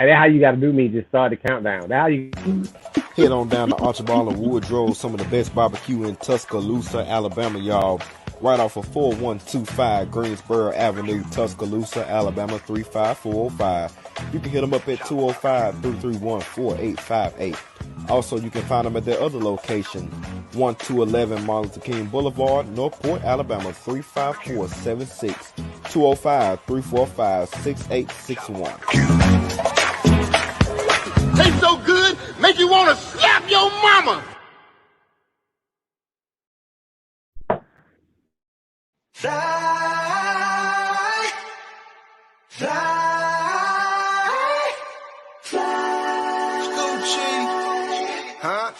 Hey, that's how you got to do me. Just start the countdown. That's how you. Head on down to Archibald and Woodrow, some of the best barbecue in Tuscaloosa, Alabama, y'all. Right off of 4125 Greensboro Avenue, Tuscaloosa, Alabama 35405. You can hit them up at 205-331-4858. Also, you can find them at their other location, 1211 Martin Luther King Boulevard, Northport, Alabama 35476, 205-345-6861. Tastes so good, make you want to slap your mama. Fly, fly, fly. Gucci, huh?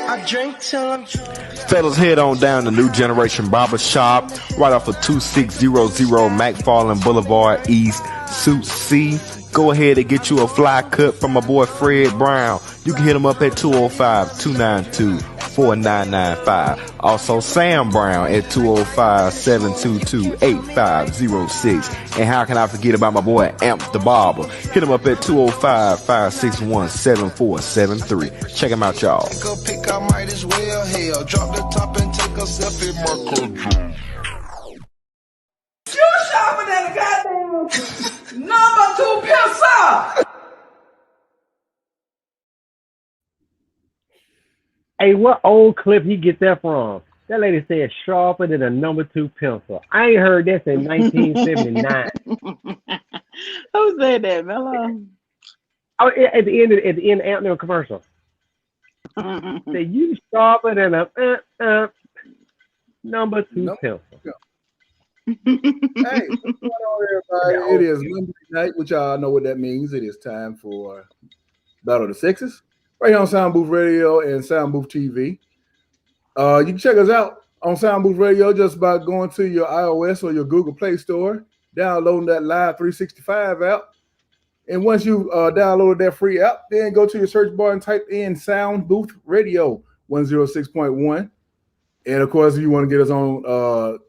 I drink till I'm drunk. Fellas, head on down to New Generation Barber Shop, right off of 2600 McFarland Boulevard East, Suite C. Go ahead and get you a fly cut from my boy Fred Brown. You can hit him up at 205-292-4995. Also Sam Brown at 205-722-8506. And how can I forget about my boy Amp the Barber? Hit him up at 205-561-7473. Check him out, y'all. Take a pic, I might as well hell. Drop the top and take a selfie, my country. You shopping at a goddamn number 2 pencil. Hey, what old clip he get that from? That lady said sharper than a number 2 pencil. I ain't heard that since 1979. Who said that, Mello? Oh, at the end of the Anthem commercial. Say you sharper than a number 2 pencil. Hey, what's going on, everybody? It is Monday night, which y'all know what that means. It is time for Battle of the Sexes, right here on Soundbooth Radio and Soundbooth TV. You can check us out on Soundbooth Radio just by going to your iOS or your Google Play Store, downloading that Live 365 app. And once you downloaded that free app, then go to your search bar and type in Soundbooth Radio 106.1. And of course, if you want to get us on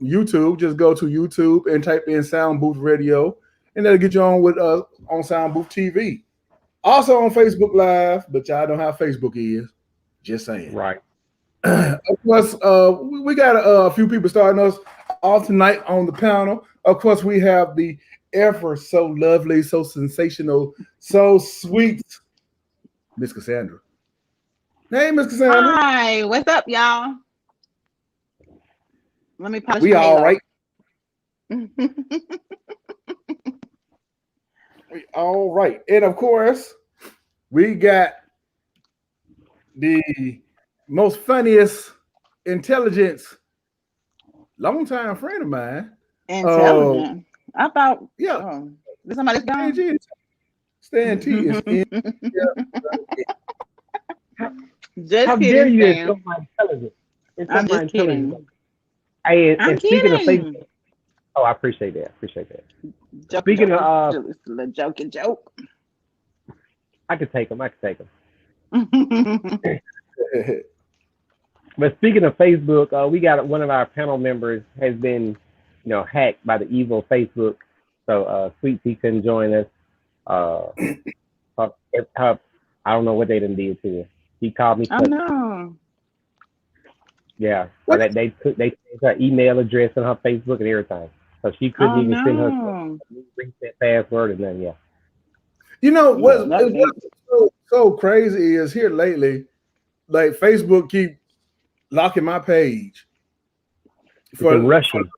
YouTube, just go to YouTube and type in Soundbooth Radio, and that'll get you on with us on Soundbooth TV. Also on Facebook Live, but y'all know how Facebook is. Just saying. Right. Of course, we got a few people starting us off tonight on the panel. Of course, we have the ever so lovely, so sensational, so sweet Miss Cassandra. Hey, Miss Cassandra. Hi, what's up, y'all? Let me polish We my all halo. right. We all right. And of course, we got the most funniest, intelligence, longtime friend of mine. Intelligent. I thought, Yeah. Did somebody's gone? Stan T is in. Just How kidding, dare you Sam. insult my intelligence? I'm Insult my just kidding. intelligence. Hey, I'm and speaking of kidding. Facebook, oh, I appreciate that. Joke, Speaking joke, of, just a little joke. I could take them. But speaking of Facebook, we got one of our panel members has been, hacked by the evil Facebook. So Sweet Tea couldn't join us. I don't know what they done did to her. He called me. Oh no. Yeah. So that they changed her email address and her Facebook and everything. So she couldn't even send her reset password and then You know what's so crazy is here lately, like Facebook keep locking my page for Russian.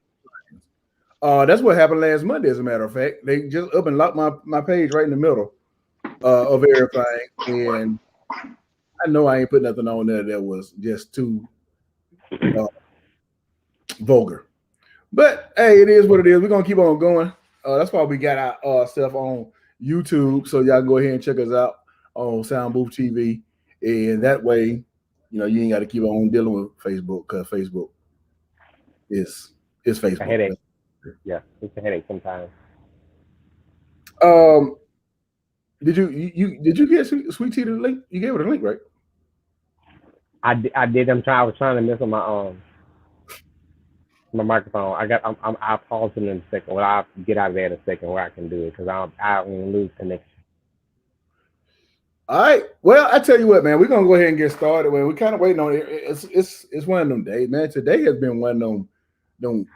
That's what happened last Monday, as a matter of fact. They just up and locked my page right in the middle of everything. And I know I ain't put nothing on there that was just too vulgar. But hey, it is what it is. We're gonna keep on going. That's why we got our stuff on YouTube. So y'all go ahead and check us out on Soundbooth TV. And that way, you ain't got to keep on dealing with Facebook, because Facebook is Facebook. It's a headache. Yeah, it's a headache sometimes. Did you get Sweet Tea the link? You gave her the link, right? I did. I was trying to miss on my My microphone. I'll pause it in a second. Well, I'll get out of there in a second where I can do it because I don't lose connection. All right. Well, I tell you what, man, we're gonna go ahead and get started. Man, we're kind of waiting on it. It's one of them days, man. Today has been one of them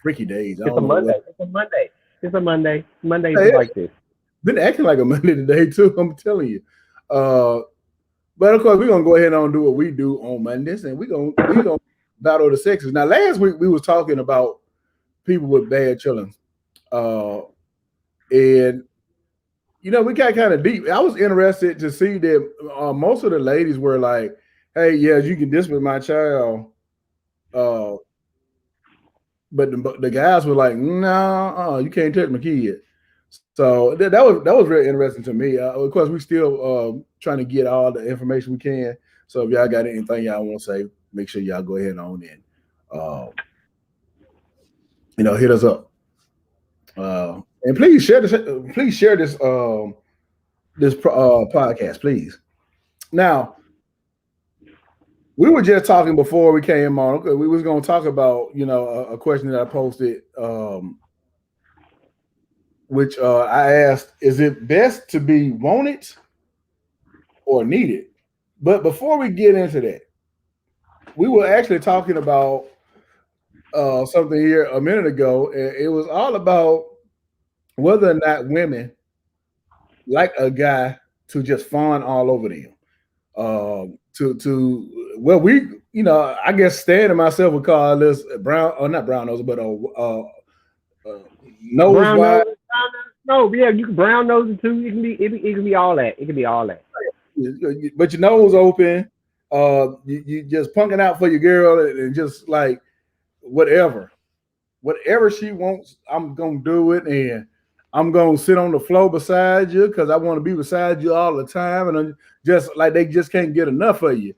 freaky days. I It's a don't know Monday. what. It's a Monday. It's a Monday. Mondays Hey, is like this. been acting like a Monday today too. I'm telling you. But of course, we're gonna go ahead and do what we do on Mondays, and we're gonna battle the sexes. Now, last week we was talking about people with bad children, and we got kind of deep. I was interested to see that most of the ladies were like, "Hey, yeah, you can discipline my child," but the guys were like, "No, you can't touch my kid." So that was really interesting to me. Of course, we still trying to get all the information we can. So if y'all got anything y'all want to say, make sure y'all go ahead on in. Hit us up. And please share this. Please share this podcast, please. Now, we were just talking before we came on. Okay, we was going to talk about a question that I posted. Which I asked, is it best to be wanted or needed? But before we get into that, we were actually talking about something here a minute ago. And it was all about whether or not women like a guy to just fawn all over them. I guess Stan and myself would call this brown, or not brown nose, but nose Brown wide. nose. No, yeah, you can brown nose it too. It can be all that. It can be all that. But your nose open, you just punking out for your girl and just like whatever she wants, I'm gonna do it, and I'm gonna sit on the floor beside you because I want to be beside you all the time, and I'm just like they just can't get enough of you.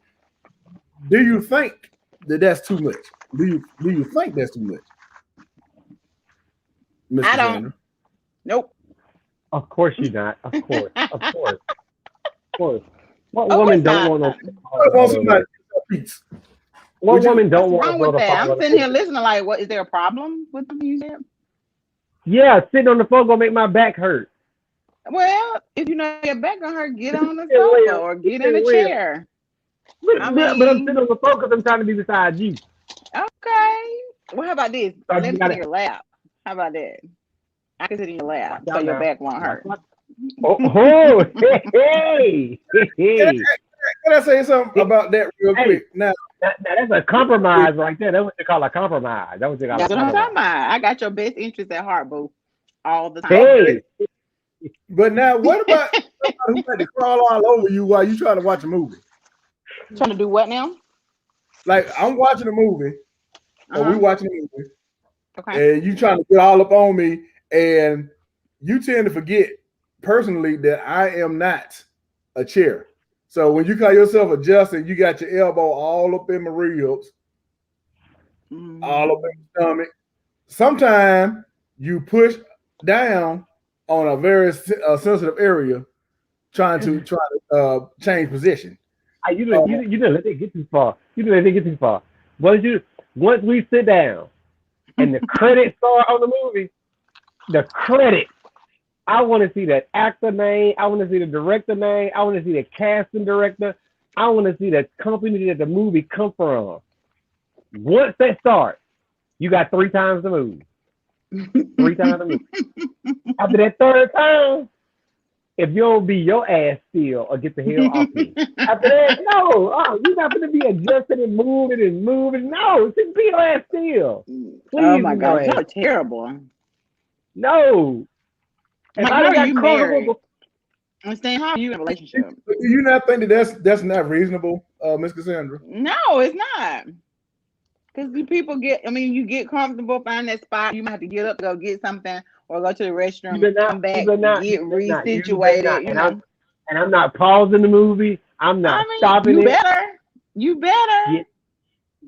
Do you think that that's too much? Do you think that's too much, Mr. I don't. Sandra? Nope. Of course you're not. Of course. What woman don't want no? What woman don't want wrong with that? I'm sitting here listening. Like, what is there a problem with the music? Yeah, sitting on the floor gonna make my back hurt. Well, if you know your back gonna hurt, get on the sofa or get in a chair. But I'm sitting on the floor because I'm trying to be beside you. Okay. Well, how about this? Let me sit in your lap. How about that? I can sit in your lap so your back won't hurt. Hey. Can I say something about that real quick? Now, that's a compromise right there. That's what they call a compromise. That's what I'm talking about. I got your best interest at heart, boo, all the time. Hey. But now, what about who had to crawl all over you while you trying to watch a movie? Trying to do what now? Like, I'm watching a movie, or we watching a movie, okay, and you trying to get all up on me, and you tend to forget personally that I am not a chair. So when you call yourself a Justin, you got your elbow all up in my ribs, all up in the stomach. Sometimes you push down on a very sensitive area, trying to change position. You didn't let it get too far. Once we sit down and the credits start on the movie, the credits. I want to see that actor name. I want to see the director name. I want to see the casting director. I want to see the company that the movie come from. Once that starts, you got 3 times the movie. 3 times the movie. After that 3rd time, if you don't be your ass still or get the hell off me. After that, no, you're not going to be adjusting and moving. No, just be your ass still. Please, oh my God, you're terrible. No. Like, how are you married? Understand, how are you in a relationship? Do you not think that that's not reasonable, Miss Cassandra? No, it's not. Because the people you get comfortable, find that spot, you might have to get up to go get something or go to the restroom, come back, get resituated, you know. And I'm not pausing the movie. I'm not stopping it. You better.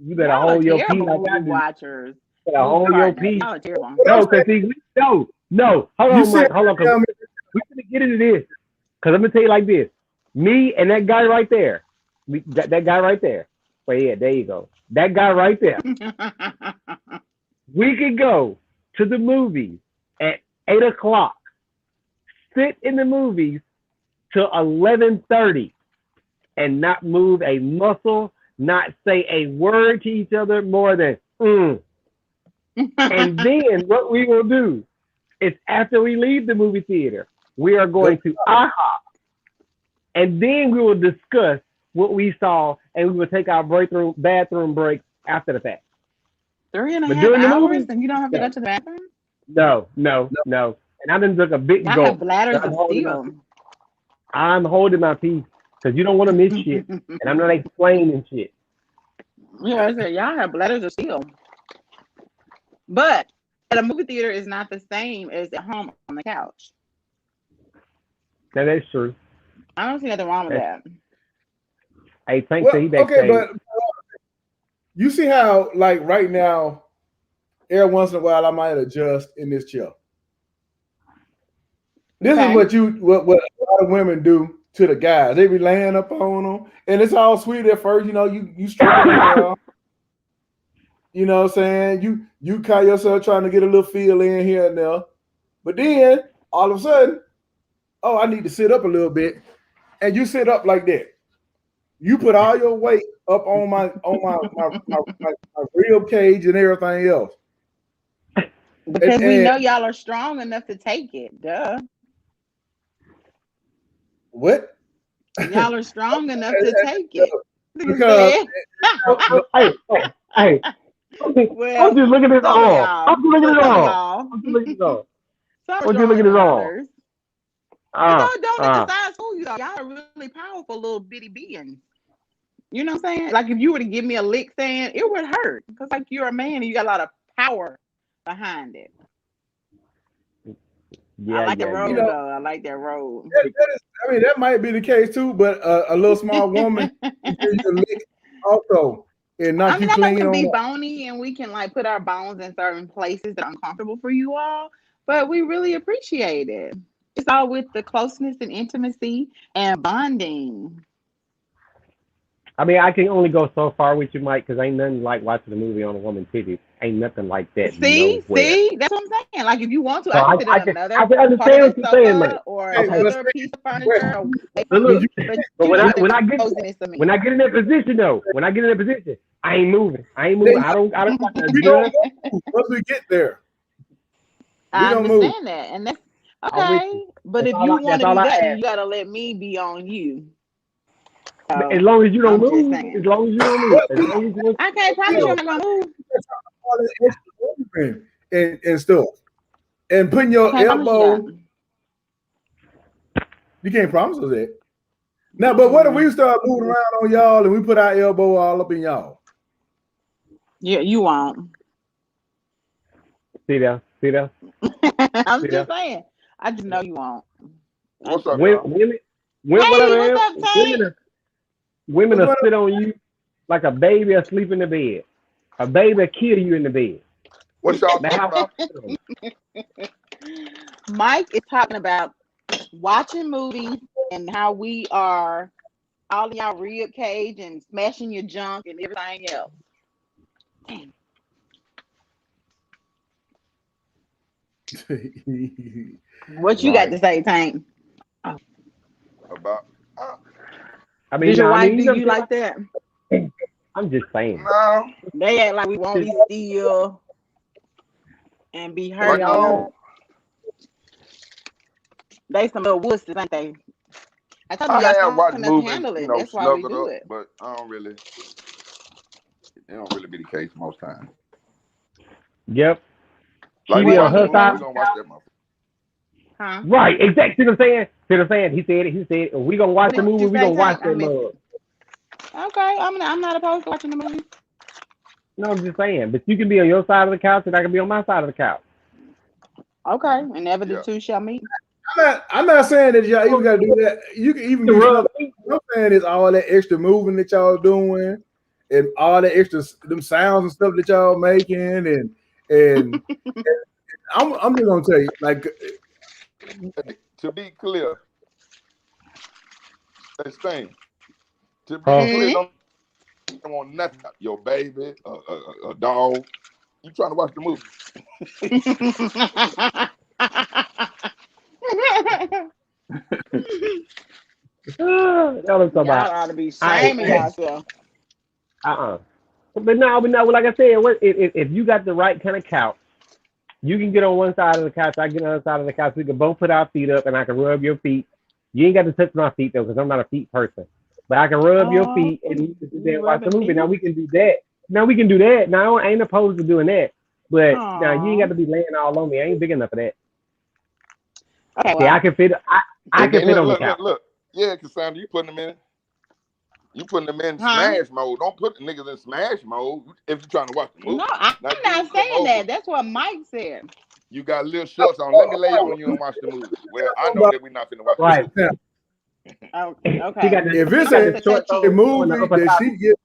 You better hold your pee like I do. Watchers. You better hold your pee. No, hold on, Mike. Hold on. We're going to get into this. Because I'm going to tell you like this. Me and that guy right there. That guy right there. Well, yeah, there you go. That guy right there. We could go to the movies at 8 o'clock, sit in the movies till 11:30, and not move a muscle, not say a word to each other more than And then what we will do is after we leave the movie theater, we are going to IHOP, and then we will discuss what we saw, and we will take our bathroom break after the fact. 3.5 hours, and you don't have to go to the bathroom? No. And I done took a big gulp. I have bladders of steel. I'm holding my peace because you don't want to miss shit, and I'm not explaining shit. Yeah, I said y'all have bladders of steel, but at a movie theater is not the same as at home on the couch. Now that's true. I don't see nothing wrong with that. Hey, thanks to okay, but you see how, like, right now, every once in a while, I might adjust in this chair. This is what a lot of women do to the guys. They be laying up on them, and it's all sweet at first. You know, you stroking them. You know what I'm saying? You call yourself trying to get a little feel in here and there, but then all of a sudden, oh, I need to sit up a little bit, and you sit up like that. You put all your weight up on my rib cage and everything else. Because we know y'all are strong enough to take it. Duh. What? Y'all are strong enough to take it. Because hey. Well, I'm just looking at his arm. I'm just looking at his arm. I'm just looking at his arm. I'm just looking at his arm. Don't let the size fool you. Y'all are really powerful little bitty beings. You know what I'm saying? Like if you were to give me a lick saying it would hurt because like you're a man and you got a lot of power behind it. Yeah, I like the road though. I like that road. That might be the case too, but a little small woman can give you a lick also and knock you clean on. We can be bony and we can like put our bones in certain places that are uncomfortable for you all, but we really appreciate it. It's all with the closeness and intimacy and bonding. I mean, I can only go so far with you, Mike, because ain't nothing like watching a movie on a woman's titties. Ain't nothing like that. See, that's what I'm saying. Like if you want to, so I can another I can understand what you're saying, Mike. Or another piece of furniture. But when I get in that position, though, I ain't moving. I don't once we get there. I understand that, and that's okay. But if you want to do that, you gotta let me be on you. As long as you don't move. As long as you don't move. I can't promise you I'm not gonna move. And stuff. And putting your elbow. You can't promise us that. Now, but what if we start moving around on y'all and we put our elbow all up in y'all? Yeah, you won't. See there. I'm just saying. I just know you won't. What's up, women will sit on you like a baby asleep in the bed. A baby will kill you in the bed. What's y'all talking about? Mike is talking about watching movies and how we are all in y'all rib cage and smashing your junk and everything else. What you got to say, Tank? About I mean, did your wife do you like that? I'm just saying. No. They act like we won't be still and be hurt. They some little wusses, ain't they? I thought you guys watch movies, handle it. That's why we do it. But I don't really. It don't really be the case most times. Yep. Like we on her side. We gonna watch that motherfucker. Huh? Right, exactly. See what I'm saying? He said, we gonna watch the movie. We gonna watch that movie. Okay, I'm not opposed to watching the movie. No, I'm just saying. But you can be on your side of the couch, and I can be on my side of the couch. Okay, and never the two shall meet. I'm not saying that y'all even gotta do that. You can even do stuff. What I'm saying is all that extra moving that y'all doing, and all that extra them sounds and stuff that y'all making, and I'm just gonna tell you, like, to be clear, this thing. To be clear, don't want nothing. Your baby, a dog, You trying to watch the movie? Y'all ought to be shaming yourself. But no, like I said, if you got the right kind of couch, you can get on one side of the couch, I get on the other side of the couch. We can both put our feet up, and I can rub your feet. You ain't got to touch my feet though, because I'm not a feet person. But I can rub your feet, and you can sit there and watch the movie. Now we can do that. Now I ain't opposed to doing that. But now you ain't got to be laying all on me. I ain't big enough for that. Okay, well, I can fit. I can fit on the couch. Look. Yeah, Cassandra, you putting them in smash mode. Don't put the niggas in smash mode if you're trying to watch the movie. No, I'm not saying that. That's what Mike said. You got little shorts on. Let me lay on you and watch the movie. Well, I know that we're not finna watch the movie. Okay. If it's a movie that she gets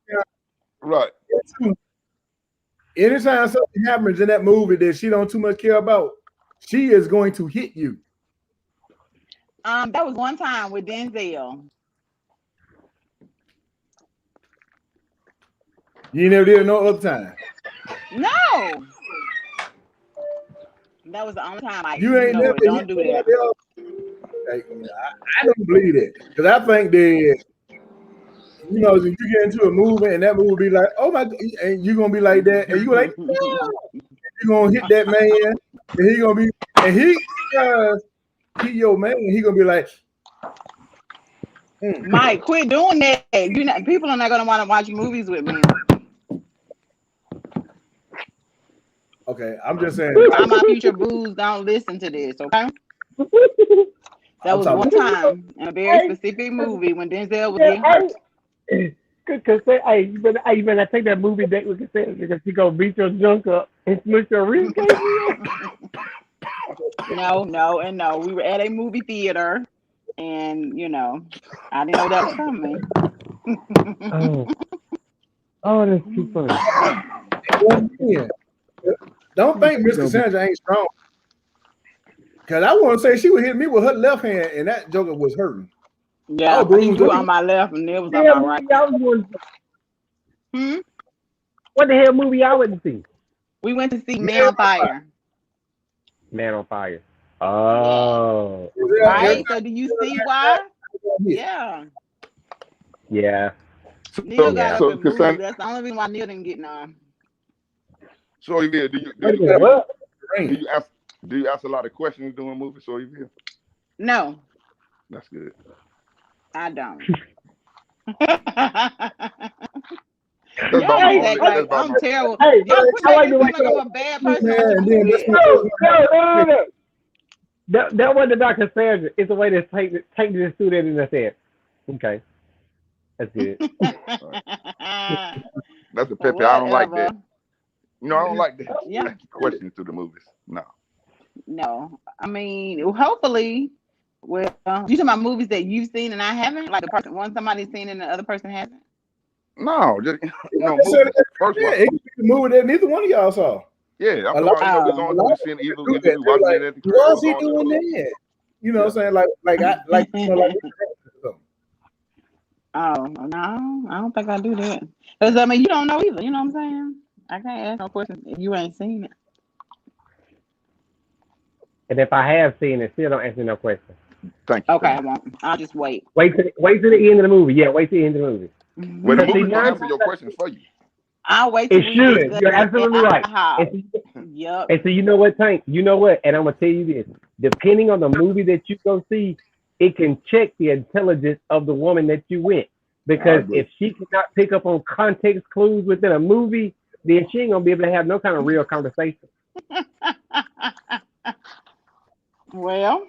right. Anytime something happens in that movie that she don't too much care about, she is going to hit you. That was one time with Denzel. You never did no other time. No. That was the only time you ain't never don't do that. Like, I don't believe it. Because I think that, if you get into a movie and that movie be like, oh my God, and you're going to be like that, and you're like, no. You're going to hit that man, and he going to be, and he your man, and he going to be like, Mike, quit doing that. People are not going to want to watch movies with me. Okay, I'm just saying. All my future boos don't listen to this, okay? That was one time in a very specific movie when Denzel was getting hurt. Cause you better take that movie date with Cassandra because she gonna beat your junk up and smush your ribcage. No. We were at a movie theater, and I didn't know that was coming. Oh, that's too funny. Don't think Miss Cassandra ain't strong. Cause I want to say she would hit me with her left hand, and that joker was hurting. Yeah, he threw on my left, and it was on my right. What the hell movie y'all went to see? We went to see Man on Fire. Man on Fire. Oh. Right? So do you see why? Yeah. Yeah. Neil got up and moved. That's the only reason why Neil didn't get none. So do you ask a lot of questions during movies? So No. That's good. I don't. I'm terrible. I like the way I'm a bad person. No. That wasn't about Cassandra. It's a way to take this student in the head. Okay. That's good. That's a Pepe. I don't like that. I don't like that questions through the movies. No. I mean, hopefully, you talking about movies that you've seen and I haven't? Like one somebody's seen and the other person hasn't? No, just first one. It could be the movie that neither one of y'all saw. Yeah, I'm going to see either watching it at the crib. What's he doing there? You know what I'm saying? Oh no, I don't think I do that. Because you don't know either. You know what I'm saying? I can't ask no questions if you ain't seen it. And if I have seen it, still don't ask me no questions. Thank you. Okay, I won't. I'll just wait. Wait to the end of the movie. Yeah, wait to the end of the movie. Well, the movie will answer your questions for you. I'll wait. It should. You're absolutely right. Yep. And so you know what, Tank? You know what? And I'm gonna tell you this: depending on the movie that you go see, it can check the intelligence of the woman that you went. Because if she cannot pick up on context clues within a movie, then she ain't gonna be able to have no kind of real conversation. Well,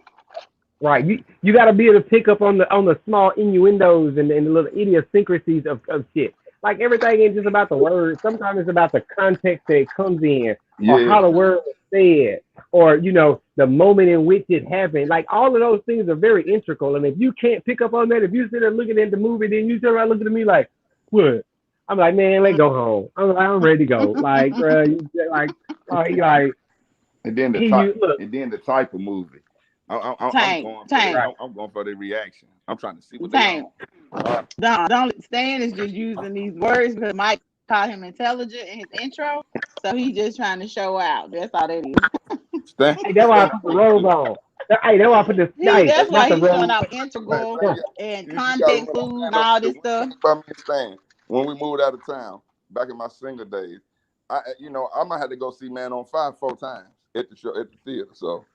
right. You got to be able to pick up on the small innuendos and the little idiosyncrasies of shit. Like everything ain't just about the word. Sometimes it's about the context that it comes in, or how the word was said, or the moment in which it happened. Like all of those things are very integral. And if you can't pick up on that, if you sit there looking at the movie, then you turn around looking at me like, what? I'm like, man, let's go home. I'm ready to go. Like, bro, and then the type of movie. I'm going for the reaction. I'm trying to see what they Don't Stan is just using these words because Mike called him intelligent in his intro, so he just trying to show out. That's all that is. Hey, that's why I put the robe on. Hey, that's why I put the That's not why the he's showing robe. out integral and You gotta context remember, clues and stand up. all this stuff. If I understand, when we moved out of town back in my single days, I might have to go see Man on Fire 4 times at the show at the theater. So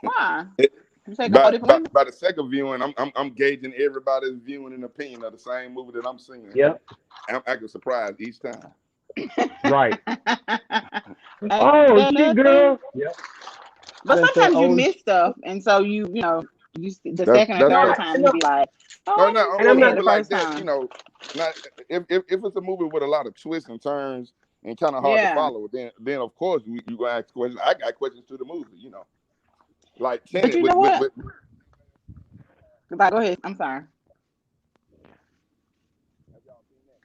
Why? it, You say go different women? by the second viewing, I'm gauging everybody's viewing and opinion of the same movie that I'm seeing. Yep. I'm acting surprised each time. Right. Oh shit, girl. Yep. But sometimes you miss stuff, and so you the second or third time you be like, I'm I'm not the like first that. time. Not if it's a movie with a lot of twists and turns and kind of hard to follow, then of course you gonna ask questions. I got questions to the movie, like Tenet. But you know what? Go ahead. I'm sorry.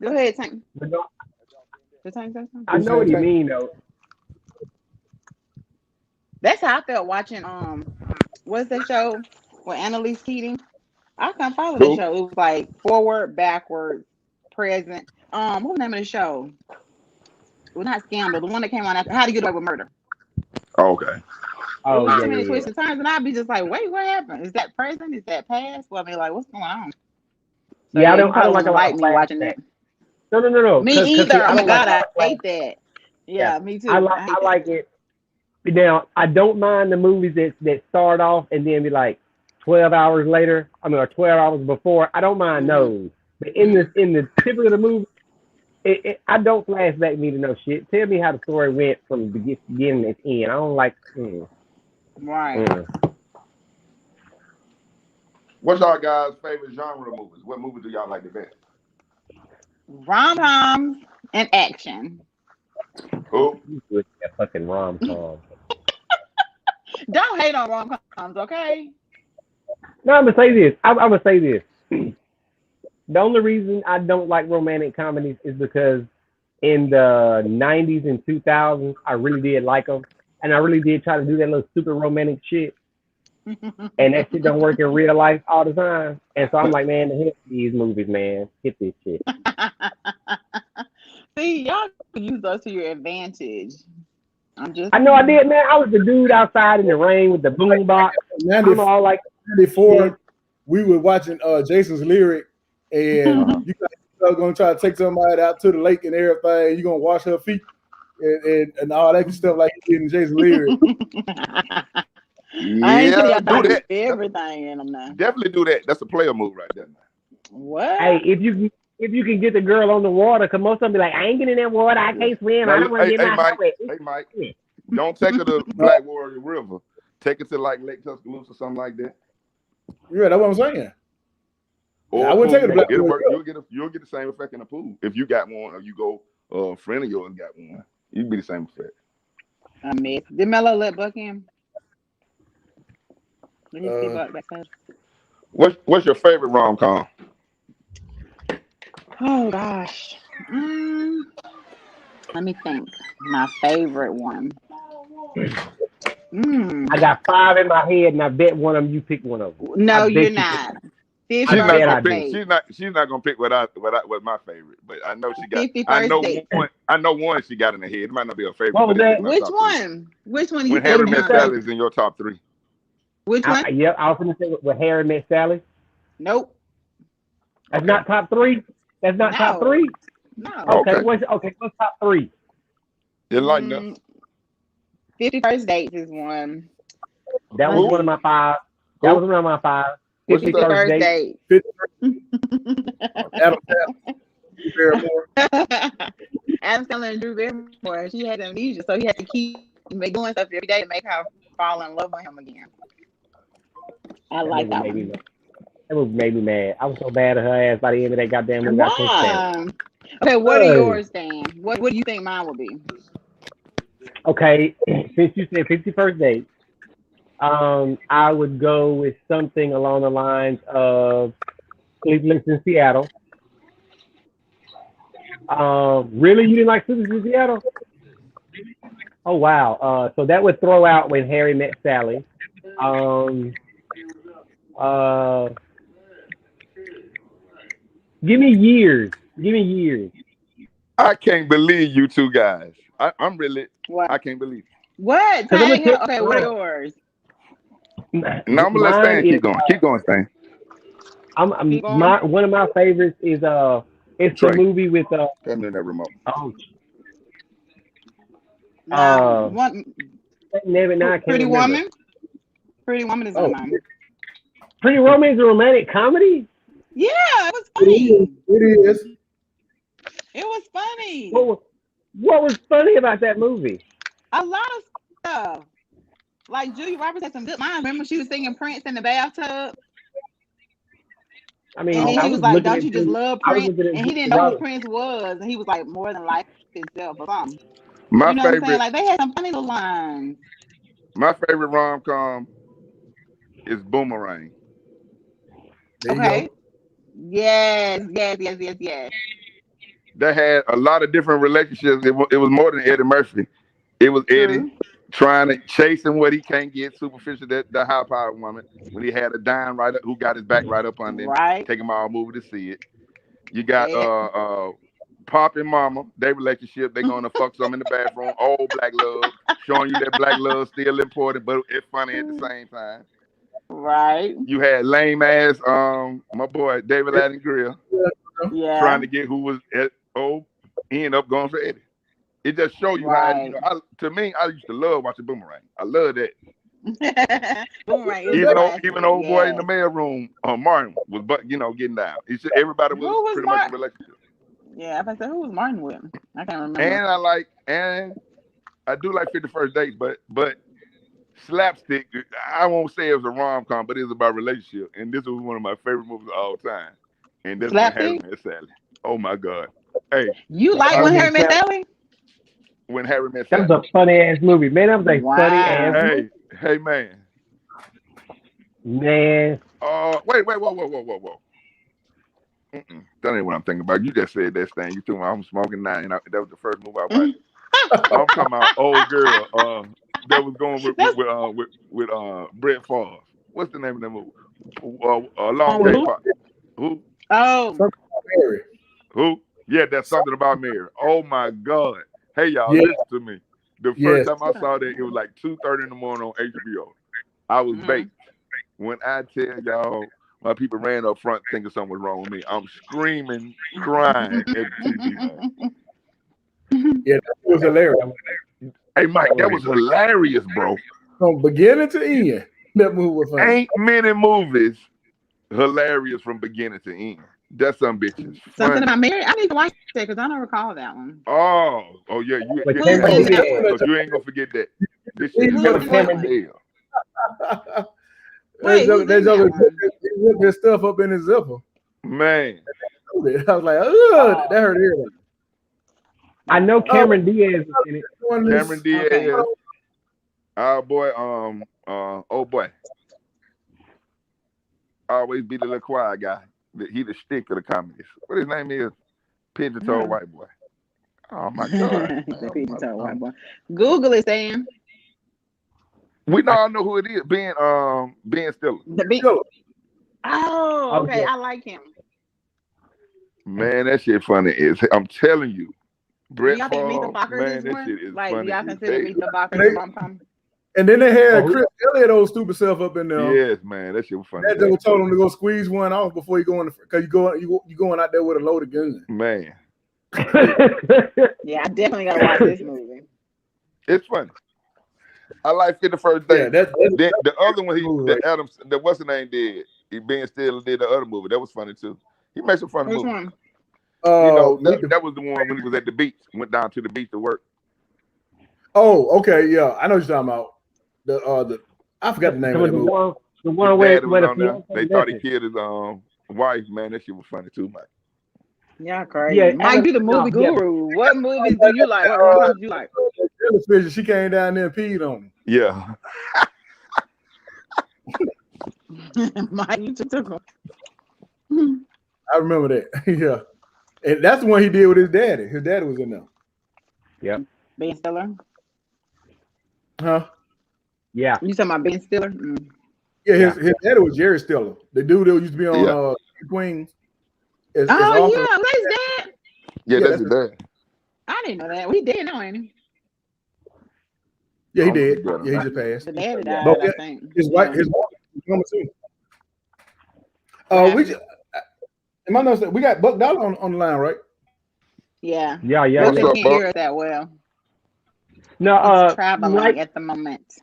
Go ahead, Tank. I know what you mean, though. That's how I felt watching what's that show with Annalise Keating? I can't follow the show. It was like forward, backwards, present. What was the name of the show? It was not Scandal. The one that came on after How to Get Away with Murder. Okay. Oh, it was too many twists and turns, and I'd be just like, wait, what happened? Is that present? Is that past? Well, I mean, like, what's going on? So, I don't like a lot of me watching that. No. Me either. Oh my God, I hate that. Yeah, me too. I like it. Now, I don't mind the movies that start off and then be like 12 hours later. Or 12 hours before. I don't mind those. But in the tip of the movie, I don't flashback me to no shit. Tell me how the story went from beginning to end. I don't like. Right. What's our guys' favorite genre of movies? What movies do y'all like the best? Rom-coms and action. Who? That fucking rom-com. Don't hate on rom-coms, okay? No, I'm gonna say this. I'm gonna say this. The only reason I don't like romantic comedies is because in the 90s and 2000s, I really did like them. And I really did try to do that little super romantic shit. And that shit don't work in real life all the time. And so I'm like, man, hit these movies, man. Hit this shit. See, y'all can use those to your advantage. I know I did, man. I was the dude outside in the rain with the boom box. I'm all like 94. We were watching Jason's Lyric, and you guys are gonna try to take somebody out to the lake and everything. You're gonna wash her feet and all that stuff like you did in Jason's Lyric. Yeah, do that. Everything in them now. Definitely do that. That's a player move right there. What? Hey, if you can get the girl on the water, cause most of them be like, I ain't getting in that water. I can't swim. I don't want to get my Mike. Hey, Mike. Don't take her to Black Warrior River. Take her to like Lake Tuscaloosa or something like that. Yeah, that's what I'm saying. Or I wouldn't take her to Black Warrior. You'll get the same effect in the pool if you got one, or you go a friend of yours got one. You'd be the same effect. I mean, did Mello let Buck in? Let me see Buck backstage. What's your favorite rom-com? Oh gosh. Let me think. My favorite one. I got 5 in my head, and I bet one of them you pick one of them. No, you're not. She's not gonna pick what my favorite, but I know she got. I know one she got in her head. It might not be her favorite. What was that? Which one? Which one? When Harry Met Sally is in your top 3. Which one? I was gonna say with Harry Met Sally. Nope. That's not top 3. That's not top 3. No. Okay. What's top 3? Enlighten us. 50 First Dates is one. That was one of my 5. That was one of my 5. 50 First Date. Adam Sandler and Drew Barrymore. She had amnesia, so he had to keep doing stuff every day to make her fall in love with him again. I like that one. That movie made me mad. I was so bad at her ass by the end of that goddamn movie. Why? Okay, what are yours, Dan? What do you think mine would be? Okay, since you said 50 First Dates, I would go with something along the lines of Sleepless in Seattle. Really, you didn't like Sleepless in Seattle? Oh wow. So that would throw out When Harry Met Sally. Give me Years. I can't believe you two guys. I'm really. What? I can't believe it. What? Okay, what are yours? No, I'm gonna let Stan keep going. Keep going, Stan. One of my favorites is it's Trey. the movie with Come in that remote. Pretty Woman. Pretty Woman is on mine. Pretty Woman is a romantic comedy? Yeah, it was funny. It is. It was funny. What was funny about that movie? A lot of stuff. Like Julia Roberts had some good lines. Remember she was singing Prince in the bathtub? I mean, and then she was like, "Don't you just love Prince?" And he didn't know who Prince was, and he was like, "More than life itself," or something. My you know favorite, what I'm saying? Like they had some funny little lines. My favorite rom-com is Boomerang. Okay. Yes. They had a lot of different relationships. It was more than Eddie Murphy. It was Eddie trying to chase him what he can't get, superficial, the high-powered woman. When he had a dime right up, who got his back right up under him, take him all movie to see it. You got Pop and Mama, their relationship. They're gonna fuck some in the bathroom. Old black love, showing you that black love still important, but it's funny at the same time. Right. You had lame ass my boy David Allen Grill, trying to get who was end up going for Eddie. It just show you how to me. I used to love watching Boomerang. I love that. Boomerang. Even old boy in the mailroom, Martin was getting down. Everybody was pretty much in a relationship. Yeah, I said who was Martin with? I can't remember. And I do like 51st Dates, but Slapstick, I won't say it was a rom-com, but it was about relationship. And this was one of my favorite movies of all time. And this was Harry Met Sally. Oh my God. Hey. You like When Harry Met Sally? When Harry Met Sally. That was a funny ass movie. Man, that was a funny ass movie. Hey man. Man. Wait, whoa. That ain't what I'm thinking about. You just said that thing. You told me I'm smoking now, and that was the first movie I watched. I'm talking about old girl that was going with Brett Favre. What's the name of that movie? Long Day Park. Who? Oh, Mary. Who? Yeah, that's Something About Mary. Oh my God! Hey y'all, listen to me. The first time I saw that, it was like 2:30 in the morning on HBO. I was baked. When I tell y'all, my people ran up front thinking something was wrong with me. I'm screaming, crying at the TV. Yeah, that was hilarious. Hey, Mike, that was hilarious, bro. From beginning to end, that movie was funny. Ain't many movies hilarious from beginning to end. That's some bitches. Something About Mary. I need to watch that because I don't recall that one. Oh yeah, you ain't gonna forget that. This shit is hell. They whipped their stuff up in his zipper. Man, I was like, that hurt here. I know Cameron Diaz is in it. Cameron Diaz. Our boy, oh boy. Always be the little quiet guy. He the stick of the comedies. What his name is? Pigeon-toed white boy. Oh my God. Pigeon-toed white boy. Google it, Sam. We all know who it is. Ben Stiller. Oh, okay. I like him. Man, that shit funny is. I'm telling you. Brett y'all think Meet the Fockers man, is that one? shit is like, funny. Y'all consider Meet the Fockers rom-com? And then they had Chris Elliott, old stupid self up in there. Yes, man, that shit was funny. That dude told him to go squeeze one off before you go in, because you going out there with a loaded gun. Man. Yeah, I definitely gotta watch this movie. It's funny. I like 51st Dates. Yeah, the other one, what's the name did? Ben Stiller did the other movie. That was funny too. He made some funny movies. One? That was the one when he was at the beach. Went down to the beach to work. Oh, okay, yeah, I know what you're talking about. The I forgot the name of the movie. The one where they thought he killed his wife. Man, that shit was funny too, Mike. Yeah, crazy. Yeah, Mike, be the movie guru. Yeah. What movies do you like? What rom-coms do you like? She came down there and peed on him. Yeah. Mike, you took him. I remember that. Yeah. And that's the one he did with his daddy. His daddy was in there. Yep. Ben Stiller? Huh? Yeah. You talking about Ben Stiller? Mm. Yeah, his daddy was Jerry Stiller. The dude that used to be on Queens. Yeah, that's dad. Yeah, that's his dad. I didn't know that. We did know him. Yeah, he did. Yeah, he just passed. The daddy died, But I think. his wife was number two. We just, am I not, we got Buck Dollar on the line, right? Yeah. Yeah. What's Buck up, can't Buck? hear us that well. No, He's traveling at the moment.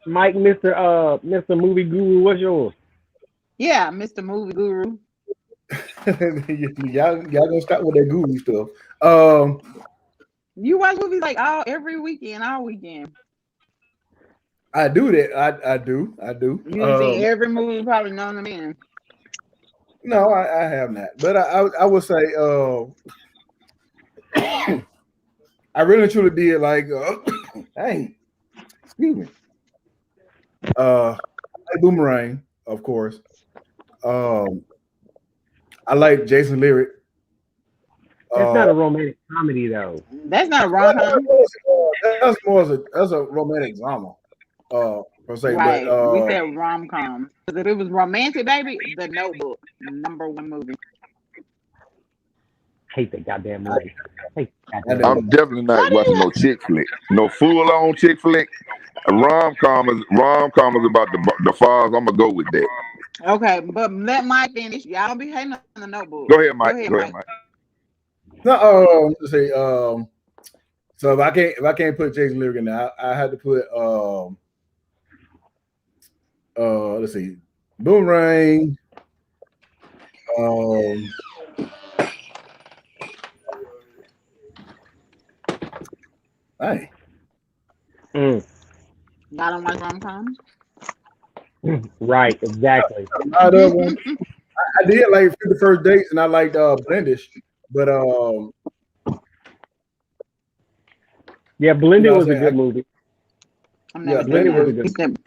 Mike, Mr. Movie Guru, what's yours? Yeah, Mr. Movie Guru. y'all gonna stop with that guru stuff. You watch movies like every weekend, all weekend. I do that. I do. You seen every movie probably known to man. No, I have not. But I would say I really truly did like hey, excuse me. Boomerang, of course. I like Jason Lyric. That's not a romantic comedy though. That's not a rom-com. That's a romantic drama. Per se, right. But we said rom-com. Because if it was romantic, baby, The Notebook, #1 movie. Hate that goddamn movie. I'm definitely not watching no chick flick. No full-on chick flick. Rom-com is about the fathers. I'm gonna go with that. Okay, but let Mike finish. Y'all be hating on The Notebook. Go ahead, Mike. Go ahead, Mike. No, let's say so if I can't put Jason Lyric in there, I had to put let's see, Boomerang. Hey. Y'all don't like rom-coms? Right, exactly. I did like 51st Dates, and I liked Blendish, but yeah, Blended was a good movie. Blended was a good.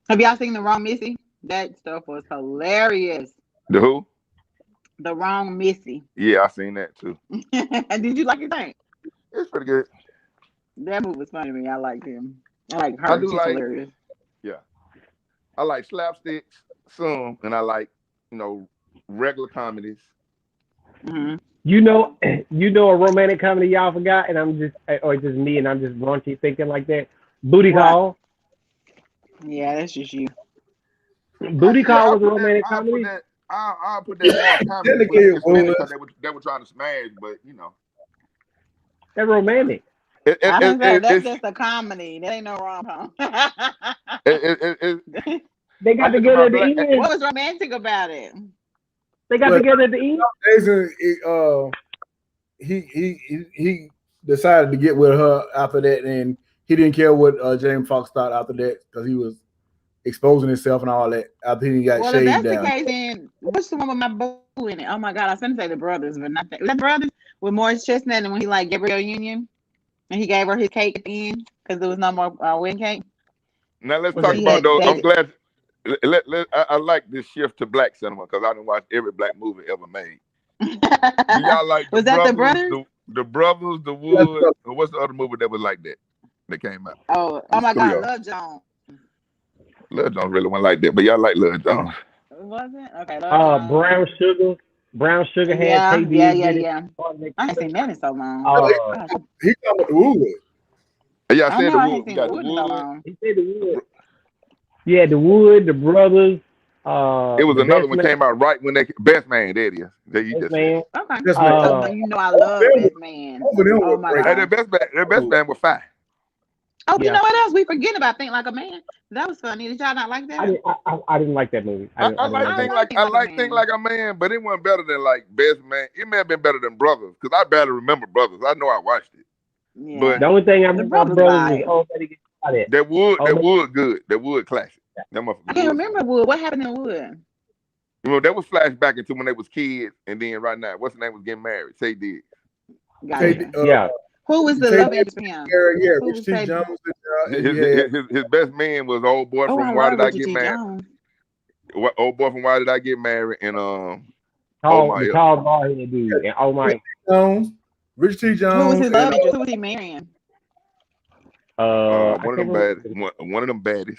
Have y'all seen The Wrong Missy? That stuff was hilarious. The who? The Wrong Missy. Yeah, I seen that too. Did you like it? Thing? It's pretty good. That movie was funny to me. I liked him. I like her. She's hilarious. Yeah. I like slapsticks some, and I like, regular comedies. Mm-hmm. You know a romantic comedy y'all forgot, and I'm just, or it's just me, and I'm just raunchy thinking like that. Booty Call. Yeah, that's just you. Booty Call was a romantic comedy. I'll put that on comedy because they were trying to smash, but They're romantic. That's just a comedy. That ain't no rom-com. They got together at the end. What was romantic about it? They got together at the end. He decided to get with her after that, and he didn't care what James Fox thought after that because he was exposing himself and all that after he got shaved down. Well, if that's the case, then what's the one with my boo in it? Oh my God, I was going to say The Brothers, but not that. Was that Brothers with Morris Chestnut and when he like Gabrielle Union and he gave her his cake at the end because there was no more wedding cake? Now let's talk about those. I'm glad. I like this shift to black cinema because I didn't watch every black movie ever made. Y'all like was that The Brothers? The Brothers, The Wood, or what's the other movie that was like that came out? Oh my God, Love Jones. Love Jones really wasn't like that, but y'all like Love Jones. Was it? Okay. Brown Sugar had Yeah. I ain't seen that in so long. He talking about The Wood. Yeah, I said The Wood. We got The Wood. He said The Wood. Yeah, The Wood, The Brothers. It was another one came out right when Best Man. There it is. There you just man. Okay. I love Best Man. Oh my God. Hey, their best man was fine. Oh, you know what else we forget about? Think Like a Man. That was funny. Did y'all not like that? I didn't like that movie. I like Think Like a Man, but it wasn't better than like Best Man. It may have been better than Brothers because I barely remember Brothers. I know I watched it. Yeah. But the only thing I remember about Brothers is that Wood good. That Wood classic. I can't remember Wood. What happened in Wood? That was flashback into when they was kids, and then right now, what's the name was getting married? Say did. Yeah. Who was the love interest for him? Yeah, Rich T. Jones. His best man was old boy from Why Did I Get Married? Old boy from Why Did I Get Married? And the tall bald headed dude. And Oh My. Rich T. Jones. Who was his love interest? Who was he marrying? One of them baddies.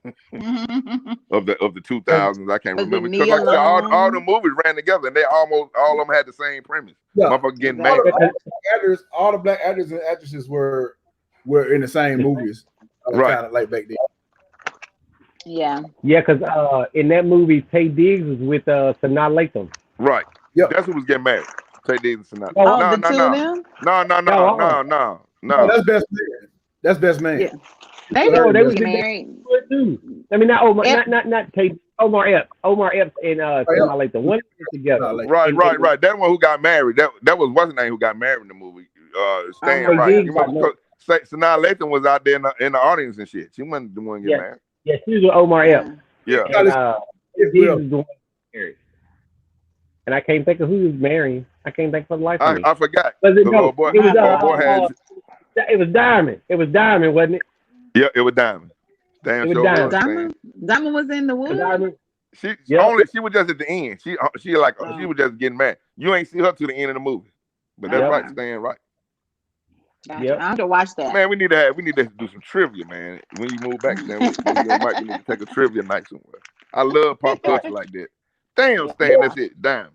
of the 2000s. I can't Was it remember because like I said, all Neil the movies ran together and they almost all of them had the same premise. Yeah. Motherfucker getting Exactly. married. All the black actors and actresses were in the same movies, Right. kind of like back then. Yeah. Yeah, because in that movie, Tay Diggs was with Sanaa Lathan. Right. Yep. That's who was getting married. Tay Diggs and Sanaa. Oh, the two of them? No. That's Best Man. That's Best Man. Yeah. They No, were they was married. I mean, not Omar, not Tay. Omar Epps and Sanaa Lathan. One together. Right. That one who got married. That was what's his name who got married in the movie. Stan Tay Wright. Diggs You remember Sanaa Lathan was out there in the audience and shit. She wasn't the one getting married. Yeah, she was with Omar Epps. Yeah. And Diggs is the one married. And I can't think of who was marrying. I can't think for the life of me. I forgot. Was it, no, boy, it was it was Diamond. It was Diamond, wasn't it? Yeah, it was Diamond. Damn, it was Diamond was in the woods. Diamond. She was just at the end. She was just getting mad. You ain't see her to the end of the movie. But that's right, Stan Wright. Gotcha. Yep. I have to watch that. Man, we need to do some trivia, man. When you move back, man, we need to take a trivia night somewhere. I love pop culture like that. Damn, Stan, that's it, Diamond.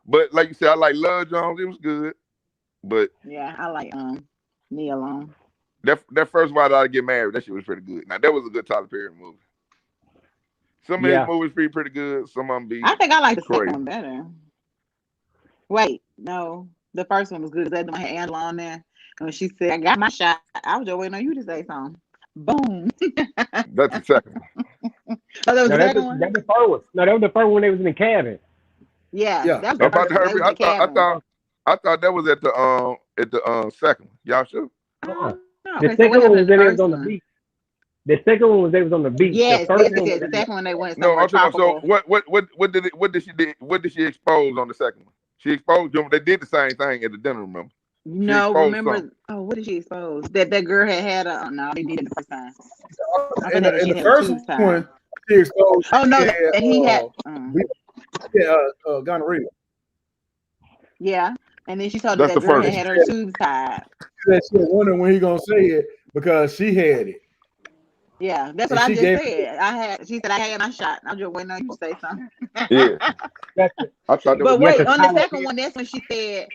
But like you said, I like Love Jones. It was good. But yeah, I like Neil. That first one I get married, that shit was pretty good. Now that was a good Tyler Perry movie. Some of his movies be pretty good. Some of them be. I think I like the second one better. Wait, no, the first one was good. That one had Angela on there. And when she said, "I got my shot," I was just waiting on you to say something. Boom. That's the second one. Oh, that was the second one? That was the first one. No, that was the first one when they was in the cabin. Yeah. That was about the first, I thought that was at the second one. Y'all sure? The second one was when they was on the beach. The second one was they was on the beach. Yes, the second one they went somewhere tropical. So what did she expose on the second one? She exposed them. They did the same thing at the dinner, remember? No, remember? Something. Oh, what did she expose? That girl had a. No, they did it the first time. In the first one, she exposed. Oh no, that he had. Gonorrhea. Yeah, and then she told that girl had her tubes tied. She was wondering when he gonna say it because she had it. Yeah, that's what I just said. She said I had my shot. I'm just waiting on you to say something. Yeah, I thought. But wait, on the second one, that's when she said.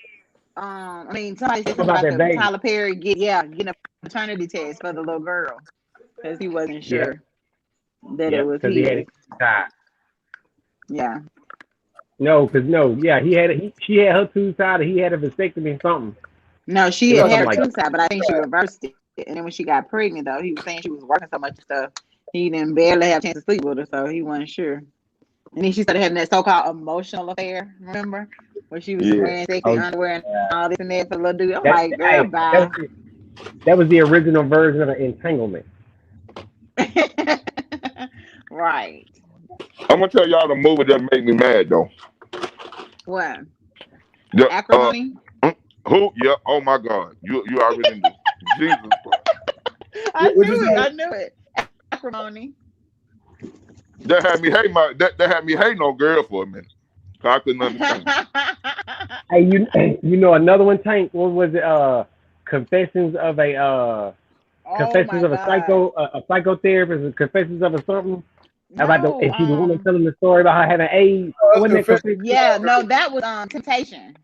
Somebody said something about the Tyler Perry getting a paternity test for the little girl because he wasn't sure that it was he. Had it tied. Yeah. She had her tubes tied. He had a vasectomy or something. No, she had her tubes tied, but I think she reversed it. And then when she got pregnant, though, he was saying she was working so much and stuff. He didn't barely have a chance to sleep with her, so he wasn't sure. And then she started having that so-called emotional affair, remember? Where she was wearing sexy underwear and all this and that for the little dude. I'm like, girl, bye. That was the original version of an entanglement. Right. I'm going to tell y'all the movie that made me mad, though. What? Acrimony? Who? Yeah. Oh, my God. You already knew. Jesus Christ. I knew it. Acrimony. That had me hating on girl for a minute. I couldn't understand. Hey, you know another one, Tank? What was it? Confessions of a psychotherapist, or Confessions of a something. No, and she was woman telling the story about her having AIDS. That was Temptation.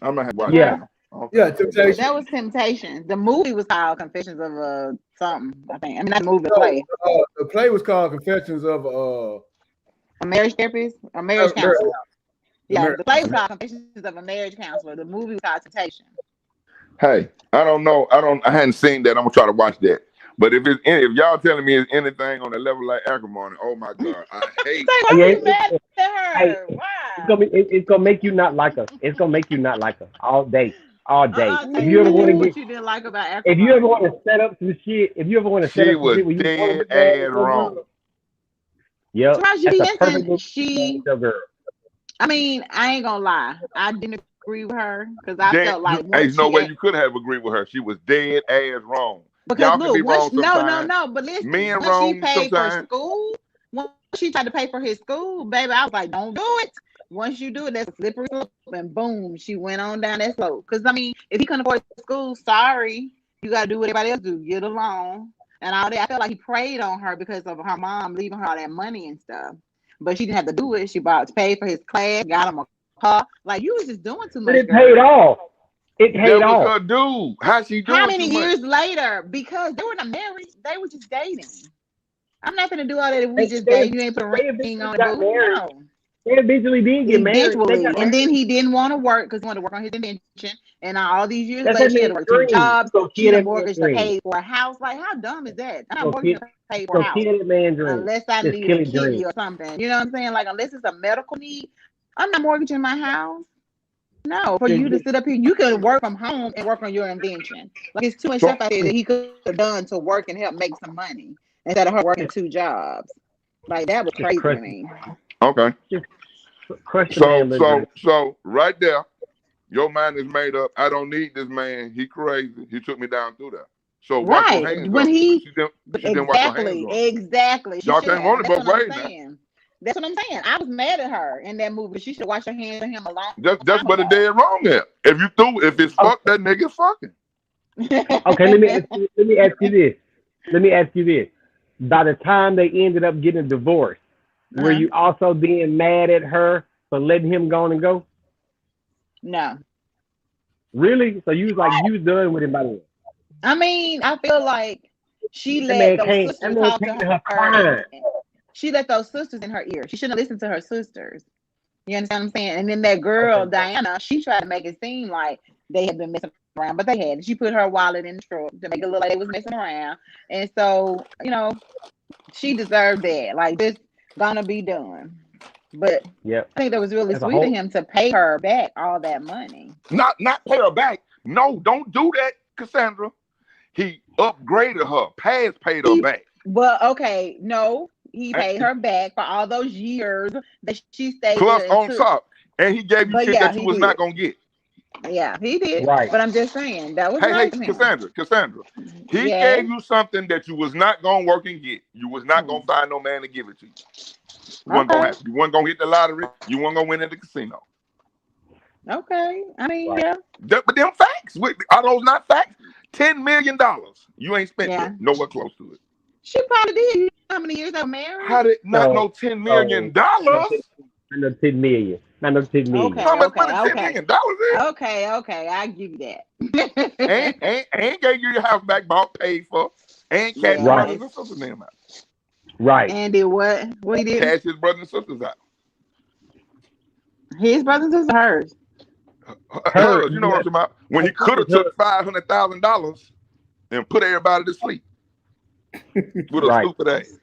I'm gonna have to watch that. Yeah, Temptation. That was Temptation. The movie was called Confessions of something. I think. I mean, not the movie, the play. The play was called Confessions of a marriage therapist, a marriage counselor. Yeah, the play was called Confessions of a Marriage Counselor. The movie was called Temptation. Hey, I don't know. I hadn't seen that. I'm gonna try to watch that. But if y'all telling me it's anything on the level like Acrimony, oh my God, I hate. Why are you mad at her? Why? It's gonna make you not like her. It's gonna make you not like her all day. If you ever want to get, you didn't like about Acrimony. If you ever want to set up some shit, she was dead ass wrong. Yeah, I mean, I ain't gonna lie. I didn't agree with her because I felt like there's no way you could have agreed with her. She was dead ass wrong. Because look, but listen, once she paid for school, once she tried to pay for his school, baby, I was like, don't do it. Once you do it, that's a slippery slope, and boom, she went on down that slope. Because I mean, if he couldn't afford school, sorry, you gotta do what everybody else do, get along. and all that. I felt like he preyed on her because of her mom leaving her all that money and stuff. But she didn't have to do it. She paid for his class, got him a car. Like, you was just doing too But much, it paid girl. off. It That paid was off. her dude. How she doing How too many much? years later? Because they were not married. They were just dating. I'm not gonna do all that if we just They, dating. You ain't put a they ring eventually on it, got boo. married. No. They eventually did get married. They Eventually. got And then married. he didn't want to work because he wanted to work on his invention. And all these years That's later, that she had to man's work 2 dream. jobs. So She kill had that man's mortgage to dream. pay for a house. Like, how dumb is that? I'm not So mortgage kill, to pay for a so house kill that man's dream. unless I Just need kill a his dream. kidney or something. You know what I'm saying? Like, unless it's a medical need, I'm not mortgaging my house. No, for you to sit up here, you can work from home and work on your invention. Like, it's too much stuff out there that he could have done to work and help make some money instead of her working 2 jobs. Like, that was crazy to me. Okay. Crush the man, So right there, your mind is made up. I don't need this man. He crazy. He took me down through that. So wash your hands When up. he She didn't wash her hands up. exactly. Y'all can't want it both ways now. That's what I'm saying. I was mad at her in that movie. She should wash her hands on him a long That's time what ago. it did wrong there. If it's fuck, that nigga fucking. Okay, let me ask you this. Let me ask you this. By the time they ended up getting a divorce, were you also being mad at her for letting him go and go? No. Really? So you was like, you was done with him by then? I mean, I feel like she That let man those came. sisters That man talk came to to her her. crying. She let those sisters in her ear. She shouldn't have listened to her sisters. You understand what I'm saying? And then that girl, Diana, she tried to make it seem like they had been messing around, but they hadn't. She put her wallet in the truck to make it look like they was messing around. And so, she deserved that. Like, this gonna be done. But I think that was really sweet of him to pay her back all that money. Not pay her back. No, don't do that, Cassandra. He upgraded her. Paz paid her back. Well, okay, no. He paid her back for all those years that she stayed plus there. On top. And he gave you shit that you was not going to get. Yeah, he did. Right. But I'm just saying, that was nice of him. Cassandra. He gave you something that you was not going to work and get. You was not going to find no man to give it to you. It wasn't going to happen. You weren't going to hit the lottery. You weren't going to win at the casino. Okay. I mean, yeah. But them facts. Are those not facts? $10 million. You ain't spent it. Nowhere close to it. She probably did. You know how many years they were married? How did not know $10 million? Not no $10 million. Not no $10 million. Okay, how much money $10 million is? Okay, I give you that. ain't gave you your house back, bought, paid for, and cash his brothers and sisters' name out. Right. And did what? What he did? Cash his brothers and sisters out. His brothers and sisters, hers. Hers, you know what I'm talking about? When he could have took $500,000 and put everybody to sleep with a stupid ass.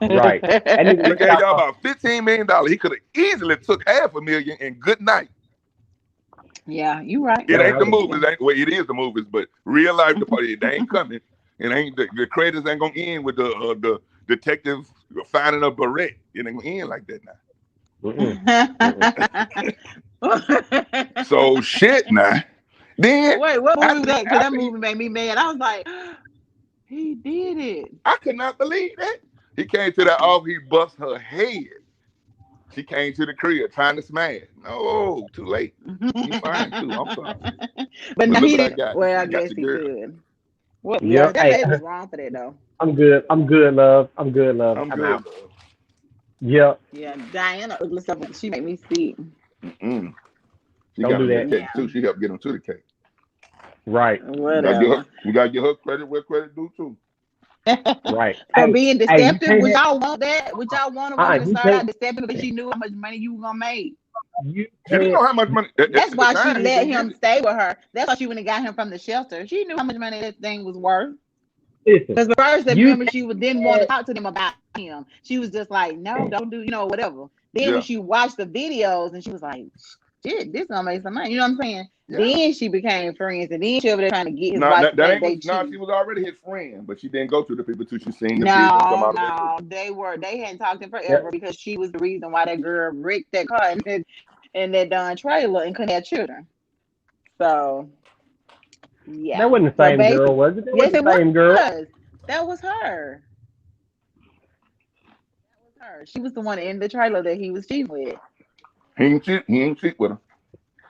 Right. And he gave y'all about $15 million. He could have easily took $500,000 and good night. Yeah, you right. It ain't the movies. It is the movies, but real life, they ain't coming. It ain't the credits ain't gonna end with the detective finding a beret. It ain't gonna end like that now. So shit now. Then wait, what movie was that? Because that movie made me mad. I was like, he did it. I could not believe that. He came to that office, he bust her head. She came to the crib trying to smash. No, too late. You fine too. I'm sorry. But now he didn't. Well, I guess he could. What? Yeah, that was wrong for that though. I'm good, love. I'm good, love. I'm good, out. Love. Yep. Yeah, Diana ugly stuff. She made me sick. She Don't do that. Cake too. She helped get him to the cake. Right. Whatever. We gotta give her credit where credit due too. Right. For being deceptive, would y'all want that? Would y'all want a woman to start out deceptive because she knew how much money you were gonna make? She didn't know how much money. That's why she let him stay with her. That's why she went and got him from the shelter. She knew how much money that thing was worth. Because first, remember, she didn't want to talk to them about him. She was just like, no, don't do, whatever. Then when she watched the videos and she was like, shit, this gonna make some money. You know what I'm saying? Yeah. Then she became friends, and then she over there trying to get his wife. She was already his friend, but she didn't go to the people till she seen the videos come out. They hadn't talked to him forever because she was the reason why that girl wrecked that car and that trailer and couldn't have children. So yeah, that wasn't the same girl, was it? Yes, it was. Same girl. That was her. She was the one in the trailer that he was cheating with. He ain't cheat with her.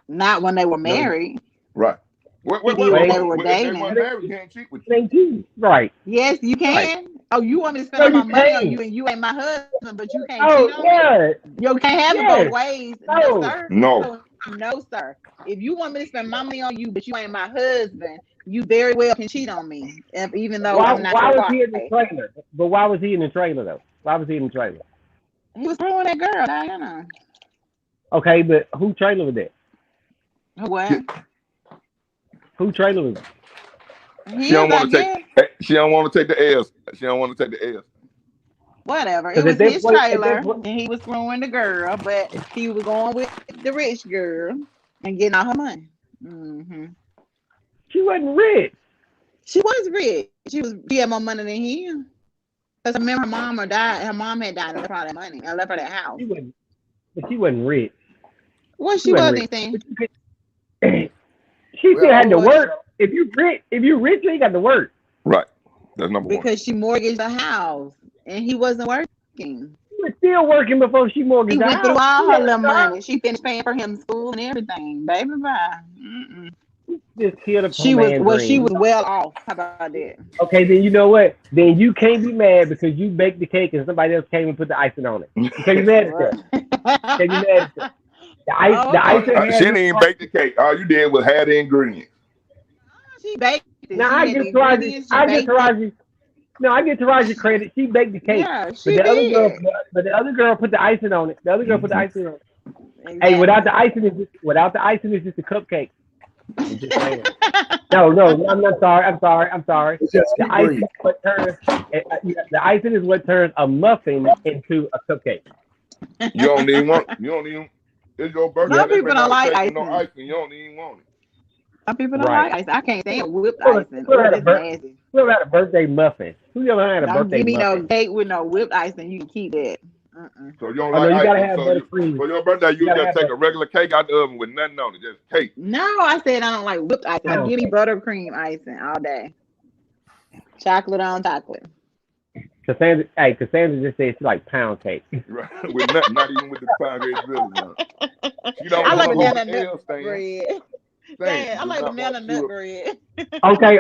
Not when they were married. Right. What? He did when they were If they dating. weren't married, you can't cheat with you. Ain't you? Right. Yes, you can. Right. Oh, you want me to spend No, all my you money on can't. you and you ain't my husband, but you can't Oh, cheat on me? yeah. You can't have it both ways. No, No. sir. No. No, sir. If you want me to spend my money on you, but you ain't my husband, you very well can cheat on me, even though I'm not Why your was he in the wife. trailer? But why was he in the trailer though? Why was he in the trailer? He was throwing that girl, Diana. Okay, but who trailer was that? What? Who trailer was it? She don't want to take. She don't want to take the L's. She don't want to take the L's. Whatever. It 'Cause was at that his point- trailer, and he was screwing the girl, but he was going with the rich girl and getting all her money. Mm-hmm. She wasn't rich. She was rich. She had more money than him. Because I remember her mom had died and left her all that money and left her that house. But she wasn't rich. Well, she wasn't anything. She still had to work. If you rich, you ain't got to work. Right. That's number one. Because she mortgaged the house and he wasn't working. She was still working before she mortgaged the house. He went through all her little money. She finished paying for him school and everything. Baby, bye. Mm-mm. Just killed a She was well off. How about that? Okay, then you know what? Then you can't be mad because you baked the cake and somebody else came and put the icing on it. You can't be mad at that. You can't be mad at that. The icing. She didn't even bake the cake. All you did was have the ingredients. She baked it. Now I give Taraji credit. She baked the cake. Yeah, but the other girl put the icing on it. The other girl put the icing on it. Exactly. Hey, without the icing, it's just a cupcake. No, I'm not sorry. I'm sorry. The icing is what turns a muffin into a cupcake. You don't even want. It's your birthday. Some people don't like icing. No icing. You don't even want it. Some people don't like icing. I can't stand whipped icing. Who ever had a birthday muffin? Who ever had a birthday muffin? Don't give me no cake with no whipped icing. You can keep that. So you don't like icing. Gotta have buttercream. For your birthday, you just take a regular cake out the oven with nothing on it, just cake. No, I said I don't like whipped icing. Give me buttercream icing all day. Chocolate on chocolate. Cassandra just said she like pound cake. Right. With nothing, not even with the pound cake really. You don't I like want banana nut bread. I like banana nut bread. Okay.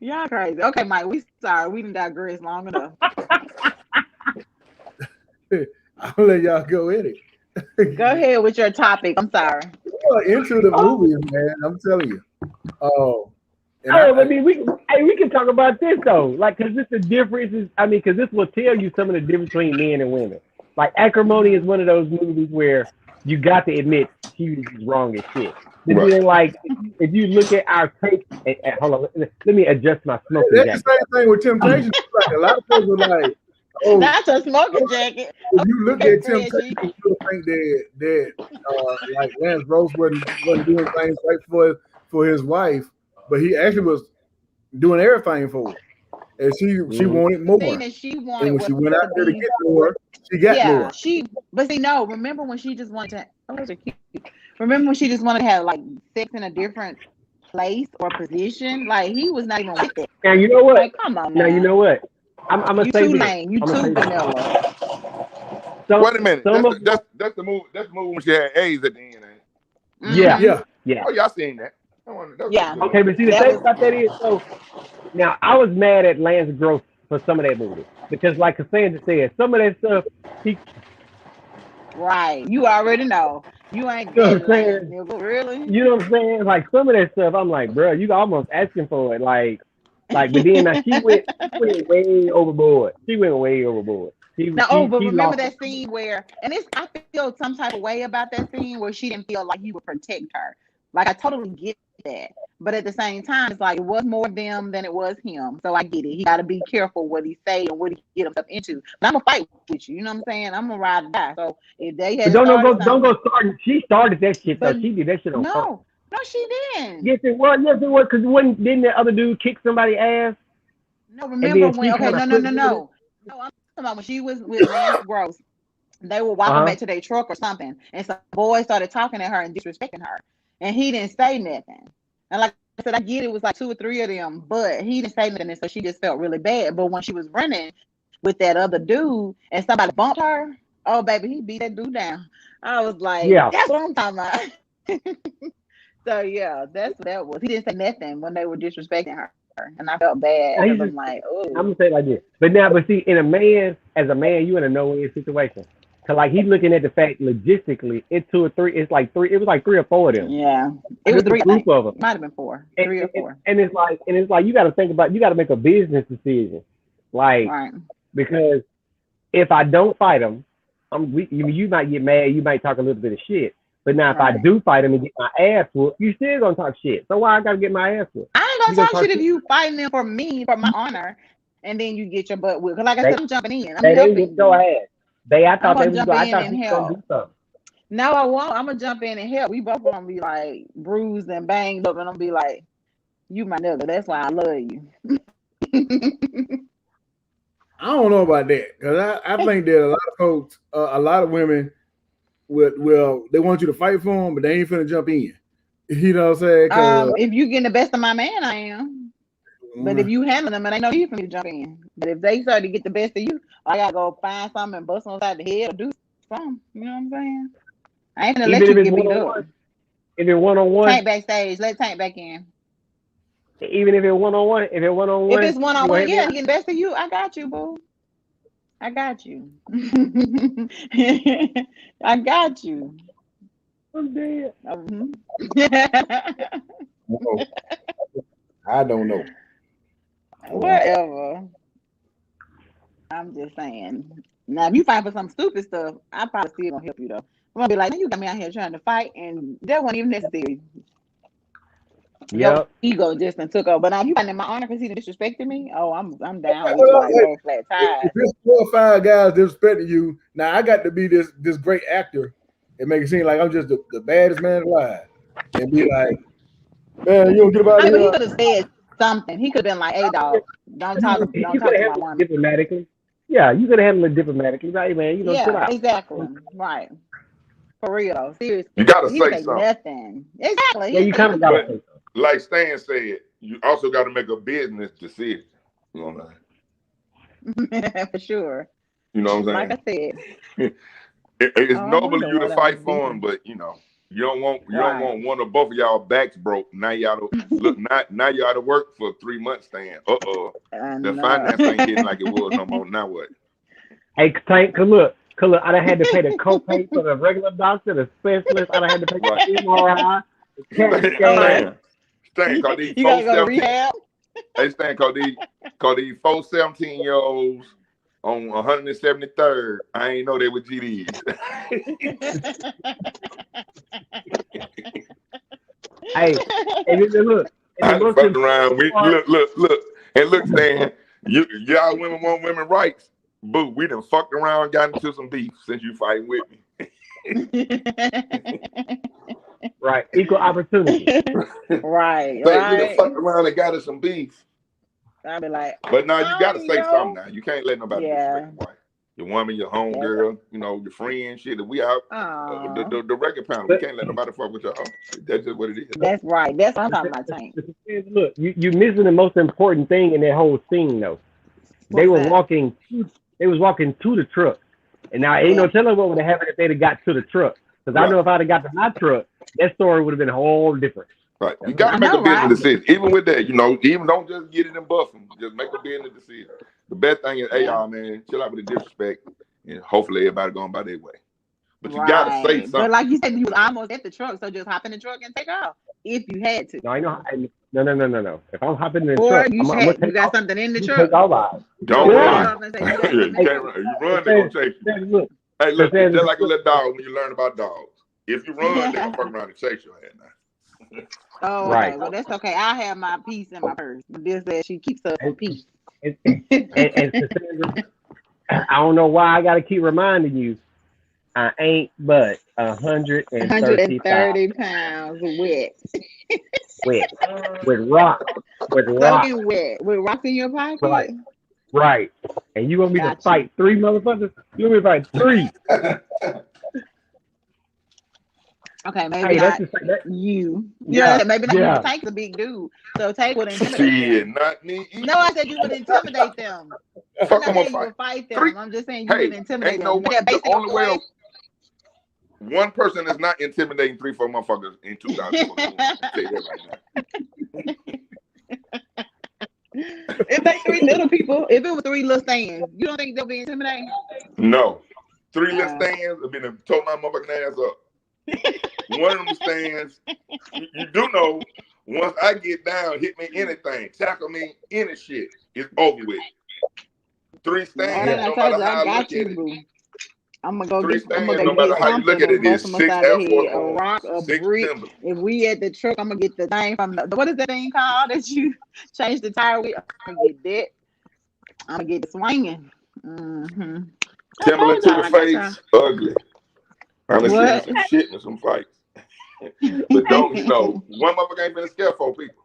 Y'all crazy. Okay, Mike, we sorry. We didn't digress long enough. I'll let y'all go in it. Go ahead with your topic. I'm sorry. Into the movies, man. I'm telling you. We can talk about this though, like, cause this the differences. I mean, cause this will tell you some of the difference between men and women. Like, Acrimony is one of those movies where you got to admit she was wrong as shit. But then, like, if you look at our take, hold on, let me adjust my smoking jacket. That's the same thing with Temptation. Like, a lot of people are like, "Oh, that's a smoking jacket." If you look at Temptation, you'll think that like Lance Rose wasn't doing things right for his wife, but he actually was doing everything for her. And she wanted more. And when she went out there to get more, she got more. Remember when she just wanted to? Oh, those are cute. Remember when she just wanted to have like sex in a different place or position? Like, he was not even with it. Now you know what? Like, come on. Now you know what? I'm gonna say this. You too vanilla. Wait a minute. That's the movie. That's the movie when she had AIDS at the end. Yeah. Oh, y'all seen that? Yeah. Okay, but see, the thing about that is, so now I was mad at Lance Gross for some of that movie because, like Cassandra said, some of that stuff right. You already know. You ain't good. Really? You know what I'm saying? Like, some of that stuff, I'm like, bro, you almost asking for it. Like, but then now she went way overboard. But remember that scene where, I feel some type of way about that scene where she didn't feel like he would protect her. Like, I totally get that. But at the same time, it's like, it was more them than it was him. So I get it. He got to be careful what he say and what he get himself into. But I'm going to fight with you. You know what I'm saying? I'm going to ride or die. So if they had don't go start. She started that shit, though. She did that shit on purpose. No, she didn't. Yes, it was. Because didn't the other dude kick somebody's ass? No, remember when? Okay, no. No, I'm talking about when she was with Lance Gross. They were walking back to their truck or something, and some boys started talking to her and disrespecting her, and he didn't say nothing. And like I said, I get it was like 2 or 3 of them, but he didn't say nothing, and so she just felt really bad. But when she was running with that other dude and somebody bumped her, Oh, baby, he beat that dude down. I was like, Yeah. that's what I'm talking about. So yeah, that's what that was. He didn't say nothing when they were disrespecting her, and I felt bad Now, because I'm like, I'm oh, gonna say it like this. But see, as a man, you in a no-win situation. Cause like he's looking at the fact logistically, it's 2 or 3. It's like 3. It was like 3 or 4 of them. yeah, it And was it's a 3. I group think of them. might have been 4, And, 3 or 4. and it's like you got to think about. You got to make a business decision, like Right. because if I don't fight him, you might get mad. You might talk a little bit of shit. But now if I Right. do fight him and get my ass whooped, you still gonna talk shit. So why I gotta get my ass whooped? I ain't You gonna gonna talk shit talk if shit? you fighting them for me, for my honor, and then you get your butt whipped. Cause like I They said, I'm jumping in. I'm they didn't get helping your you. ass. I I'm thought they gonna was. jump I in thought and you was gonna do help. something. No, I won't. I'm gonna jump in and help. We both gonna be like bruised and banged up, and I'm be like, "You my nigga. That's why I love you." I don't know about that because I think that a lot of folks, a lot of women, they want you to fight for them, but they ain't finna jump in. You know what I'm saying? If you getting the best of my man, I am. But if you handle them, it ain't no need for me to jump in. But if they start to get the best of you, I gotta go find something and bust on side the head or do something. You know what I'm saying? I ain't gonna let Even you if it's get one beat on up. one, if it's one on one, Tank backstage. Let Tank back in. even if it's one on one, If it's one you on gonna one, hit me yeah, out. he getting best of you. I got you, boo. I got you. I got you. I'm dead. Mhm. No, I don't know. Whatever. I'm just saying. Now, if you fight for some stupid stuff, I probably still gonna help you though. I'm gonna be like, you got me out here trying to fight, and that wasn't even necessary. Your Yep. ego just done took over. But now, if you fighting in my honor because he disrespected me, oh, I'm down with you Well, like roll flat if tires. it's 4 or 5 guys disrespecting you, now I got to be this great actor and make it seem like I'm just the baddest man alive, and be like, man, you don't get about I mean, but he here. could have said something. He could have been like, "Hey, dog, don't talk You could to have my handled it woman." diplomatically. Yeah, you could have handled it diplomatically, right, man? Chill Yeah, out. exactly. Right. For real, though. You Seriously. gotta He say say something. nothing. Exactly. He Yeah, didn't you say kind of gotta But nothing. say something. like Stan said, you also got to make a business decision. You know what I'm saying? For sure. You know what Like I'm I said, saying? It's I noble of wonder you to what I'm fight gonna for him, do. but you don't want Right. one or both of y'all backs broke. Now y'all to, look now you out of work for 3 months. Stan. I The know. finance ain't hitting like it was no more. Now what? Hey, Tank, look, I done had to pay the copay for the regular doctor, the specialist. I done had to pay Right. the MRI, the CAT Oh, scan. Stan, call these you gotta go to 417. rehab. Hey, Stan, call these 417-year-olds on 173rd. I ain't know they were GDs. Hey, look, and the I done most fucked around. important part, Look, and look, Stan. Y'all women want women rights. Boo, we done fucked around, got into some beef since you fighting with me. right, equal opportunity. Right, Say we done right. fucked around and got us some beef. I'll be like, But now you I gotta don't say something know. now. You can't let nobody Yeah. disrespect your wife. Your woman, your home That's girl, your friend, shit. If we out oh, the record panel, we But can't let nobody fuck with y'all. That's just what it is. that's right. That's what I'm talking about, Tank. look, you missing the most important thing in that whole scene though. They What's were that? walking. They was walking to the truck, and now ain't Yeah. no telling what would have happened if they'd have got to the truck. Because I know if I'd have got to my truck, that story would have been a whole different. Right. You gotta I make a know, business right? decision. Even with that, even don't just get it and buff them. Just make a business decision. The best thing is, hey Yeah. y'all, man, chill out with the disrespect, and hopefully everybody going by their way. But you gotta say Right. But something. like you said, you was almost at the truck, so just hop in the truck and take off if you had to. No, I know. No. If I'm hopping in the Or truck, you I'm gonna you take got off. something in the You truck. take all lives. Don't Take Yeah. off run. and say you got You something in the can't truck. run. You run, they're gonna chase you. Look, Hey, look, Stan, it's just like a little dog when you learn about dogs. If you run, they're gonna fuck around and chase your head now. Oh, right. okay. Well, that's okay. I have my peace in my purse. This that she keeps her peace. And Cassandra, I don't know why I got to keep reminding you. I ain't but 130 pounds 130 pounds wet. wet with rock, Soaking wet. With rocks in your pocket? right. And you want me to Got you. fight 3 motherfuckers? You want me to fight 3? Okay, maybe Hey, that's not just like that. you. Yeah, Maybe not you. yeah. Tank's a big dude. So Tank would intimidate Shit, them. not me. No, I said you would intimidate them. Fuck, I'm gonna you fight. would fight them. Three. I'm just saying you Hey, would intimidate ain't them. no But one. The basically only way one person is not intimidating 3-4 motherfuckers in 2021. I'll tell you that right now. If they 3 little people, if it was 3 little stands, you don't think they'll be intimidating? No. 3 little stands have been told my motherfucking ass up. One of them stands, you do know, once I get down, hit me anything, tackle me, any shit, it's over with. 3 stands, no matter how I look at it. I'm gonna go 3 get. I'm stands, gonna no go matter get how you look something at and it, is bust them 6 upside the Air head. Force A Ones, rock, a 6 brick. Timbers. If we at the truck, I'm gonna get the thing from the. What is that thing called that you change the tire with? I'm gonna get that. I'm gonna get the swinging. Mm-hmm. Timberland to the face, ugly. I'm gonna see some shit in some fights. But don't, one motherfucker ain't been scared 4 people.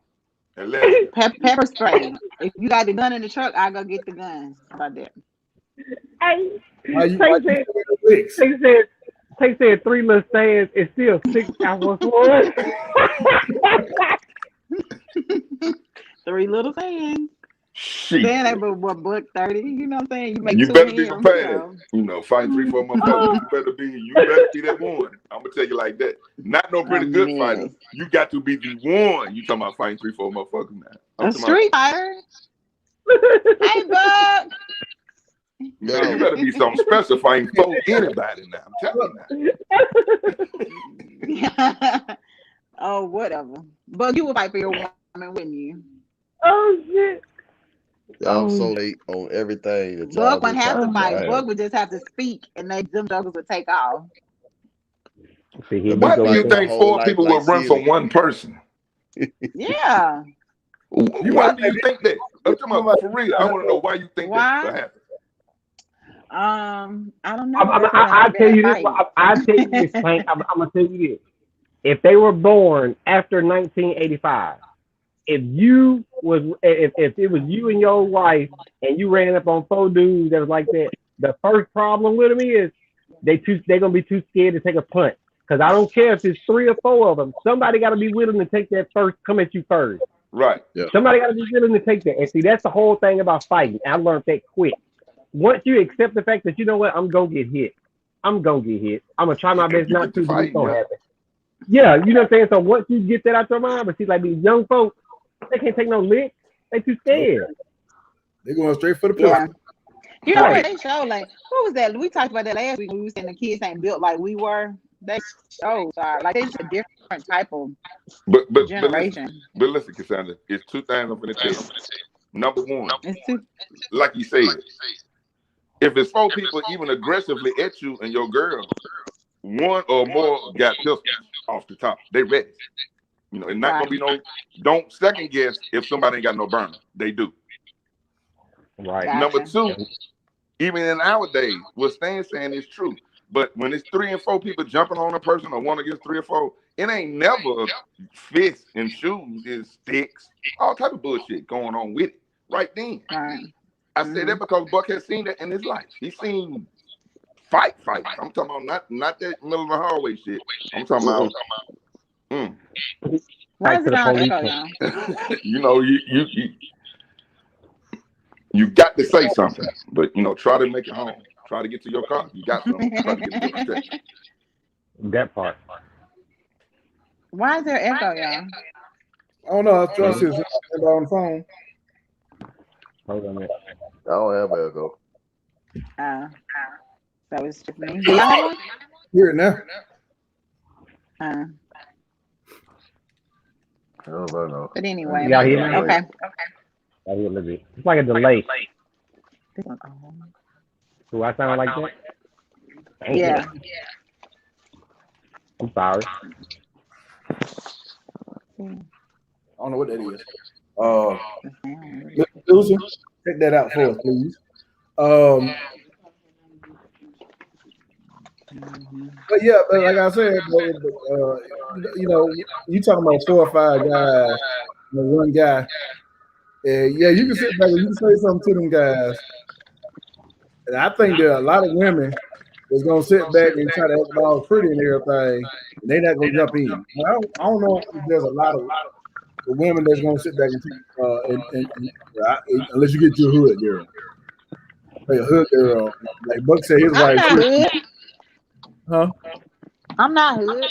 Pepper spray. If you got the gun in the truck, I go get the gun. How about that? Hey, Tay said 3 little stands. It's still 6 Air Force Ones. 3 little stands. Shit. Then they buck 30. You know what I'm saying? You make You 2 better of be them, prepared. Fighting 3-4 motherfuckers. You better be that one. I'm gonna tell you like that. Not no pretty good fighter. You got to be the one. You talking about fighting 3-4 motherfuckers now? A street fighter. Hey, Buck. Man, you better be something special fighting for anybody now. I'm telling you now. Oh, whatever. But you would fight for your woman, wouldn't you? Oh shit. Y'all so late on everything. That Buck wouldn't have to fight. Buck would just have to speak, and them jokers would take off. Why do you think 4 people will run for one person? Yeah. Why do you think that? I'm talking about for real. I want to know why you think that will happen. I don't know. I'll tell you this. I'll tell you this, Tank. I'm gonna tell you this. If they were born after 1985, if it was you and your wife and you ran up on 4 dudes that was like that, the first problem with them is they're gonna be too scared to take a punch. Because I don't care if it's 3 or 4 of them. Somebody got to be willing to take that first, come at you first. Right. Yeah. Somebody got to be willing to take that. And see, that's the whole thing about fighting. I learned that quick. Once you accept the fact that, you know what, I'm going to get hit. I'm going to get hit. I'm going to try my best not to, but it's going to happen. Yeah, you know what I'm saying? So once you get that out your mind, but see, like these young folks, they can't take no licks. They too scared. They're going straight for the pistol. Yeah. You know what they show? Like, what was that? We talked about that last week when we were saying the kids ain't built like we were. They show like it's a different type of generation. But listen, Cassandra, it's 2 things I'm going to tell you. Number 1, like you said, if it's 4 people even aggressively at you and your girl, 1 or more got pistols off the top. They ready. It's not gonna be don't second guess if somebody ain't got no burner. They do. Right. Gotcha. Number 2, even in our days, what Stan's saying is true. But when it's 3 and 4 people jumping on a person or 1 against 3 or 4, it ain't never fists and shoes. It's sticks, all type of bullshit going on with it right then. Right. I say that because Buck has seen that in his life. He's seen fights. I'm talking about not that middle of the hallway shit. I'm talking about. Why is it on echo, y'all? You got to say something, but try to make it home. Try to get to your car. You got something. Try to get to your protection. That part. Why is there echo, y'all? I don't know. I was trying to see if on the phone. Hold on a minute. I don't have echo. That was just me. Do y'all have one? Hear it now. I don't know. But anyway. Yeah, hear me? Okay. I hear a little bit. It's like a delay. Do I sound like that? Yeah. I'm sorry. I don't know what that is. Susan, check that out for us, please. But yeah, but like I said, you talking about 4 or 5 guys, one guy. Yeah, you can sit back and you can say something to them guys. And I think there are a lot of women that's gonna sit back and try to act all pretty and everything, and they're not gonna jump in. I don't know if there's a lot of women that's gonna sit back and unless you get your hood girl. Like a hood girl. Like Buck said, his I'm wife. not hood. Huh? I'm not hood.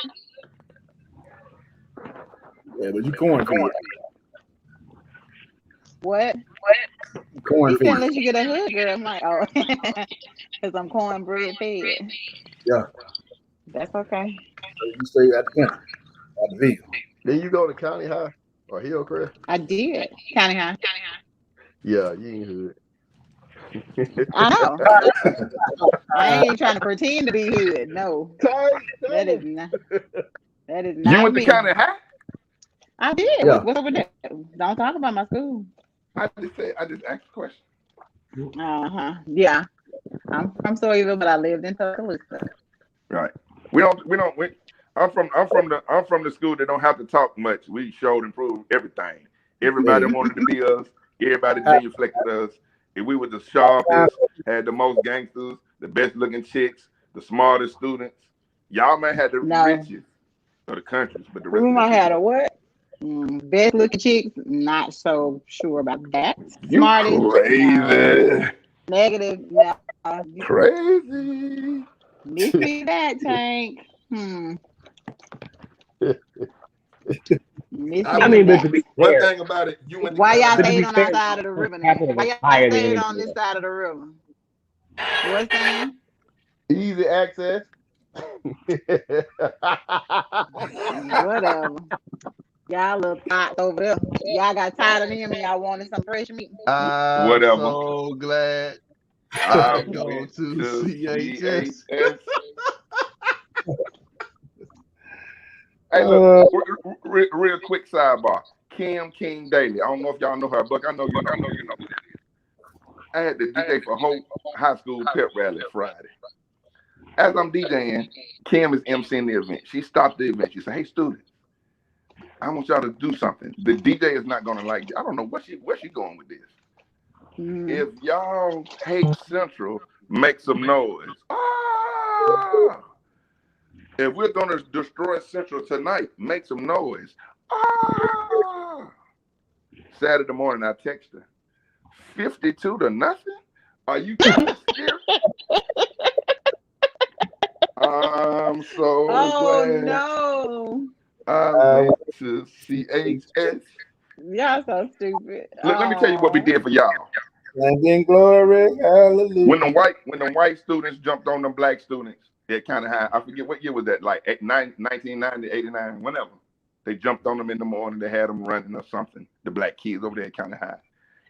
Yeah, but you corn fed. What? Corn He said fed. unless you get a hood girl. I'm like, oh, because I'm cornbread fed. Yeah. That's okay. So you stay at the country, at the vehicle. Then you go to County High or Hillcrest? I did. County High. Yeah, you ain't hood. I know. I ain't trying to pretend to be hood. No. That is not. That is not You went to me. County High? I did. Yeah. What's up with that? Don't talk about my school. I just asked a question. Yeah. I'm from Sawyerville, but I lived in Tuscaloosa. Right. I'm from the school that don't have to talk much. We showed and proved everything. Everybody wanted to be us. Everybody genuflected us. If we were the sharpest, had the most gangsters, the best looking chicks, the smartest students. Y'all may have the richest of the countries, but the rest We of might the have a what? Best looking chicks. Not so sure about that. You Smartest. crazy. No. Negative. No. Crazy. Missing that, Tank. I mean, but to be One fair, thing about it, you went to Why y'all County stayed High. on our side of the river now? Why y'all higher than stayed anything on this else. side of the river? What's that? Easy access. Whatever. Y'all little thoughts over there. Y'all got tired of them and y'all wanted some fresh meat. I'm Whatever. so glad I go went to to CHS. Hey, look, real quick sidebar. Kim King Daly. I don't know if y'all know her, Buck. I know you know. I had the DJ for Hope High School pep rally Friday. As I'm DJing, Kim is emceeing the event. She stopped the event. She said, "Hey, students, I want y'all to do something. The DJ is not gonna like it. I don't know where she going with this. If y'all hate Central, make some noise. Ah! If we're gonna destroy Central tonight, make some noise. Ah! Saturday morning, I text her. 52-0. Are you kind of serious? I'm so glad. No. I went to CHS. Y'all so stupid. Let me tell you what we did for y'all. And in glory, hallelujah. When the white students jumped on them black students, it kind of had, I forget what year was that, like 1990, 89, whenever. They jumped on them in the morning. They had them running or something. The black kids over there kind of high.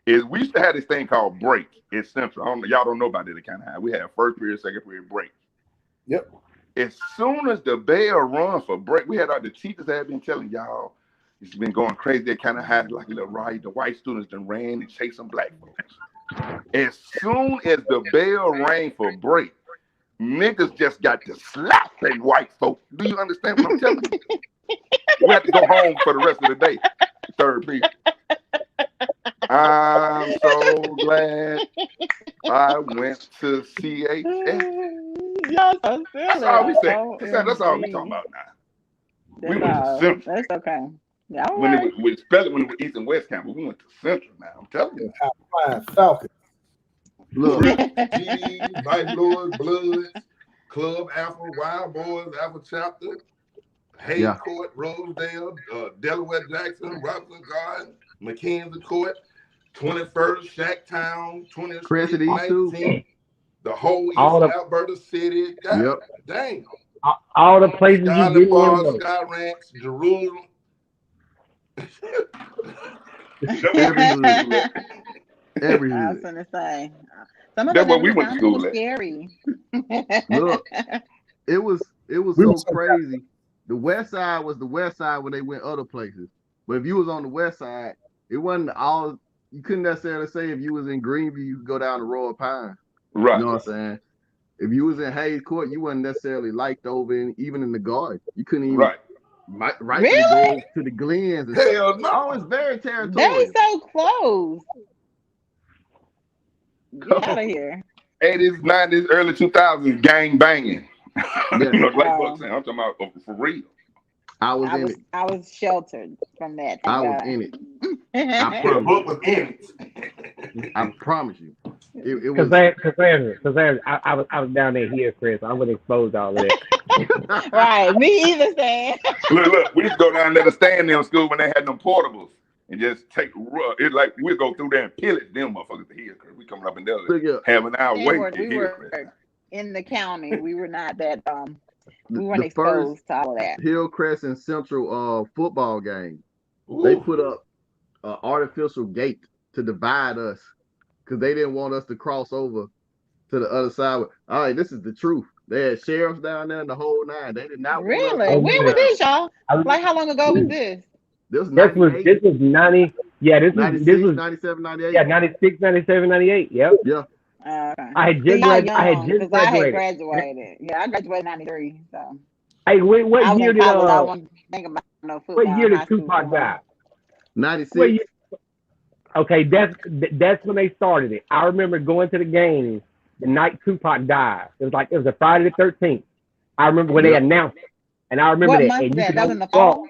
We used to have this thing called break. It's Central. Y'all don't know about it at kind of high. We had first period, second period break. Yep. As soon as the bell run for break, the teachers had been telling y'all, it's been going crazy. They kind of had like a little riot. The white students done ran and chased some black folks. As soon as the bell rang for break, niggas just got to slapping white folks. Do you understand what I'm telling you? We have to go home for the rest of the day. Third period. I'm so glad I went to CHS. Y'all so silly. That's all we said. That's all we talking about now. We went to Central. That's okay. When it was East and West Campus, we went to Central now. I'm telling you. Falcon. Look, GD, White Lords, Bloods, Club Alpha, Wild Boys, Alpha Chapter, Hayes Court, Rosedale, Delaware Jackson, Robinson Garden, McKenzie Court, 21st, Shacktown, 20th Street, 19th, the whole East Alberta City. God dang. All the places you didn't want to go. Sky Ranch, Jerusalem. Every I was gonna say. Some of That's them what we went to school at. Scary. Look, it was so crazy. The West Side was the West Side when they went other places. But if you was on the West Side, it wasn't all. You couldn't necessarily say if you was in Greenview, you could go down to Royal Pine. Right. You know what I'm saying? If you was in Hayes Court, you wasn't necessarily liked over even in the Garden. You couldn't even rightfully go to the Glens. Hell no. Oh, it's very territorial. They so close. Get out of here. 80s, 90s, early 2000s, gang banging. Yeah. You know, like Buck saying, I'm talking about for real. I was sheltered from that. I was in it. I promise. I promise you. It was Cassandra, I was down there here, Chris. I would expose all of that. Right. Me either, Stan. Look, we used to go down there to stand there in school when they had them portables and just take it like we'd go through there and pillage them motherfuckers to Hillcrest. We coming up and down there having our way to Hillcrest. In the county. We were not that we weren't exposed to all of that. Hillcrest and Central football game. Ooh. They put up an artificial gate to divide us because they didn't want us to cross over to the other side. All right, this is the truth. They had sheriffs down there in the whole nine. They did not really. When was this, y'all? Like how long ago was this? This was 90. Yeah, this 96, was 97, 98. Yeah, 96, 97, 98. Yep. Yeah. Okay. I had just graduated. Yeah, I graduated in 93. So. Hey, what year did I wasn't thinking about no football. What year did Tupac die? 96. Okay, that's when they started it. I remember going to the game the night Tupac died. It was a Friday the 13th. I remember when they announced it, and I remember what that. Month and that was in the fall.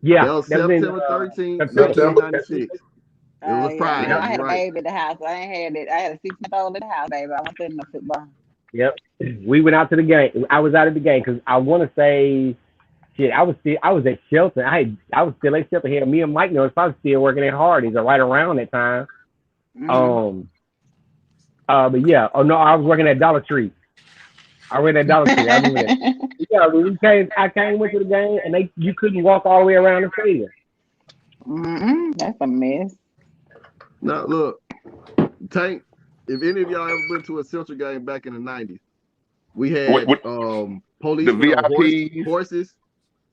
Yeah, that was September 13th, September 1996. It was a Friday. I had a baby at the house. I ain't had it. I had a 6-month-old in the house, baby. I went to the football. Yep. We went out to the game. I was out of the game because I want to say, shit. I was at Shelton. I was still at Shelton here. Me and Mike was probably still working at Hardee's or right around that time. Mm-hmm. But yeah. Oh no, I was working at Dollar Tree. I went at Dollar Tree. I remember that. Yeah, when I went to the game, and you couldn't walk all the way around the stadium. That's a mess. Now look, Tank. If any of y'all ever been to a Central game back in the 90s, we had police, the VIPs, horses,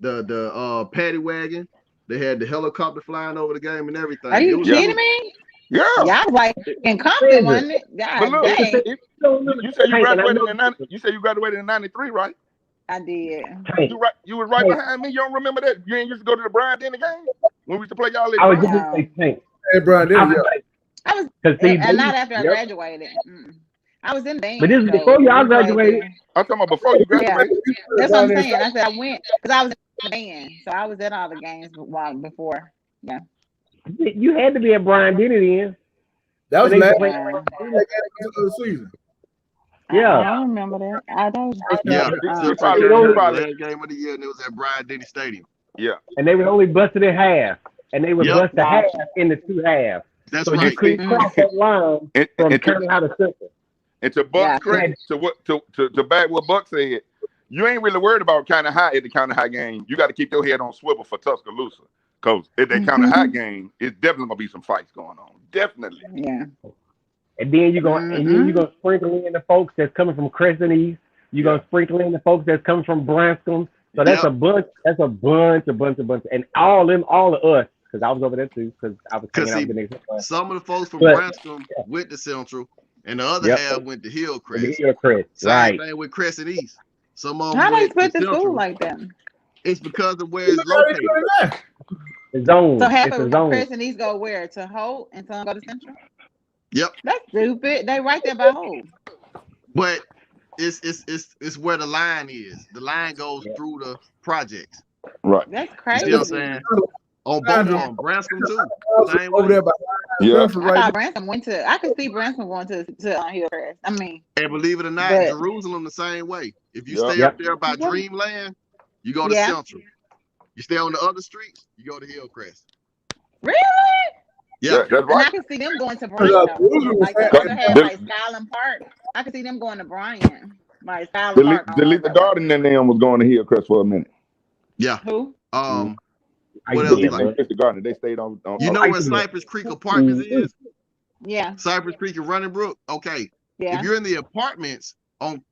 the paddy wagon. They had the helicopter flying over the game and everything. Are you kidding me? Yeah. Y'all was like in Compton, wasn't it? But look, you said you graduated in 90. You said you graduated in 93, right? I did. You was right behind me. You don't remember that? You ain't used to go to the Brian Denny game when we used to play y'all. I was just saying, hey, Brian Denny. I was not after I graduated. I was in the band. But this is before y'all graduated. I'm talking about before you graduated. Yeah. That's what I'm saying. I said I went because I was in the band, so I was at all the games before. Yeah. You had to be at Brian Denny then. That was last season. Yeah, I don't remember that. I don't. Probably last game of the year, and it was at Brian Denny Stadium. Yeah, and they were only busted in half, and they were busted half in the two halves. That's so right. You couldn't cross that line from turning out of Central. And to Buck's credit, to back what Buck said, you ain't really worried about County High at the County High game. You got to keep your head on swivel for Tuscaloosa, because at that County High game, it's definitely gonna be some fights going on. Definitely. Yeah. And then you're gonna sprinkle in the folks that's coming from Crescent East. You're gonna sprinkle in the folks that's coming from Branscombe. So that's a bunch. That's a bunch, and all of us. Because I was over there too. Because I was hanging out with the next one. Some of the folks from Branscombe went to Central, and the other half went to Hillcrest. Same thing with Crescent East. Some of them How they went split to the Central. school like that? It's because of where it's located. The zone. So half of Crescent East go where? To Holt, and some go to Central. Yep. That's stupid. They right there by Holt. But it's where the line is. The line goes through the projects. Right. That's crazy. You know what I'm saying? On both of them, Branscombe too. Same over way. there by Yeah. I thought Branscombe went to. I could see Branscombe going to Hillcrest. I mean, and believe it or not, Jerusalem the same way. If you stay up there by Dreamland, you go to Central. You stay on the other streets, you go to Hillcrest. Really? Yeah, that's right. And I can see them going to Bryan. Like the other half, like Skyland Park. I can see them going to Bryan. Like Skyland Park. Delete the Garden and them was going to Hillcrest for a minute. Yeah. Who? What else? The Garden. They stayed on. You know where Cypress Creek Apartments is? Yeah. Cypress Creek and Running Brook. Okay. Yeah. If you're in the apartments on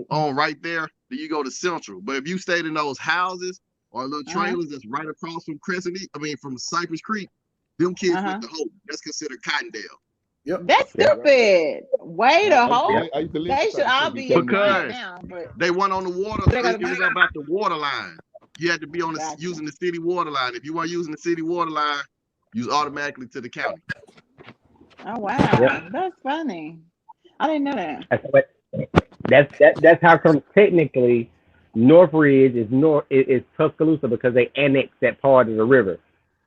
right there, then you go to Central. But if you stayed in those houses or little trailers that's right across from from Cypress Creek, them kids went to Hope. That's considered Cottondale. Yep. That's stupid. Way to Hope. I used to live They should all be in Bryan now. But they went on the water. It was about the water line. You had to be on using the city water line. If you weren't using the city water line, you was automatically to the county. Oh wow, that's funny. I didn't know that. That's how come technically Northridge is Tuscaloosa, because they annexed that part of the river.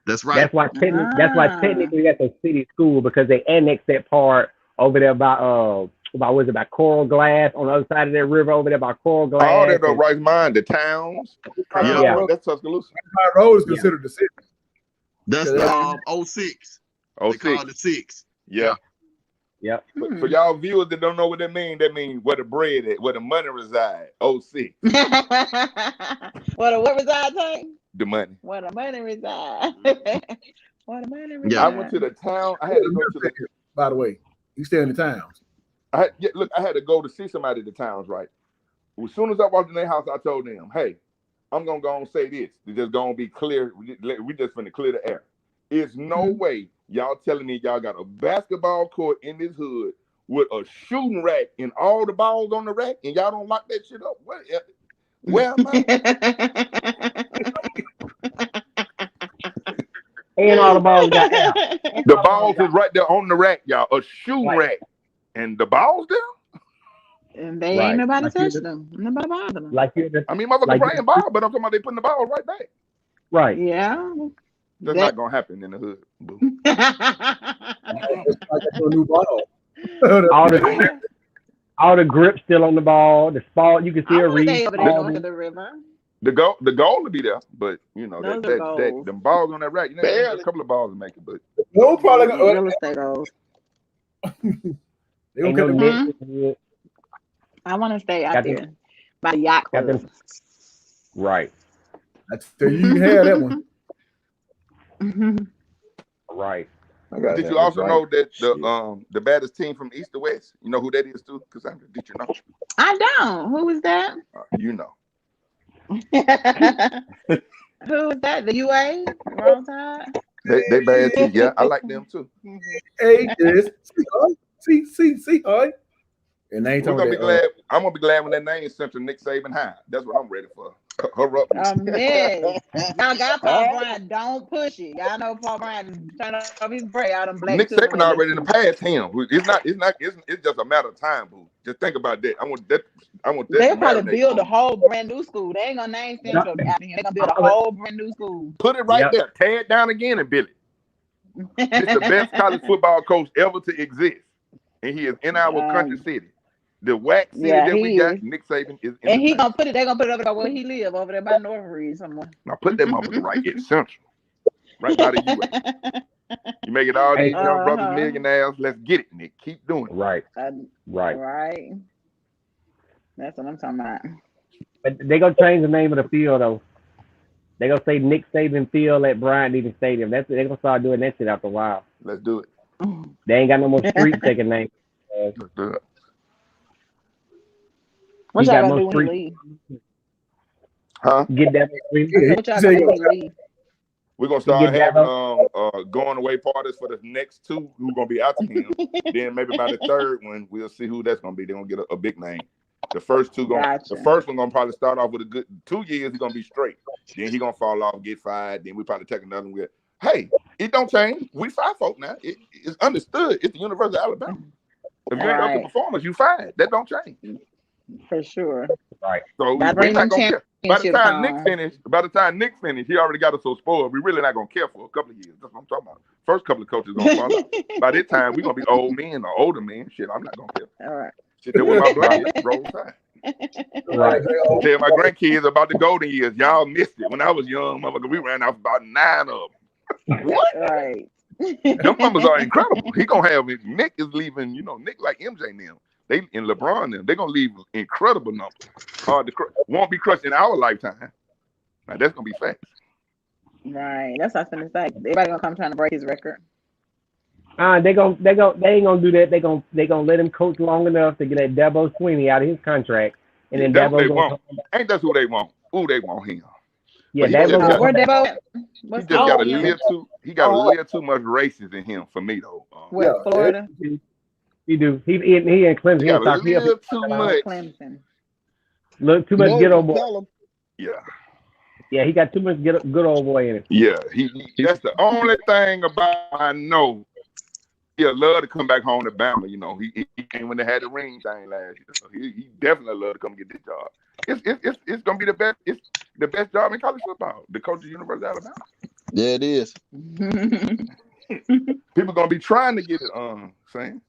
That's right. That's why technically that's a city school, because they annexed that part over there by was it by Coral Glass on the other side of that river over there by Coral Glass. All that though, right mind, the towns. Yeah. That's Tuscaloosa. High Road is considered the city. That's the 06. They call it 6. Yeah. Yep. For y'all viewers that don't know what that means where the bread at, where the money reside. 06. What reside, Tank? The money. Where the money reside. Where the money reside. Yeah. I went to the town. I had to go to the. By the way, you stay in the towns. I had to go to see somebody at the towns, right? As soon as I walked in their house, I told them, hey, I'm going to go and say this. It's just going to be clear. We just going to clear the air. It's no way y'all telling me y'all got a basketball court in this hood with a shooting rack and all the balls on the rack and y'all don't lock that shit up. Where am I? And all the balls got out. The balls is right there on the rack, y'all. A shooting rack. And the balls there? And they ain't nobody touch them. Nobody bother them. Motherfuckers playing ball, but I'm talking about they putting the ball right back. Right. Yeah. That's not gonna happen in the hood. Boo. all the grips still on the ball. The ball you can still read. The goal to be there, but you know that them balls on that rack. You know, a couple of balls to make it, but no probably real estate goals. I want to stay out there by the yacht club. Right. So you have that one. Right. Did you also know that the baddest team from East to West? You know who that is too? Cassandra, did you know? I don't. Who is that? You know. Who is that? The UA? Wrong Tide? They bad too. Yeah, I like them too. Hey, yes. See, hi. And they ain't I'm gonna be glad when that name is sent to Nick Saban High. That's what I'm ready for. Her up. Man, y'all got Paul Bryant. Don't push it. Y'all know Paul Bryant trying to off his break out of black. Nick Saban already in the past him. It's just a matter of time, boo. Just think about that. I want that. They'll probably build a whole brand new school. They ain't gonna name Central out here. They're gonna build a whole brand new school. Put it right there. Tear it down again and build it. It's the best college football coach ever to exist, and he is in our country city. The wax city that we got, Nick Saban is in. And he gonna put it. They're gonna put it over there where he live, over there by Northridge somewhere. Now put that motherfucker right at Central, right by the UA. You make it all these young brothers millionaires. Let's get it, Nick. Keep doing it. Right. Right. That's what I'm talking about. But they gonna change the name of the field though. They gonna say Nick Saban Field at Bryant-Denny Stadium. They gonna start doing that shit after a while. Let's do it. They ain't got no more street taking names. Let's do it. What y'all gonna do when you leave? Huh? Get that. What y'all gonna do when you leave? We're gonna start having going away parties for the next two who gonna be out to him. Then maybe by the third one, we'll see who that's gonna be. They're gonna get a big name. The first two the first one gonna probably start off with a good 2 years. He's gonna be straight. Then he gonna fall off, get fired. Then we probably take another one. Hey, it don't change. We 5 folk now. It's understood. It's the University of Alabama. If you ain't up to performance, you fired. That don't change. For sure. Right. So we're not gonna care. By the time Nick finished, he already got us so spoiled. We're really not gonna care for a couple of years. That's what I'm talking about. First couple of coaches gonna fall out. By this time, we're gonna be old men or older men. Shit, I'm not gonna care. All right. Shit, that was my blanket. Roll Tide. Right. Tell my grandkids about the golden years. Y'all missed it. When I was young, motherfucker, we ran off about 9 of them. What? Right. Them numbers are incredible. He gonna have it. Nick is leaving. You know, Nick like MJ now. They and LeBron them. They're gonna leave incredible numbers. Won't be crushed in our lifetime. Now that's gonna be fast. Right. That's what I was gonna say. Everybody gonna come trying to break his record. They ain't gonna do that. They gonna let him coach long enough to get that Dabo Sweeney out of his contract, and then that's Dabo what they want. Ain't that's who they want? Ooh, they want him. Yeah, Dabo. Where Dabo? He just got a little too much races in him for me though. Where Florida? He do. He in Clemson. He got a little too much. Clemson. Look, too much good old boy. Yeah. Yeah, he got too much good old boy in it. Yeah, that's the only thing about I know. He'll love to come back home to Bama. You know, he came when they had the ring thing last year. So he definitely love to come get this job. It's gonna be the best. It's the best job in college football. The coach of the University of Alabama. Yeah, it is. People gonna be trying to get it. Saying.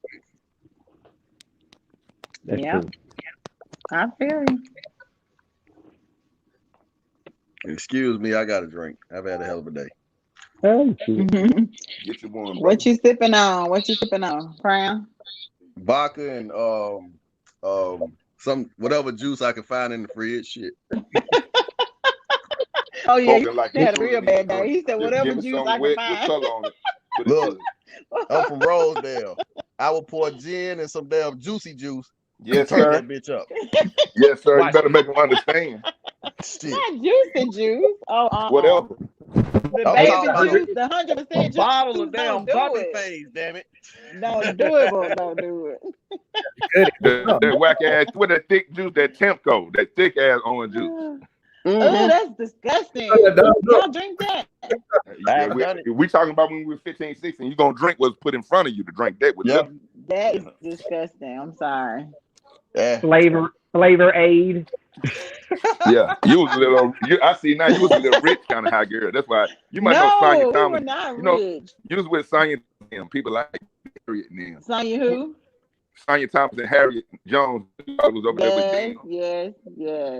That's Yeah. true. I feel you. Excuse me, I got a drink. I've had a hell of a day. Oh, shit. Get your one, brother. What you sipping on? Crown? Vodka and some whatever juice I can find in the fridge. Shit. Oh yeah, Spoken like he had a you real need bad to day. drink. He said Just whatever give me juice some I can wet with find. color on it. Put it Look, good. I'm from Rosedale. I will pour gin and some damn juicy juice. Yes, Turn sir. that bitch up. Yes, sir. You Watch better it. make them understand. Shit. Not juicy juice. Oh, Whatever. The I'm baby talking about juice, the 100% a juice. bottle of damn Don't do bumpy it. face, damn it. Don't do it, boy. Don't do it. That whack ass with that thick juice, that Temco, that thick ass orange juice. Oh, that's disgusting. Y'all drink that? Yeah, we talking about when we were 15, 16. You gonna drink what's put in front of you to drink that with liquor. That is disgusting. I'm sorry. Flavor aid. Yeah, you was a little. I see now you was a little rich kind of high girl. That's why you might know Sonya Thomas. We were not rich. You was with Sonya and people like Harriet and them. Sonya who? Sonya Thomas and Harriet Jones. Was over there with them. Yes.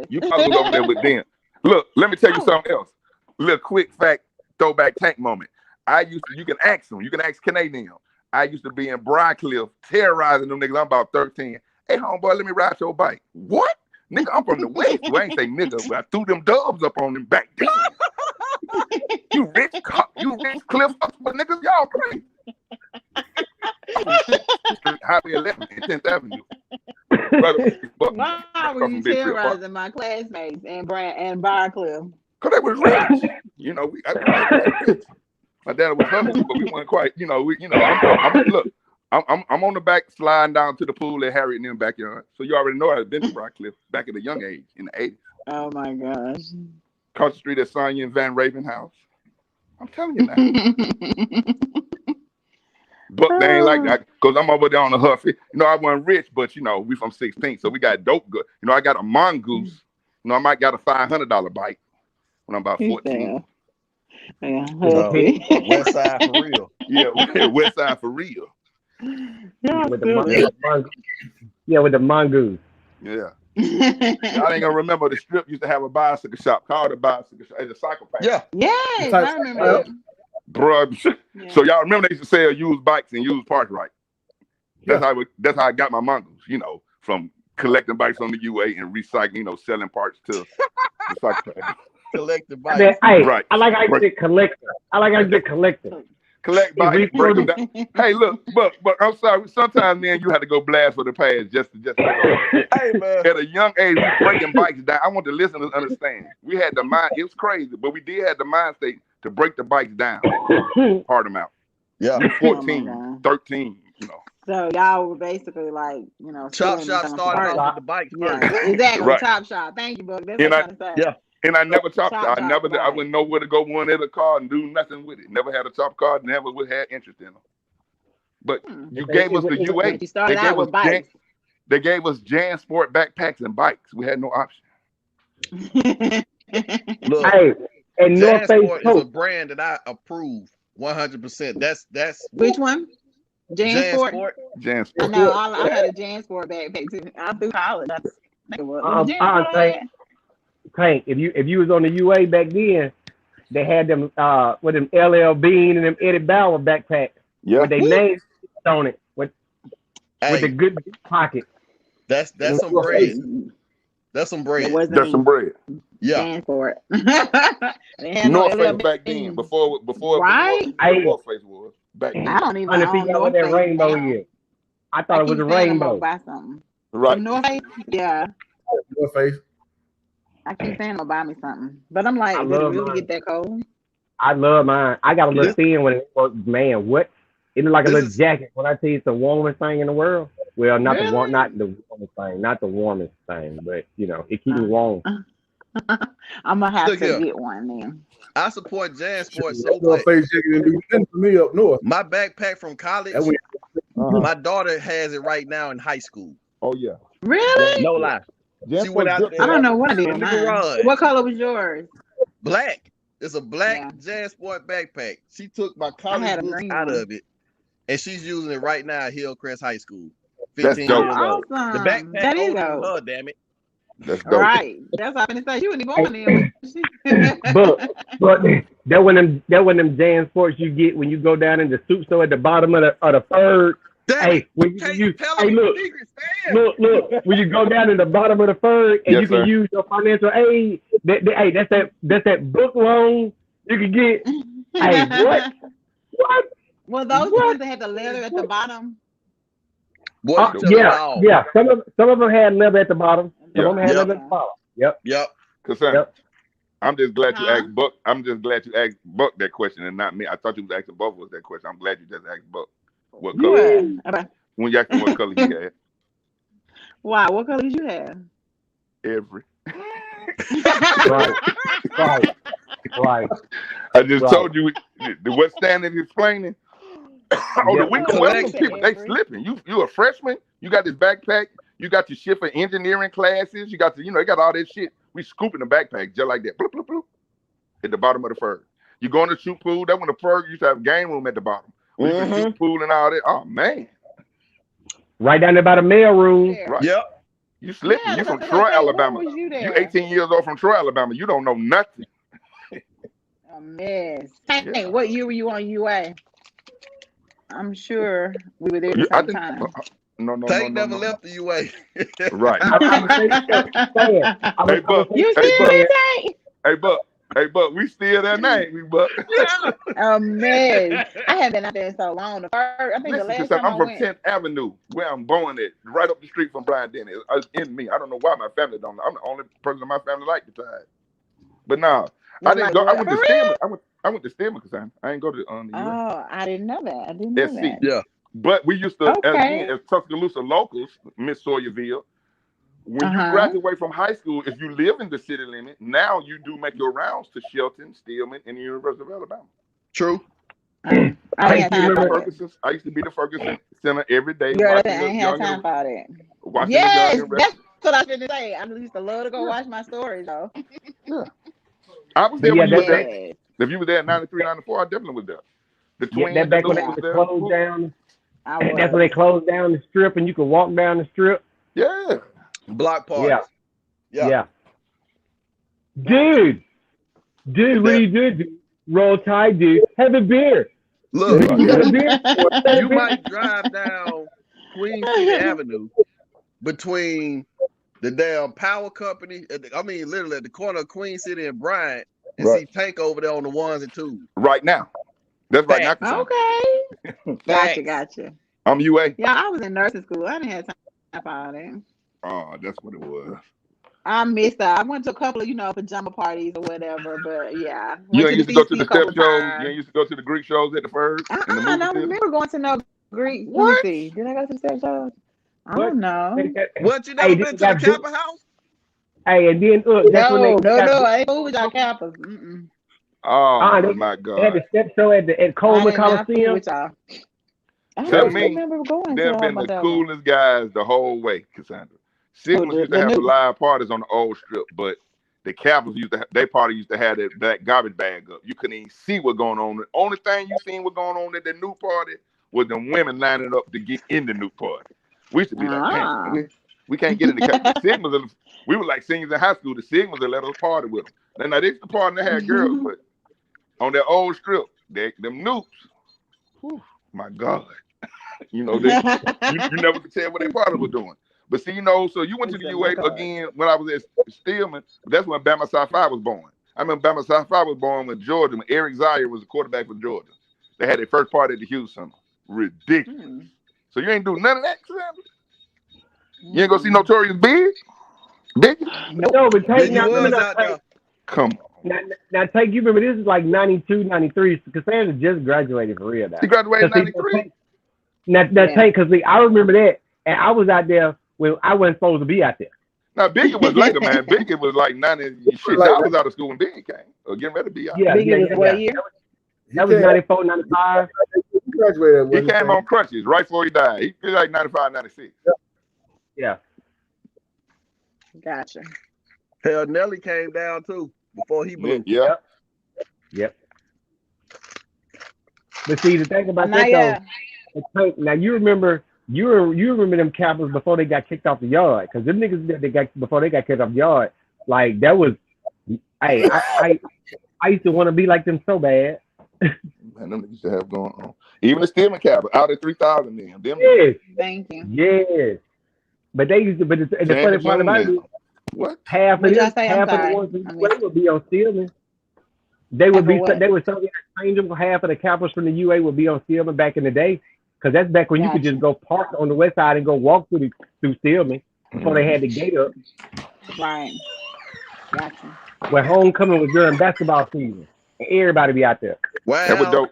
You probably was over there with them. Look, let me tell you something else. Little quick fact, throwback tank moment. You can ask them. You can ask Canadian. I used to be in Briarcliff terrorizing them niggas. I'm about 13. Hey, homeboy, let me ride your bike. What? Nigga, I'm from the West. Well, I ain't say nigga, but I threw them dubs up on them back then. you rich Cliff, but niggas, y'all crazy. Highway 11 and 10th Avenue. Why were you terrorizing my classmates and Briarcliff? Because they was rich. You know, my dad was hustling, but we weren't quite, I'm on the back sliding down to the pool at Harriet and them backyard. So you already know I had been to Briarcliff back at a young age in the 80s. Oh my gosh. Across the street at Sonya and Van Raven house. I'm telling you now. But they ain't like that because I'm over there on the Huffy. I wasn't rich, but we from 16, so we got dope good. I got a mongoose. I might got a $500 bike when I'm about 14. Yeah, West Side for real. Yeah, West Side for real. With the mongoose. Yeah. Y'all ain't gonna remember the strip used to have a bicycle shop called a bicycle shop. It's a cycle pack. Yeah. Yes, I remember. Bruh. Yeah. So y'all remember they used to sell used bikes and used parts, right? That's how I got my mongoose, from collecting bikes on the UA and recycling, selling parts to the cycle pack. Collecting bikes. Right. I like how you get collector. Collect bikes, break them down. Hey, look, but I'm sorry. Sometimes, man, you had to go blast for the past just to Hey, man. At a young age, we breaking bikes down. I want the listeners to understand. We had the mind. It was crazy, but we did have the mind state to break the bikes down, part them out. Yeah, 14, 13. So y'all were basically like, Chop shop started off with the bikes first. Exactly, right. Chop shop. Thank you, Buck. That's what I'm trying to say. Yeah. And I never chopped. Chop I wouldn't know where to go one at a car and do nothing with it. Never had a chop car. Never would have interest in them. But you gave us the UA. You started out with bikes. They gave us Jan Sport backpacks and bikes. We had no option. Look, and Jan North Face Sport is a brand that I approve 100%. That's which one? Jan Sport. Jan Sport. I know. I had a Jan Sport backpack too. I through college. Tank, if you was on the UA back then, they had them with them LL Bean and them Eddie Bauer backpacks with their names on it with the good pocket. That's some bread. That's some bread. That's some bread. Yeah. Jan Sport. North Face back then, before right? North Face was back then. I don't even know what that rainbow is. I thought it was a rainbow. Buy something. Right. North Face, yeah. North Face. I keep saying, buy me something, but I'm like, did it really get that cold? I love mine. I got a little thin when it works. Man, what? It look like a little jacket. When I tell you it's the warmest thing in the world. Well, not the warmest thing, but it keeps me warm. I'm gonna have to get one then. I support Jan Sport so much. For me up north. My backpack from college. My daughter has it right now in high school. Oh yeah. Really? No lie. She went out there. I don't know what it is. What color was yours? Black. It's a black Jan Sport backpack. She took my college books out of it, and she's using it right now at Hillcrest High School That's 15 dope. years old. The Awesome. backpack That is older than dope. her, damn it. That's dope. Right. That's what I'm gonna say. You wouldn't even born then. But that one of them Jan sports you get when you go down in the soup store at the bottom of the third. Damn Hey, it. when you Can't use, tell hey, them look, secrets, man. look, when you go down in the bottom of the third and Yes, you can sir. use your financial aid, hey, that's that book loan you can get. Hey, what? Well, those the ones that had the leather at the bottom. Boy, you tell a dog. Yeah. Some of them had leather at the bottom. Some of them had Yep. leather at the bottom. Yep. Cassandra, Yep. I'm just glad you asked Buck. I'm just glad you asked Buck that question and not me. I thought you was asking both of us that question. I'm glad you just asked Buck what color. Yeah. When you asked him what color he had. Wow, what color did you have? Every. Right. I just told you what Stanley is explaining. The weekend Western people, they slipping. You a freshman, you got this backpack, you got your shit for engineering classes, you got you got all this shit. We scooping the backpack just like that. Bloop, bloop, bloop, at the bottom of the Ferg. You go in the shoot pool, that when the Ferg used to have game room at the bottom. We used to shoot pool and all that. Oh man. Right down there by the mail room. Right. Yep. You slipping. Yeah, you from that's Troy, what I said. Alabama. When was you there? You 18 years old from Troy, Alabama. You don't know nothing. A mess. Hey, what year were you on UA? I'm sure we were there at the same time. No. Tank never left the UA. Right. Hey, Buck, we still there now, ain't we, Buck? A mess. I haven't been out there in so long. I think the last time I'm from went. 10th Avenue, where I'm born at, right up the street from Brian Denny. It's in me. I don't know why my family don't. I'm the only person in my family like the tide. But no, I didn't go. I went to Stillman. I went to Stillman because I ain't go to the UA. I didn't know that. I didn't know that. Yeah. But we used to, as Tuscaloosa locals, Miss Sawyerville, when you graduate from high school, if you live in the city limit, now you do make your rounds to Shelton, Stillman, and the University of Alabama. True. I used to be the Ferguson Center every day. I ain't have time for that. Yes, that's what I was going to say. I used to love to go watch my stories, though. Yeah. I was there when you were there. If you were there in 93, 94, I definitely was there. The twins, that back when they closed down. That's when they closed down the strip and you could walk down the strip. Yeah. Block parties. Yeah. Dude, what are you doing? Dude? Roll Tide, dude. Have a beer. Look, you might drive down Queen City Avenue between the damn power company. Literally at the corner of Queen City and Bryant, and see Tank over there on the ones and twos. Right now. That's right now. Okay. Gotcha. I'm UA. Yeah, I was in nursing school. I didn't have time for all that. Oh, that's what it was. I missed that. I went to a couple of, pajama parties or whatever, but yeah. You ain't used to go to the step shows? You ain't used to go to the Greek shows at the Ferg? I don't remember going to no Greek. What? Did I go to the step shows? I don't know. What, you never been to the Kappa House? Hey, and then no, I ain't moving with y'all Kappas. Oh, my God. They had the step show at Coleman Coliseum. I don't remember going to they've been the coolest guys the whole way, Cassandra. Sigmas used to have live parties on the old strip, but the Kappas used to have that garbage bag up. You couldn't even see what's going on. The only thing you seen what going on at the new party was the women lining up to get in the new party. We used to be like, man, we can't get in the Sigmas. We were like seniors in high school. The Sigmas would let us party with them. Now they used to party and they had girls, but on that old strip, them noobs. Whew, my God. You never could tell what their party was doing. But see, so you went to the UA again when I was at Stillman. That's when Bama Sci-Fi was born. I remember Bama Sci-Fi was born with Georgia when Eric Zaire was the quarterback for Georgia. They had their first party at the Houston. Ridiculous. So you ain't do none of that, Cassandra? You ain't gonna see Notorious Big? No, but Tank, come on. Now, Tank, you remember this is like 92, 93. Cassandra just graduated for real now. She graduated in 93? Now Tank, because I remember that, and I was out there when I wasn't supposed to be out there. Now, Biggie was later, man. Biggie was like 90. Shit, I was out of school when Biggie came. Or getting ready to be out. Biggie was what year? That was 94, 95. He came on crutches right before he died. He was like 95, 96. Yeah. Gotcha. Hell, Nelly came down too before he blew. Yep. But see, the thing about that though, now you remember You remember them Capitals before they got kicked off the yard? Because them niggas that they got before they got kicked off the yard, like that was. Hey, I used to want to be like them so bad. Man, them niggas to have going on. Even the Stillman Capitals out at 3,000 them. Yes. Thank you. Yes. But they used to. But the funny part about it, what? Half of the ones in the UA would be on Stillman. They would be. They were so interchangeable. Half of the Capitals from the UA would be on Stillman back in the day. Because that's back when you could just go park on the west side and go walk through Stillman before they had the gate up. Right. Gotcha. Where homecoming was during basketball season. And everybody be out there. Wow. That was dope.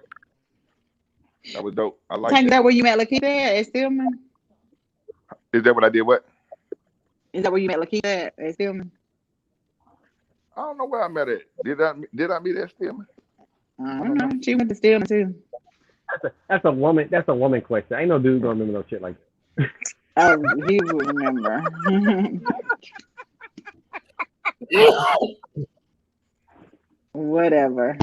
That was dope. I like that. Is that where you met Lakeith at Stillman? Is that what I did? What? Is that where you met Lakeith at Stillman? I don't know where I met it. Did I meet at Stillman? I don't know. She went to Stillman too. That's a woman question. Ain't no dude gonna remember no shit like that. Oh, he would remember. Whatever.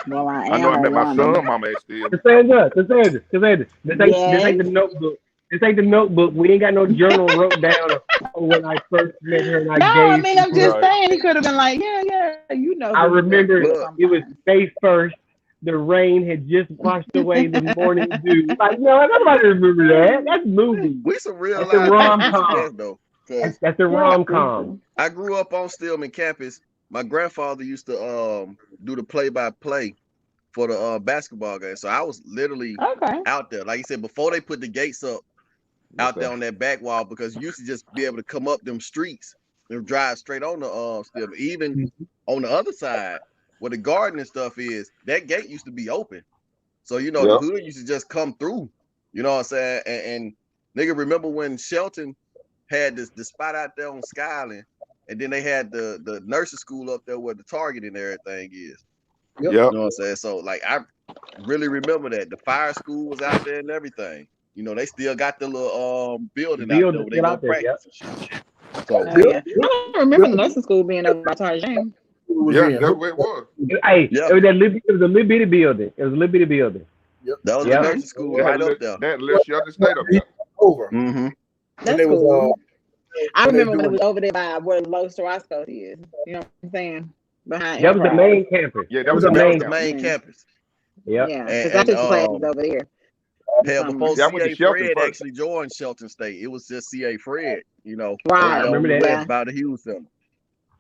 Well, I know I met my son, mama at Stillman. Cassandra. This ain't the notebook. This ain't the notebook. We ain't got no journal wrote down when I first met her and I'm just saying he could have been like, yeah, you know. I remember it was May 1st. The rain had just washed away the morning dew. Like, no, nobody remember that. That's movie. We some real That's a rom-com. though. That's a rom-com. I grew up on Stillman campus. My grandfather used to do the play-by-play for the basketball game. So I was literally out there. Like you said, before they put the gates up out there on that back wall, because you used to just be able to come up them streets and drive straight on the Stillman. Even on the other side, where the garden and stuff is, that gate used to be open. So, the hood used to just come through. You know what I'm saying? And nigga, remember when Shelton had the spot out there on Skyland, and then they had the nursing school up there where the Target and everything is. Yep. You know what I'm saying? So, like, I really remember that. The fire school was out there and everything. They still got the little building out there where they go practice and shit. So, I don't remember the nursing school being over by Target. Yeah, that's where it was. Hey, it was a little bitty building. It was a little bitty building. Yep. That was the nursing school right up there. That little shelter stayed up there. Over. Mm-hmm. That's cool. I remember when it was over there by where Los Tarascos is. You know what I'm saying? Behind that was the main campus. Yeah, that was the main campus. Yeah. Yeah, because I took classes over there. Hell, before C.A. Fred actually joined Shelton State, it was just C.A. Fred, Right. I remember that. By the Hughes Center.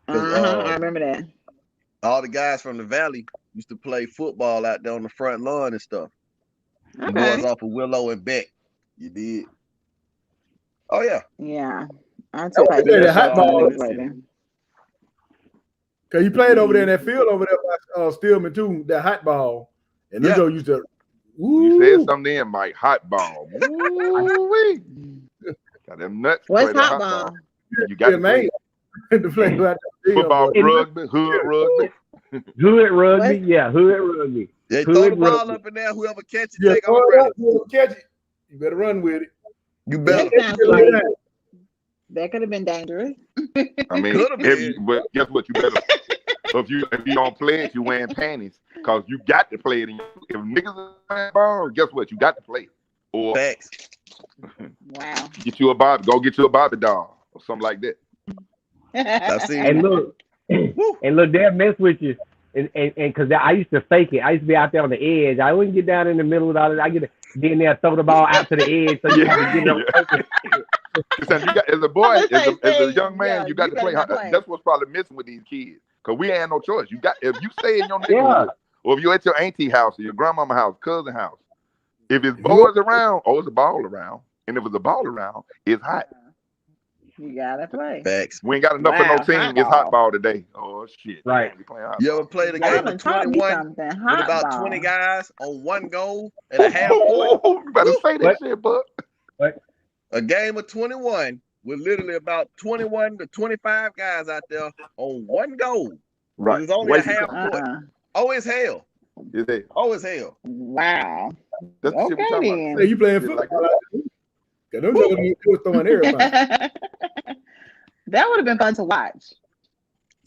I remember that. All the guys from the Valley used to play football out there on the front lawn and stuff. The boys off of Willow and Beck. You did? Oh, yeah. Yeah. I took that hot ball. Because you played over there in that field over there by Stillman, too, that hot ball. And Joe used to... You said something in, Mike. Hot ball. Woo-wee. Got them nuts. What's hot ball? You got man. To play football, rugby, hood rugby. Hood rugby, yeah, hood rugby. Yeah, throw the ball up in there. Whoever catch it, take off. Whoever catch it, you better run with it. You better. That could have been dangerous. I mean, but guess what? You better. So if you don't play it, you wearing panties because you got to play it. If niggas are playing ball, guess what? You got to play it. Or facts. Wow. Get you a Barbie. Go get you a Barbie doll or something like that. I've seen and look, they'll mess with you, and because I used to fake it. I used to be out there on the edge. I wouldn't get down in the middle of all that. I get then they'll throw the ball out to the edge, so you have to get up. As a boy, as a young man, you got to play. That's what's probably missing with these kids, because we ain't no choice. If you stay in your neighborhood, or if you're at your auntie house or your grandmama house, cousin house, if it's boys around, it's a ball around, and if it's a ball around, it's hot. You gotta play. Facts. We ain't got enough for no team. It's hot ball today. Oh shit! Right. You ever played a game of 21 with about 20 guys on one goal and a half court? You better say that shit, bud. A game of 21 with literally about 21 to 25 guys out there on one goal. Right. It's only a half court. Oh, it's hell. Is it? Oh, it's hell. Wow. That's the shit we're talking about. Hey, you playing football? That would have been fun to watch.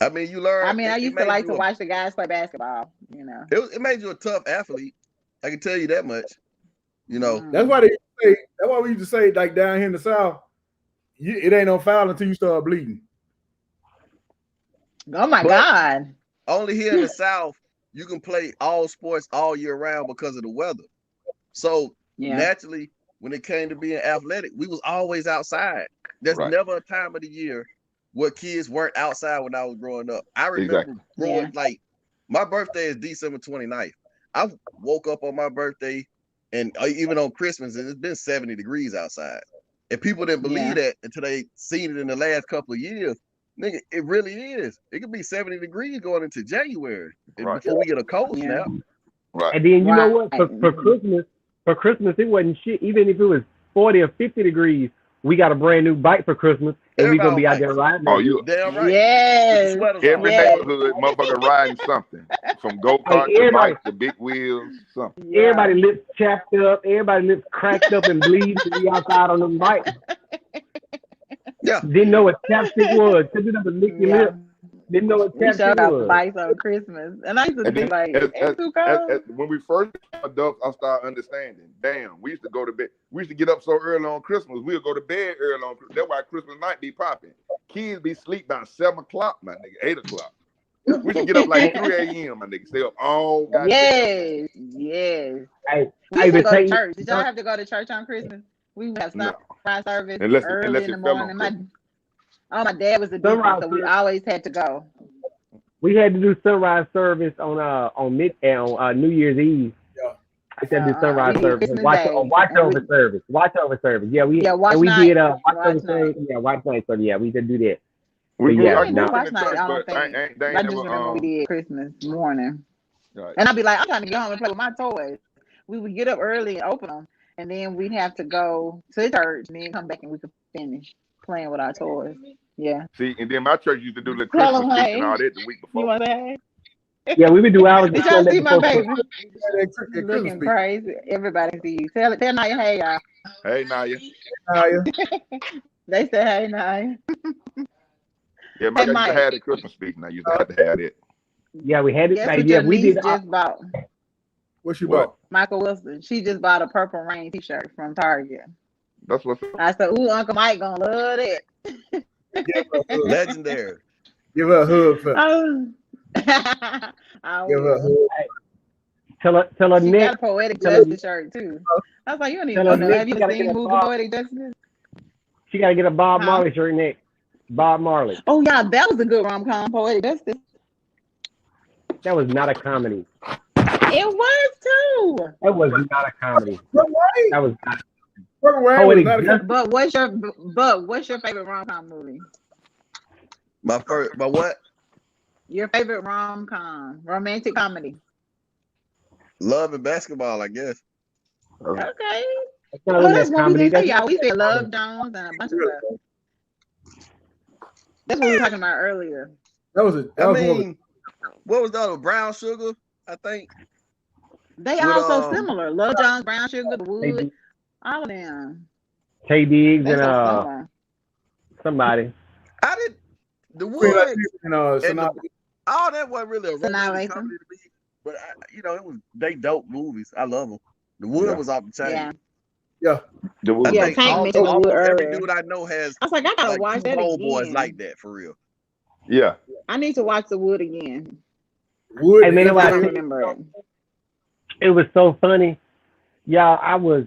I mean, you learn. I mean, I used to like to watch the guys play basketball. It made you a tough athlete. I can tell you that much. You know, that's why they say. That's why we used to say, like down here in the South, it ain't no foul until you start bleeding. Oh my God! Only here in the South you can play all sports all year round because of the weather. So naturally, when it came to being athletic, we was always outside. There's never a time of the year where kids weren't outside when I was growing up. I remember growing like my birthday is December 29th. I woke up on my birthday and even on Christmas, and it's been 70 degrees outside. And people didn't believe that until they seen it in the last couple of years. Nigga, it really is. It could be 70 degrees going into January before we get a cold snap. Right. And then you know what? For Christmas, it wasn't shit. Even if it was 40 or 50 degrees, we got a brand new bike for Christmas, and we're gonna be out there riding. Oh, you damn right. Yes. Every neighborhood, motherfucker riding something from go-kart to bike to big wheels, something. Everybody lips chapped up, everybody lips cracked up and bleeding to be outside on them bikes. Yeah. Didn't know what chapstick was. Couldn't up and lick your lip. Didn't know what chapstick was. The bikes on Christmas, and I used to be like, it's too cold. When we first became adults, I started understanding. Damn, we used to go to bed. We used to get up so early on Christmas. We'll go to bed early on Christmas. That's why Christmas night be popping. Kids be sleep by 7 o'clock, my nigga, 8 o'clock. We should get up like 3 a.m., my nigga. Stay up all goddamn. Yes. We used to go to church. Did y'all have to go to church on Christmas? We would have sunrise service early in the morning. My dad was a deacon, so we always had to go. We had to do sunrise service on New Year's Eve. Yeah. I had to do sunrise service. Watch over service. Yeah, we did watch night service. Yeah, watch night service. Yeah, we did do that. We didn't do watch night. I don't think. I just remember we did Christmas morning. Right. And I'd be like, I'm trying to get home and play with my toys. We would get up early and open them, and then we'd have to go to church and then come back and we could finish playing with our toys. Yeah. See, and then my church used to do the Christmas speech and all that the week before. You want that? Yeah, we would do ours. Did y'all see my baby? Looking crazy. Everybody see you. Tell Naya, hey, y'all. Hey, Naya. They say, hey, Naya. Yeah, my used to have the Christmas speech, and I used to have to have it. Yeah, we had it. We did. Just bought. What she bought? Michael Wilson. She just bought a Purple Rain t-shirt from Target. That's what's up. I said, ooh, Uncle Mike gonna love it. Legendary. Give her a hug. Give her a hug. Tell her she Nick. got a Poetic Justice shirt too. I was like, you don't even know. Have you seen the movie Poetic Justice? She got to get a Bob Marley shirt, Nick. Bob Marley. Oh yeah, that was a good rom-com, Poetic Justice. That was not a comedy. It was too. That was not a comedy. That was not. But what's your favorite rom-com movie? My what? Your favorite rom-com, romantic comedy. Love and Basketball, I guess. Okay. That's what we did. Yeah, we said Love Jones and a bunch of stuff. That's what we were talking about earlier. That was what was the other? Brown Sugar, I think. They all so similar. Love Jones, Brown Sugar, The Wood, all of them. K Diggs and somebody. I did The Wood. All that wasn't really a romantic comedy to me, but it was they dope movies. I love them. The Wood was off the chain. Yeah. The Wood. I think almost every dude I know has. I was like, I gotta watch that again. Boys like that for real. Yeah. I need to watch The Wood again. Wood. I don't remember it. It was so funny, y'all. I was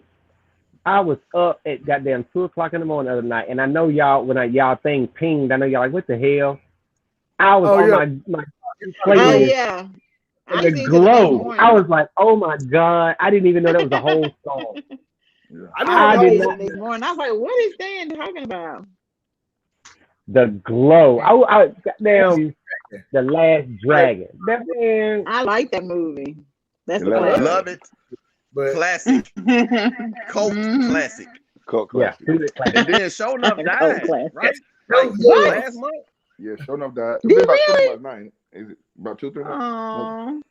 up at goddamn 2:00 in the morning the other night, and I know y'all when y'all thing pinged. I know y'all like, what the hell? I was on my playlist. Yeah. And the glow. I was like, oh my god! I didn't even know that was a whole song. I did not. This morning. I was like, what is Dan talking about? The glow. I goddamn The Last Dragon. That man. I like that movie. That's classic. Love it. But classic. Cult classic. Cult classic. Yeah. And then Show Enough died, right? Last month. Yeah, Show Enough died. Did about really? 2 months. Is it about 2-3 months?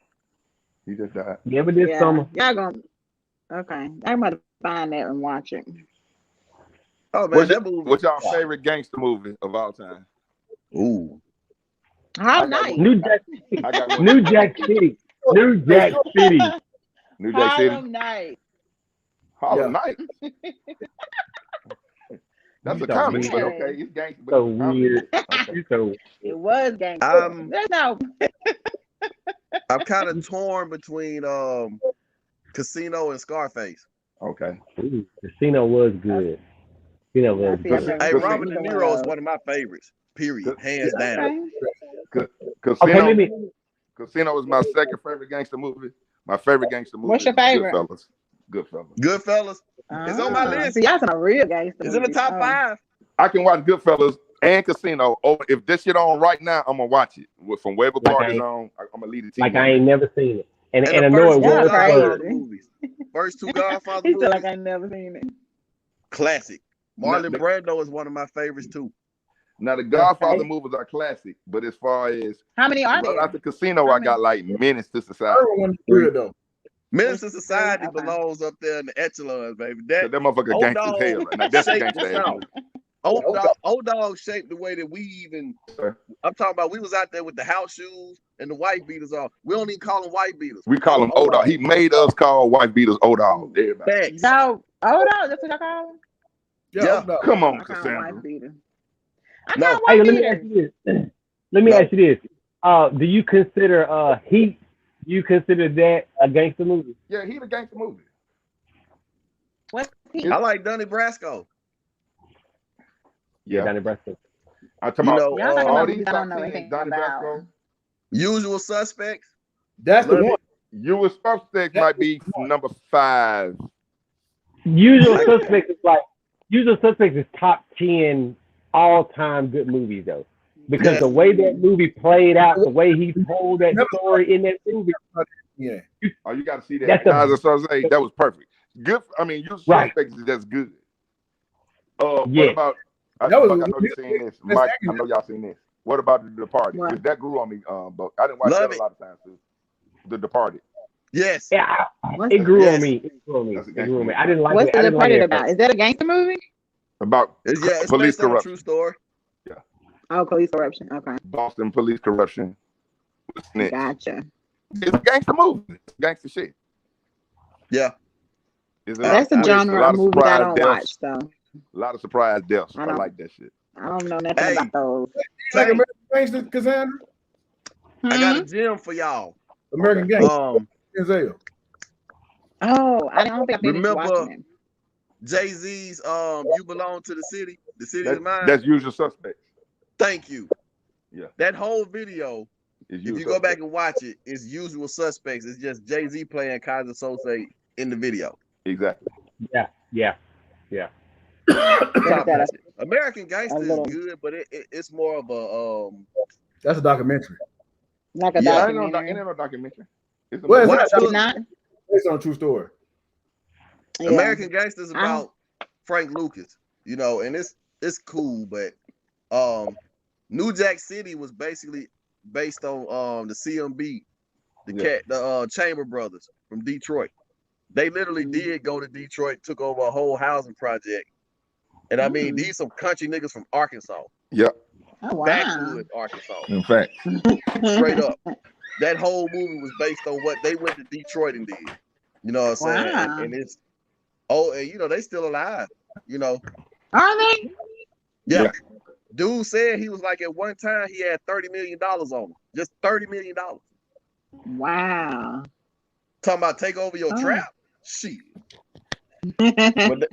He just died. Yeah, but this summer. Y'all gonna. Okay, I'm about to find that and watch it. Oh man, what's y'all favorite gangster movie of all time? Ooh. How nice. New Jack City. New Jack City. New Jack City. New Jack City. Night. Harlem Night. That's a comedy, but okay, it's gangster. So weird. Okay. So it was gangster. No. I'm kind of torn between Casino and Scarface. Okay. Ooh, Casino was good. Casino was good. Hey, Robert De Niro is one of my favorites. Period. Hands down. Casino was my second favorite gangster movie. My favorite gangster movie. What's your favorite? Goodfellas. It's on my list. See, y'all some real gangster. It's in the top 5. I can watch Goodfellas and Casino. Oh, if this shit on right now, I'm gonna watch it. From wherever part is on, I'm gonna leave the TV. Like I ain't never seen it, and I know it was crazy. First 2 Godfather movies. Like I ain't never seen it. Classic. Marlon Brando is one of my favorites too. Now the Godfather movies are classic, but as far as how many are there? After Casino, I got like Menace to Society. Good though. Menace to Society belongs up there in the echelons, baby. That motherfucker gangster as hell. Right now. That's a gangster. Old dog shaped the way that we even. I'm talking about. We was out there with the house shoes and the white beaters on. We don't even call them white beaters. We call them old dog. He made us call white beaters old dog. Everybody. So old dog. That's what y'all call them. Yeah. Come on, Cassandra. No. Hey, let me ask you this. Let me ask you this. Do you consider Heat? You consider that a gangster movie? Yeah, Heat a gangster movie. What? I like Donnie Brasco. Yeah, Donnie Brasco. I'm talking about all these I don't know anything Donnie about. Brasco. Usual Suspects. That's the one. Usual Suspects might be number 5. Usual Suspects is top 10 all-time good movies though, because the way that movie played out, the way he told that story in that movie. Yeah. Oh, you got to see that. That was perfect. Good. I mean, Usual Suspects is just good. What about? I know you seen this, Mike. I know y'all seen this. What about The Departed? Because that grew on me. But I didn't watch that a lot of times too. The Departed. Yes. Yeah, it grew on me. It grew on me. I didn't like it. What's The Departed about? Is that a gangster movie? About it's police corruption. True story. Yeah. Oh, police corruption. Okay. Boston police corruption. Gotcha. It's a gangster movie. It's gangster shit. Yeah. That's a genre of movie I don't watch, though. A lot of surprise deaths. I like that shit. I don't know nothing about those. Like American Gangster, Cassandra? I got a gem for y'all. American Gangster. Oh, I don't think I finished watching it. Jay-Z's You Belong to the City. The City is Mine. That's Usual Suspects. Thank you. Yeah. That whole video, if you go back and watch it, it's Usual Suspects. It's just Jay-Z playing Kaiser Sose in the video. Exactly. Yeah. American Gangster is good, but it's more of a that's a documentary. Like a documentary. It ain't no documentary. It's not. It's on a true story. Yeah. American Gangster is about Frank Lucas, and it's cool, but New Jack City was basically based on the CMB, the Chamber Brothers from Detroit. They literally did go to Detroit, took over a whole housing project. And I mean, these some country niggas from Arkansas. Yep. Oh, wow. Backwoods, Arkansas. In fact. Straight up. That whole movie was based on what they went to Detroit and did. You know what I'm saying? Wow. And it's, and they still alive, Are they? Yeah. Dude said he was like, at one time, he had $30 million on him. Just $30 million. Wow. Talking about take over your trap? Shit. But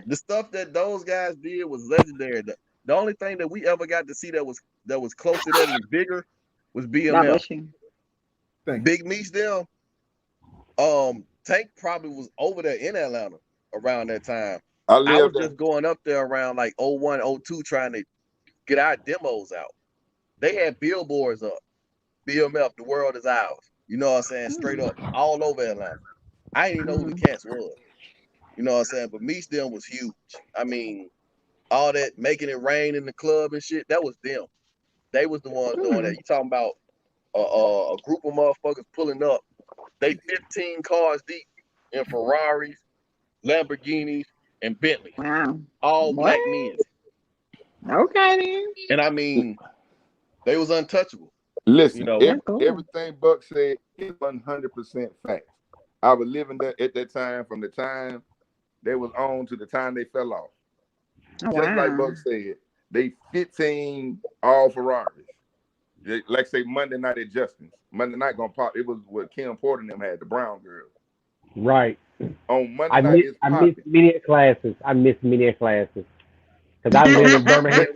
the stuff that those guys did was legendary. The only thing that we ever got to see that was close to that and bigger was BMF. Big Meech them. Tank probably was over there in Atlanta around that time. I was just going up there around like 01, 02 trying to get our demos out. They had billboards up. BMF, the world is ours. You know what I'm saying? Straight up, all over Atlanta. I didn't even know who the cats was. You know what I'm saying? But Meech them was huge. I mean, all that making it rain in the club and shit, that was them. They was the ones doing that. You talking about a group of motherfuckers pulling up. They 15 cars deep in Ferraris, Lamborghinis, and Bentleys. Wow. All black men. Okay then. And I mean, they was untouchable. Listen, everything Buck said is 100% fact. I was living there at that time, from the time they was on to the time they fell off. Oh, Just like wow. Buck said, they 15 all Ferraris. Like say Monday night at Justin's. Monday night gonna pop. It was what Kim Porter and them had, the Brown girls. Right. On Monday night it's I popping. miss many classes. I miss many classes. Because I live in Birmingham.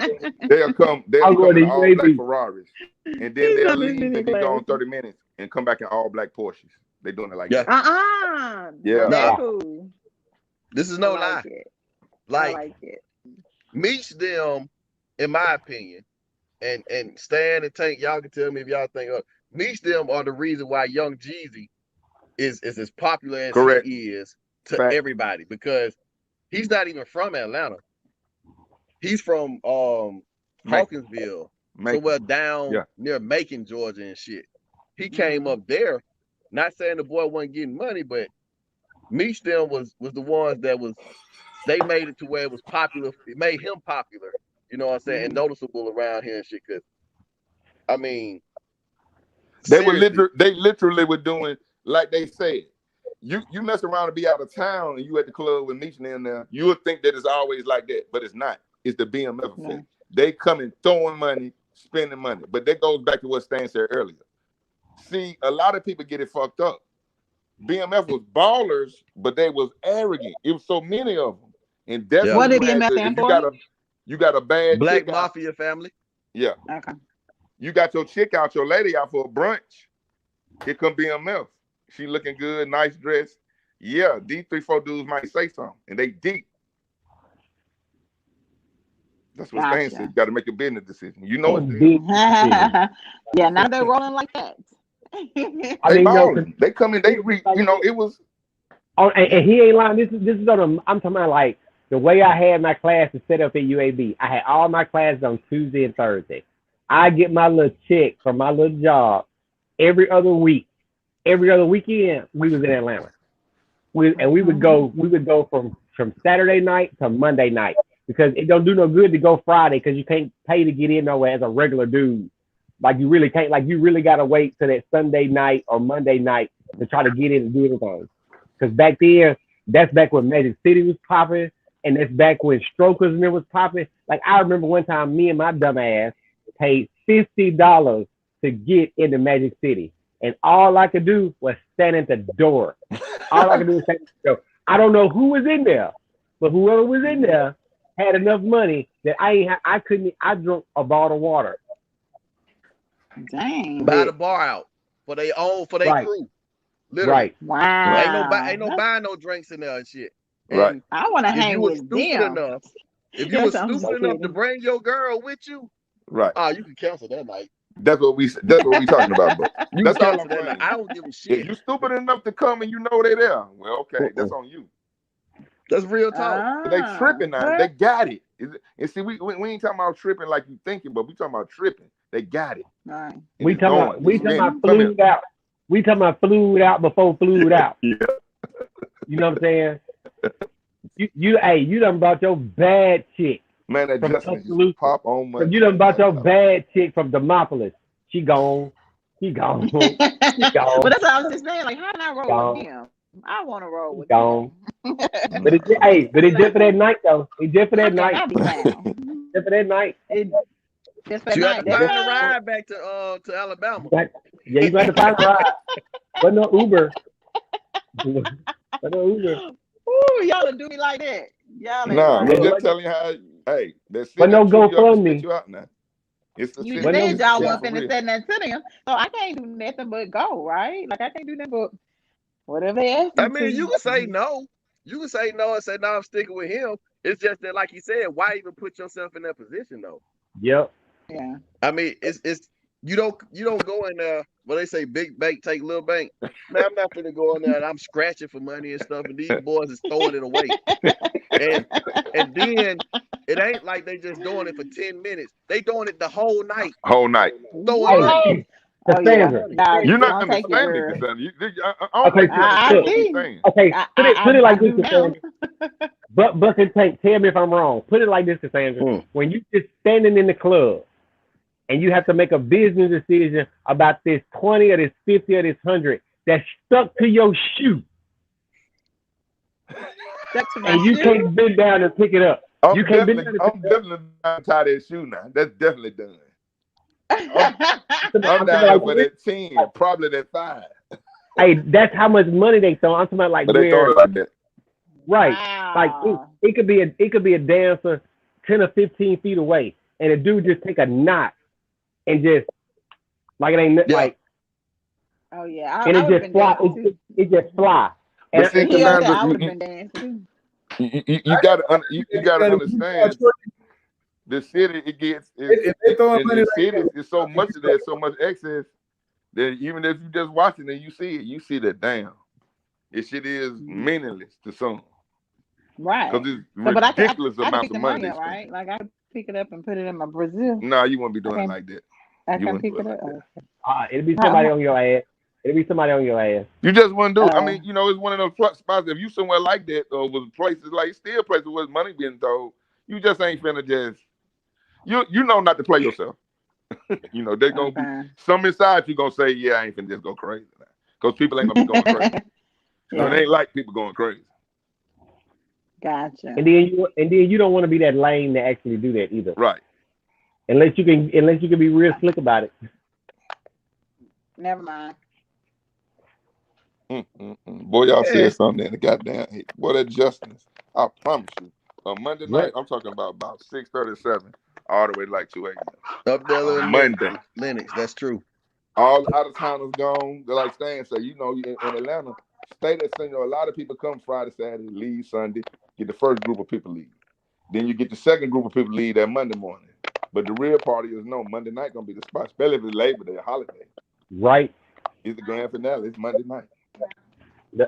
They'll come in all black UAB. Ferraris. And then they'll leave and be gone 30 minutes and come back in all black Porsches. They doing it like that. Yeah. Yeah. Cool. This is no lie. I like it. Meech them, in my opinion, and Stan and Tank, y'all can tell me if y'all think Meech them are the reason why Young Jeezy is as popular as he is to everybody, because he's not even from Atlanta. He's from Hawkinsville, somewhere down near Macon, Georgia and shit. He came up there, not saying the boy wasn't getting money, but Meech them was the ones that they made it to where it was popular. It made him popular, you know what I'm saying, and noticeable around here and shit. Cause I mean, they literally were doing like they said. You mess around and be out of town and you at the club with Meech and them there, you would think that it's always like that, but it's not. It's the BMF effect. They come in throwing money, spending money. But that goes back to what Stan said earlier. See, a lot of people get it fucked up. BMF was ballers, but they was arrogant. It was so many of them. And that's what did BMF stand for? You got a bad Black Mafia family. Yeah. Okay. You got your chick out, your lady out for a brunch. Here come BMF. She looking good, nice dress. Yeah, these 3-4 dudes might say something, and they deep. That's what Stan said. You got to make a business decision. You know it's deep. Yeah, now they're rolling like that. They come in. It was. Oh, and he ain't lying. This is I'm talking about like the way I had my classes set up at UAB. I had all my classes on Tuesday and Thursday. I get my little check from my little job every other week. Every other weekend, we was in Atlanta. We would go from Saturday night to Monday night, because it don't do no good to go Friday because you can't pay to get in nowhere as a regular dude. Like you really can't. Like you really gotta wait till that Sunday night or Monday night to try to get in and do anything. Because back then, that's back when Magic City was popping, and that's back when Strokers and it was popping. Like I remember one time, me and my dumb ass paid $50 to get into Magic City. And all I could do was stand at the door. All I could do was stand at the door. I don't know who was in there, but whoever was in there had enough money that I drunk a bottle of water. Dang. Buy the bar out for their crew. Literally. Right. Wow. Ain't no buying no drinks in there and shit. Right. And I want to hang with them. If you were stupid enough to bring your girl with you, right? You can cancel that night. That's what we talking about, bro. That's all I'm saying. I don't give a shit. If you stupid enough to come and you know they there, well, okay, that's on you. That's real talk. They tripping now. They got it. And see, we ain't talking about tripping like you thinking, but we talking about tripping. They got it. Right. We talking about flued out. We talking about flued out before flued out. Yeah. You know what I'm saying? You done brought your bad chick. Man, that just pop on money. You done bought your bad chick from Demopolis. She gone. She gone. She gone. Well, that's what I was just saying. Like, how can I roll with him? I want to roll with him. But it's just for that night though. It's just for that night. Just for that night. Just for you that got to find a ride back to Alabama. You got to find a ride. But no Uber. But no Uber. Ooh, y'all do me like that. I'm just telling you how. Hey, that's but no GoFundMe. You said y'all wasn't finna send that to them, so I can't do nothing but go, right? Like I can't do nothing but whatever they ask me. I mean, you can say no. You can say no and say no. I'm sticking with him. It's just that, like you said, why even put yourself in that position though? Yep. Yeah. I mean, it's you don't go in there. Well, they say big bank take little bank. Man, I'm not finna go in there and I'm scratching for money and stuff, and these boys is throwing it away. and then it ain't like they just doing it for 10 minutes. They doing it the whole night. Whole night. Throwing Cassandra. You're not understanding, Cassandra. Okay, put it like this, Cassandra. But and Tank, tell me if I'm wrong. Put it like this, Cassandra. When you just standing in the club and you have to make a business decision about this 20 or this 50 or this 100 that's stuck to your shoe. And you can't bend down and pick it up. You can't bend down and I'm definitely not tie that shoe now. That's definitely done. I'm down there for that 10, probably that 5. Hey, that's how much money they throw. I'm talking about like but they throw it like that. Right. Wow. Like it could be a dancer 10 or 15 feet away, and a dude just take a knot and just like it ain't like. Oh yeah. And it just fly. It just fly. And and I would have been dancing. You gotta understand. The city it gets in the cities it's so much of that, so much excess that even if you just watching it, you see that damn. This shit is meaningless to some. Right. Because it's ridiculous amounts of money. Right? Like I could pick it up and put it in my Brazil. No, you won't be doing it like that. I can pick it up. It'll be somebody on your ass. It'll be somebody on your ass. You just wouldn't do it. I mean, it's one of those spots. If you somewhere like that, or was places like still places where money being thrown, you just ain't finna just. You know not to play yourself. There's gonna be some inside you gonna say, yeah, I ain't finna just go crazy now. Because people ain't gonna be going crazy. So it ain't like people going crazy. Gotcha. And then you don't want to be that lame to actually do that either. Right. Unless you can be real slick about it. Never mind. Boy, y'all said something in the goddamn boy, that Justin's. I promise you. On Monday night, I'm talking about 6:37 all the way to like 2 a.m. Up there in Monday. Lennox, that's true. All out of towners gone. They're like Stan said, in Atlanta, state that a lot of people come Friday, Saturday, leave Sunday, get the first group of people leave. Then you get the second group of people leave that Monday morning. But the real party is Monday night gonna be the spot, especially if it's Labor Day, a holiday. Right. It's the grand finale. It's Monday night. You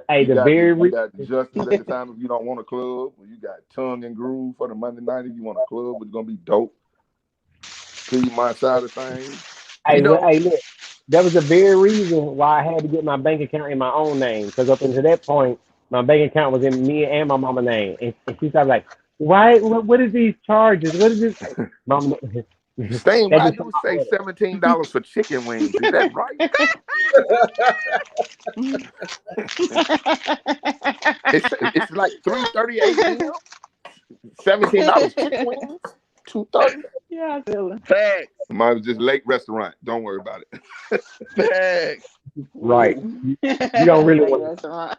got Justice at the time if you don't want a club. You got Tongue and Groove for the Monday night if you want a club, it's gonna be dope. See my side of things. Hey, look, that was the very reason why I had to get my bank account in my own name. Because up until that point, my bank account was in me and my mama's name. And she started like, why? What is these charges? What is this? Mama, Same, why do you say $17 for chicken wings? Is that right? it's like $3.38. $17 chicken wings. $2.30. Yeah, I feel it. Facts. Mine was just late restaurant. Don't worry about it. Facts. Right. You don't really want to.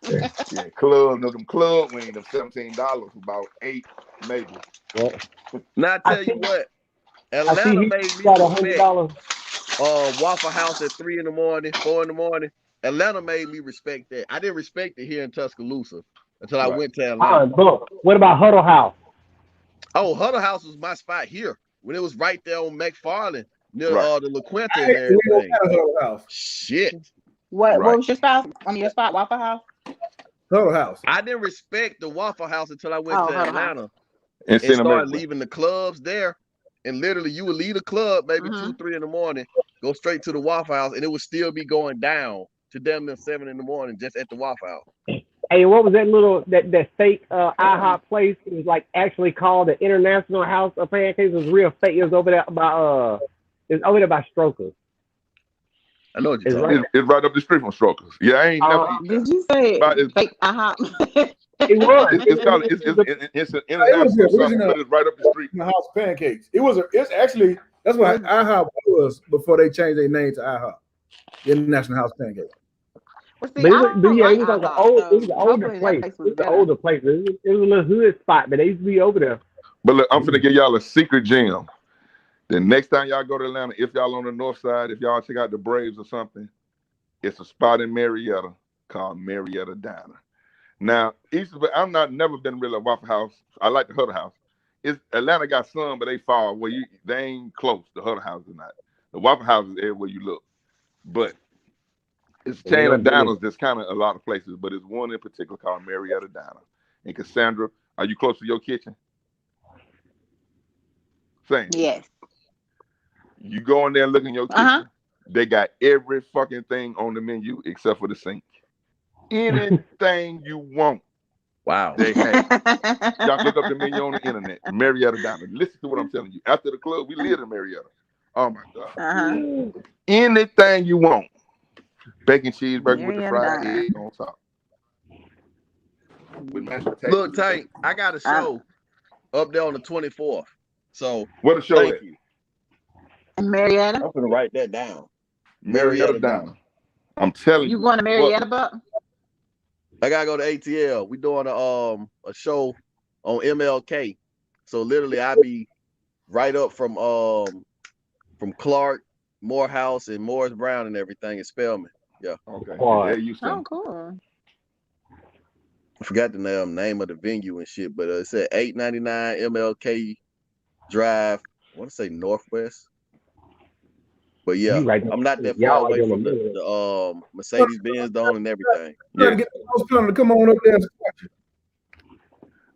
Yeah, them club wings, them $17, about 8 maybe. Yeah. Now I tell you what, Atlanta made me respect Waffle House at 3 in the morning, 4 in the morning. Atlanta made me respect that. I didn't respect it here in Tuscaloosa until I went to Atlanta. What about Huddle House? Oh, Huddle House was my spot here when it was right there on McFarland near the La Quinta and everything. Huddle House. Shit. What was your spot? Your spot, Waffle House? Huddle House. I didn't respect the Waffle House until I went to Atlanta and started leaving the clubs there. And literally, you would leave the club maybe 2, 3 in the morning, go straight to the Waffle House, and it would still be going down to damn near 7 in the morning just at the Waffle House. Hey, what was that fake IHOP place? It was like actually called the International House of Pancakes. It was real fake. It was over there by Strokers. I know what you're talking about. It's right up the street from Strokers. Yeah, I ain't never eat that. Did you say fake IHOP? It was. It's an international something, but it's right up the street. The House of Pancakes. It's actually that's what IHOP was before they changed their name to IHOP, the International House of Pancakes. Well, see, it was like an older place. It was an older place. It was a little hood spot, but they used to be over there. But look, I'm finna give y'all a secret gem. The next time y'all go to Atlanta, if y'all on the north side, if y'all check out the Braves or something, it's a spot in Marietta called Marietta Diner. Now, I'm never been really a Waffle House. I like the Huddle House. Atlanta got some, but they far where they ain't close. The Huddle House is not. The Waffle House is everywhere you look. But it's a chain of diners that's kind of a lot of places, but it's one in particular called Marietta Diner. And Cassandra, are you close to your kitchen? Same. Yes. You go in there and look in your kitchen. They got every fucking thing on the menu except for the sink. Anything you want. Wow. They have. Y'all look up the menu on the internet. Marietta Diner. Listen to what I'm telling you. After the club, we lived in Marietta. Oh my God. Anything you want. Bacon cheeseburger with the fried egg on top. with mashed potatoes. Look, Tank, I got a show up there on the 24th. So what a show thank at? you. Marietta. I'm gonna write that down. Marietta down. I'm telling you. You going to Marietta, Buck? I gotta go to ATL. We doing a show on MLK. So literally I be right up from Clark, Morehouse, and Morris Brown and everything in Spelman. Yeah. Okay. Quad. Oh, cool. I forgot the name of the venue and shit, but it said 899 MLK Drive. I want to say Northwest. But yeah, I'm not that far away from the Mercedes Benz Dome and everything. Trying to get the house plumber to come on up there and squash it.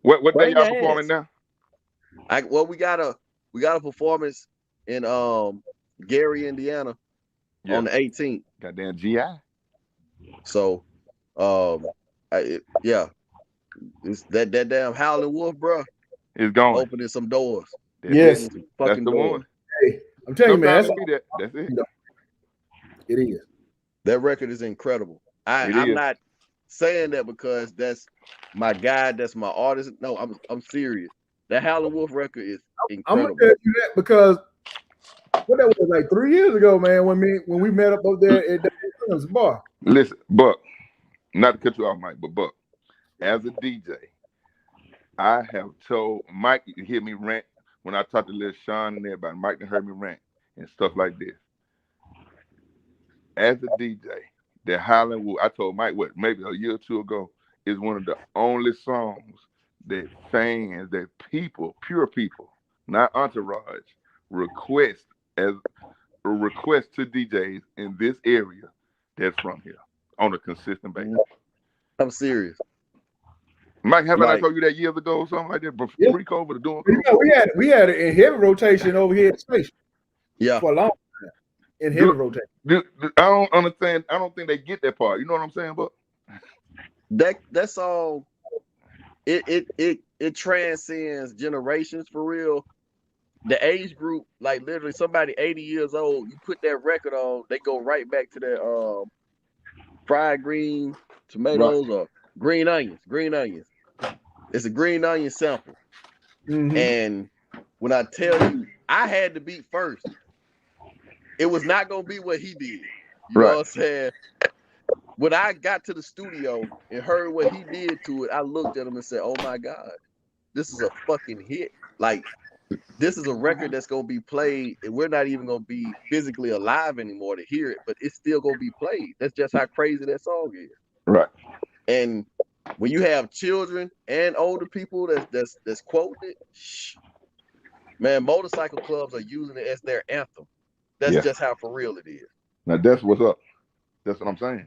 What day y'all performing now? We got a performance in Gary, Indiana on the 18th. Goddamn GI. So it's that damn Howling Wolf, bro. It's going. Opening some doors. Yes. That's the one. Hey, I'm telling you, man. That's it. It is. That record is incredible. I'm not saying that because that's my guy, that's my artist. No, I'm serious. That Howling Wolf record is incredible. I'm gonna tell you that because what that was like 3 years ago, man. When we met up there at the bar. Listen, Buck, not to cut you off, Mike, but Buck, as a DJ, I have told Mike, you hear me rant when I talked to Lil Sean and everybody. Mike done heard me rant and stuff like this. As a DJ, the Howling Wolf, I told Mike maybe a year or two ago, is one of the only songs that fans, that people, pure people, not entourage, request as a request to DJs in this area that's from here on a consistent basis. I'm serious. Mike, haven't I told you that years ago or something like that? Pre-COVID or doing COVID? We had it in heavy rotation over here at the station. Yeah. For a long time. In heavy rotation. I don't understand. I don't think they get that part. You know what I'm saying, Buck? That song, it transcends generations for real. The age group, like literally somebody 80 years old, you put that record on, they go right back to that fried green tomatoes or green onions. It's a green onion sample. Mm-hmm. And when I tell you, I had to beat first. It was not gonna be what he did. You know what I'm saying? When I got to the studio and heard what he did to it, I looked at him and said, "Oh my God, this is a fucking hit! Like, this is a record that's gonna be played, and we're not even gonna be physically alive anymore to hear it, but it's still gonna be played. That's just how crazy that song is." Right. And when you have children and older people that's quoting it, man, motorcycle clubs are using it as their anthem. That's just how for real it is. Now that's what's up. That's what I'm saying.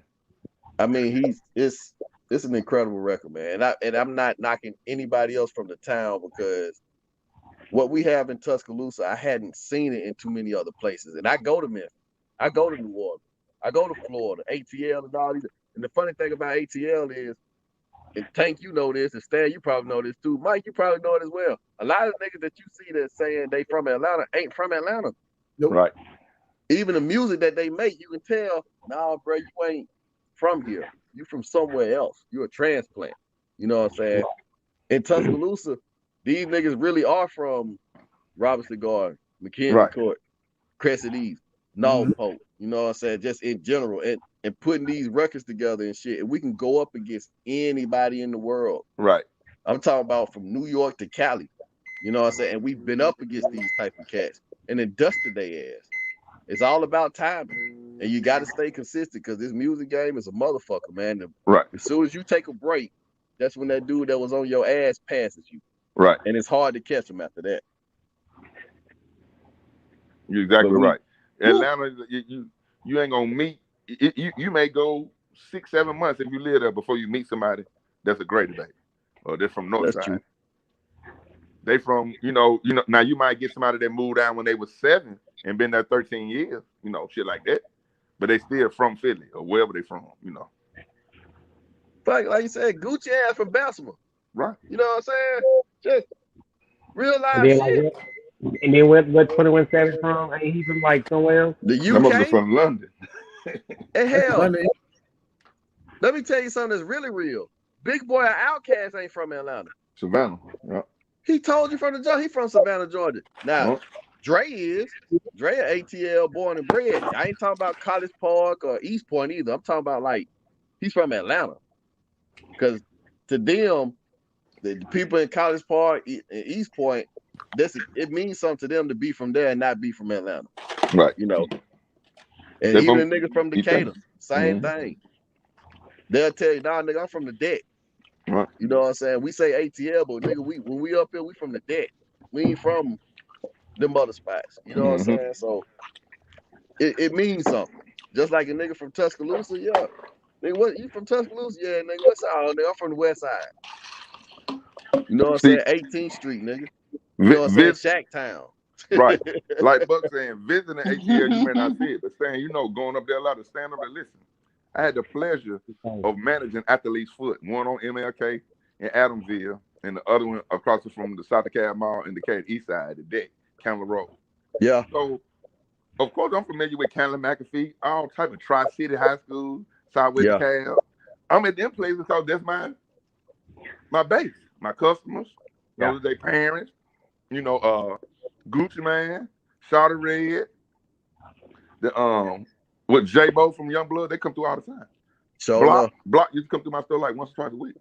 I mean, it's an incredible record, man. And I'm not knocking anybody else from the town because what we have in Tuscaloosa, I hadn't seen it in too many other places. And I go to Memphis, I go to New Orleans, I go to Florida, ATL and all these. And the funny thing about ATL is, and Tank, you know this, and Stan, you probably know this too. Mike, you probably know it as well. A lot of niggas that you see that saying they from Atlanta ain't from Atlanta. Nope. Right. Even the music that they make, you can tell, nah, bro, you ain't from here. You from somewhere else. You're a transplant. You know what I'm saying? In Tuscaloosa, these niggas really are from Robinson Garden, McKinney Court, Crescent East, Norfolk. You know what I'm saying? Just in general. And putting these records together and shit. And we can go up against anybody in the world. Right. I'm talking about from New York to Cali. You know what I'm saying? And we've been up against these type of cats. And then dusted their ass. It's all about timing. And you got to stay consistent because this music game is a motherfucker, man. Right. As soon as you take a break, that's when that dude that was on your ass passes you. Right. And it's hard to catch him after that. You're exactly right. Atlanta, you ain't going to meet. You may go 6-7 months if you live there before you meet somebody that's a greater baby. Or they're from North Side. True. They from, now you might get somebody that moved down when they was 7 and been there 13 years, shit like that. But they still from Philly or wherever they from, Like you said, Gucci ass from Bessemer. Right. You know what I'm saying? Just real life shit. And then what 21 Savage from? Ain't he from like somewhere else? The UK? That from London. And hell, let me tell you something that's really real. Big Boy or Outkast ain't from Atlanta. Savannah. Yeah. He told you from the jump. He from Savannah, Georgia. Now, Dre is. Dre a ATL born and bred. I ain't talking about College Park or East Point either. I'm talking about like he's from Atlanta. Because to them, the people in College Park and East Point, it means something to them to be from there and not be from Atlanta. Right. You know. And They're even the niggas from Decatur, same Mm-hmm. thing. They'll tell you, nah, nigga, I'm from the deck. Right. You know what I'm saying? We say ATL, but nigga, when we up here, we from the deck. We ain't from them other spots. You know what I'm saying? So it means something. Just like a nigga from Tuscaloosa, yeah. Nigga, what you from Tuscaloosa? Yeah, nigga, what's up? Nigga, I'm from the west side. You know what I'm saying? 18th Street, nigga. You know what I'm saying? Shack Town. Right. Like Buck saying, visiting ATL, you may not see it, but saying, going up there a lot of stand up and listen. I had the pleasure of managing Athlete's Foot, one on MLK in Adamsville, and the other one across from the South DeKalb Mall in the East Side, the deck, Candler Road. Yeah. So, of course, I'm familiar with Candler McAfee, all type of Tri-City High School, Southwest DeKalb. I'm at them places because that's my base, my customers, those are their parents, Gucci Man, Shawty Red, with J-Bo from Youngblood, they come through all the time. Block used to come through my store like once or twice a week.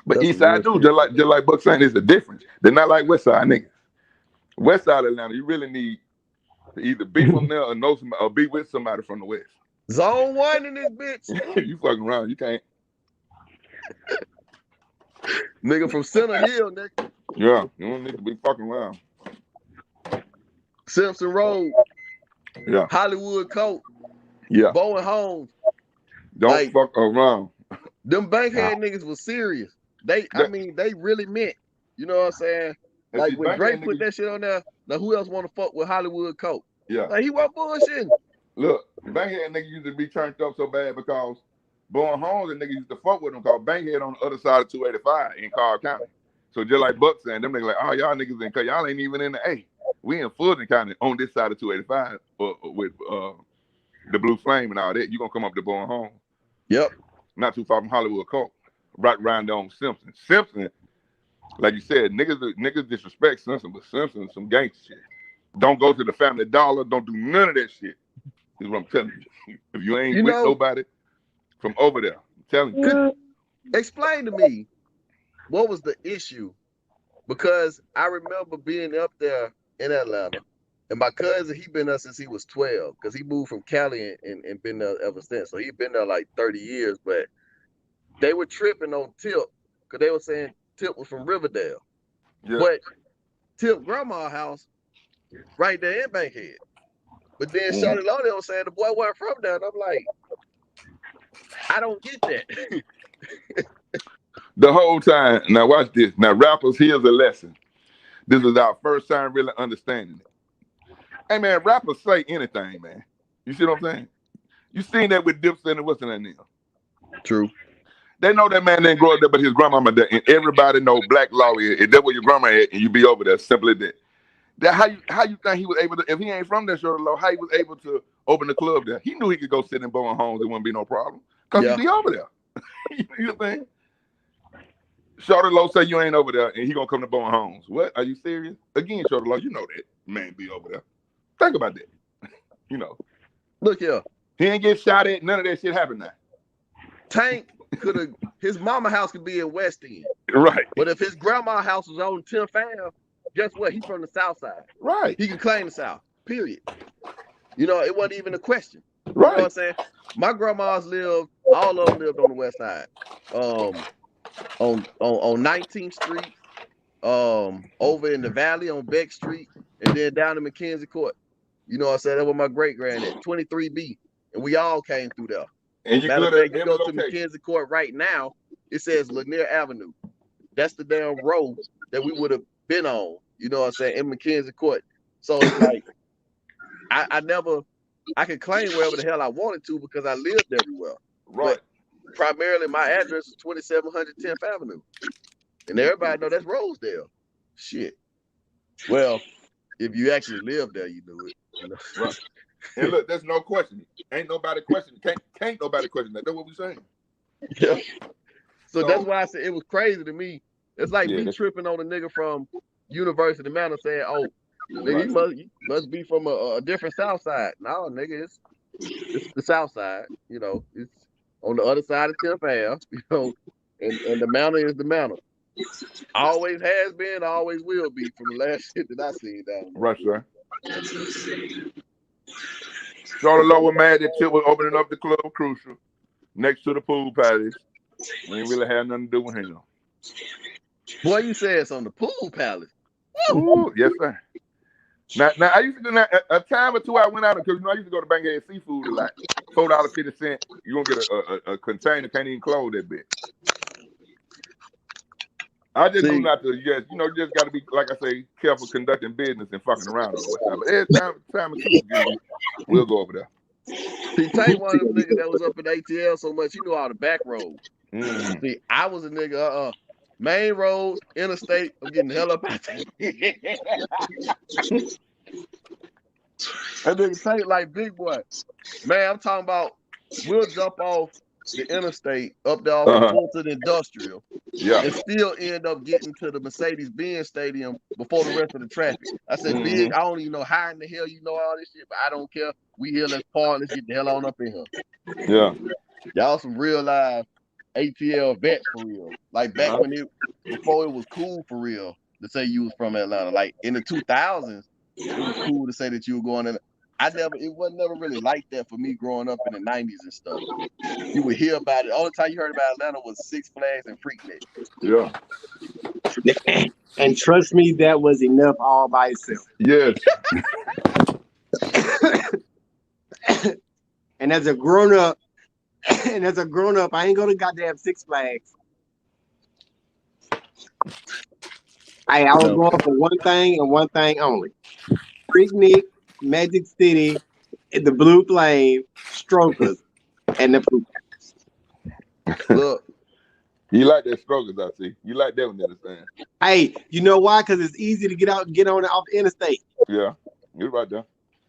But that's East Side too, just like Buck saying, it's the difference. They're not like West Side niggas. West Side Atlanta, you really need to either be from there or know somebody or be with somebody from the West. Zone 1 in this bitch. You fucking around, you can't. Nigga from Center Hill, nigga. Yeah, you don't need to be fucking around. Simpson Road. Yeah. Hollywood Coat. Yeah. Bowen Homes. Don't fuck around. Them bankhead niggas was serious. They really meant. You know what I'm saying? Like when Dre put that shit on there, now who else want to fuck with Hollywood Coat? Yeah. Like he wasn't bullshitting. Look, bankhead niggas used to be turned up so bad because Bowen Homes and niggas used to fuck with them called bankhead on the other side of 285 in Cobb County. So just like Buck saying, them niggas like, oh, y'all niggas in, cause y'all ain't even in the A. We in Fulton County on this side of 285 with the Blue Flame and all that. You gonna come up to Bowen Homes. Yep. Not too far from Hollywood Court. Right around there on Simpson. Simpson, like you said, niggas disrespect Simpson, but Simpson some gangster shit. Don't go to the Family Dollar. Don't do none of that shit. Is what I'm telling you. If you ain't with nobody from over there, I'm telling you. Explain to me what was the issue, because I remember being up there in Atlanta, and my cousin, he been there since he was 12, because he moved from Cali and been there ever since. So he been there like 30 years, but they were tripping on Tip, because they were saying Tip was from Riverdale. Yeah. But Tip grandma's house right there in Bankhead. But then Shawty Lonnie was saying the boy wasn't from there. And I'm like, I don't get that. The whole time. Now watch this. Now rappers, here's a lesson. This is our first time really understanding it. Hey man, rappers say anything, man. You see what I'm saying? You seen that with Dipset and what's in that name? True. They know that man didn't grow up there, but his grandmama there. And everybody know Black Law is that where your grandma at, and you be over there. Simple as that. That how you think he was able to, if he ain't from there, Shorty Low, how he was able to open the club there? He knew he could go sit in Bowen Homes, it wouldn't be no problem. Because he'd be over there. You know what I'm saying? Shorty Low say you ain't over there and he gonna come to Bowen Homes. What? Are you serious? Again, Shorty Low, you know that man be over there. Think about that. You know. Look here. He ain't get shot at, none of that shit happened now. Tank could have, his mama house could be in West End. Right. But if his grandma's house was on 10th Ave, guess what? He's from the South Side. Right. He can claim the South. Period. You know, it wasn't even a question. Right. You know what I'm saying? My grandma's all of them lived on the West Side. On 19th Street, over in the Valley on Beck Street, and then down in McKenzie Court. You know what I'm saying? That was my great granddad, 23B. And we all came through there. And you go to McKenzie Court right now, it says Lanier Avenue. That's the damn road that we would have been on, you know what I'm saying, in McKenzie Court. So it's like, I could claim wherever the hell I wanted to because I lived everywhere. Right. But primarily my address is 2700 10th Avenue. And everybody know that's Rosedale. Shit. Well, if you actually live there, you do it. You know? Right. And look, there's no question. Ain't nobody questioning. Can't nobody question that. That's what we're saying. Yeah. So that's why I said it was crazy to me. It's like me tripping on a nigga from University of Mountain saying, "Oh, nigga, you must be from a different South Side." No, nigga, it's the South Side. You know, it's on the other side of 10th Ave. You know, and the mountain is the mountain. Always has been, always will be from the last shit that I seen down there. Right, sir. Charlie Lowe was mad that Chip was opening up the Club Crucial next to the pool palace. We ain't really had nothing to do with him. Boy, you said it's on the pool palace. Ooh, yes, sir. Now I used to do that a time or two. I went out because I used to go to Bankhead Seafood a lot. $4.50. You gonna get a container, can't even close that bit. I just do not to just got to be, like I say, careful conducting business and fucking around all the time. But every time we'll go over there. See, Tate one of them niggas that was up in ATL so much, he knew all the back roads. Mm-hmm. See, I was a nigga, main roads, interstate, I'm getting the hell up out there. That nigga Tate like big boy. Man, I'm talking about, we'll jump off the interstate up there off of Fulton Industrial, and still end up getting to the Mercedes-Benz Stadium before the rest of the traffic. I said, Big, I don't even know how in the hell you know all this shit, but I don't care. We here, let's park, let's get the hell on up in here. Yeah. Y'all some real live ATL vets for real. Like back when before it was cool for real to say you was from Atlanta. Like in the 2000s, it was cool to say that you were going in. It wasn't never really like that for me growing up in the 90s and stuff. You would hear about it. All the time you heard about Atlanta was Six Flags and Freaknik. Yeah. And trust me, that was enough all by itself. Yes. And as a grown up, I ain't going to goddamn Six Flags. I was going for one thing and one thing only. Freaknik, Magic City, the Blue Flame, Strokers, and the Blue. Look, you like that Strokers, I see. You like that one, you understand? Hey, you know why? Because it's easy to get out and get on off the interstate. Yeah, you're right there.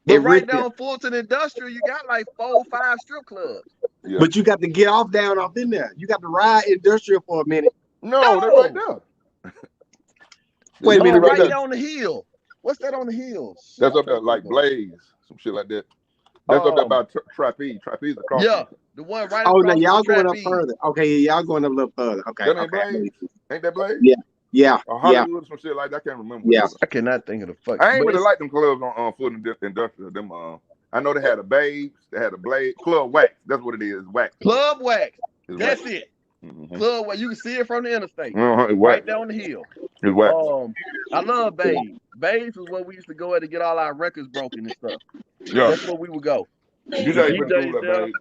But right down Fulton Industrial, you got like 4 or 5 strip clubs. Yeah. But you got to get off in there. You got to ride Industrial for a minute. No, they're right there. Wait a minute, right there on the hill. What's that on the hill? That's up there like Blaze, some shit like that. That's up there by Trapeze. Trapeze across. Yeah, the one right. Oh, now y'all going up further. Okay, y'all going up a little further. Okay, that ain't Blaze. Ain't that Blaze? Yeah. Or Hollywood or some shit like that. I can't remember. Yeah, I cannot think of the fuck. I ain't really like them clubs on Fulton Industrial. Them I know they had a Babes, they had a Blaze, Club Wax. That's what it is. Wax. Club Wax. That's it. Mm-hmm. Club Wax. You can see it from the interstate. Right down the hill. It's wax. I love Babes. Babes was where we used to go to get all our records broken and stuff. Yeah. That's where we would go. You the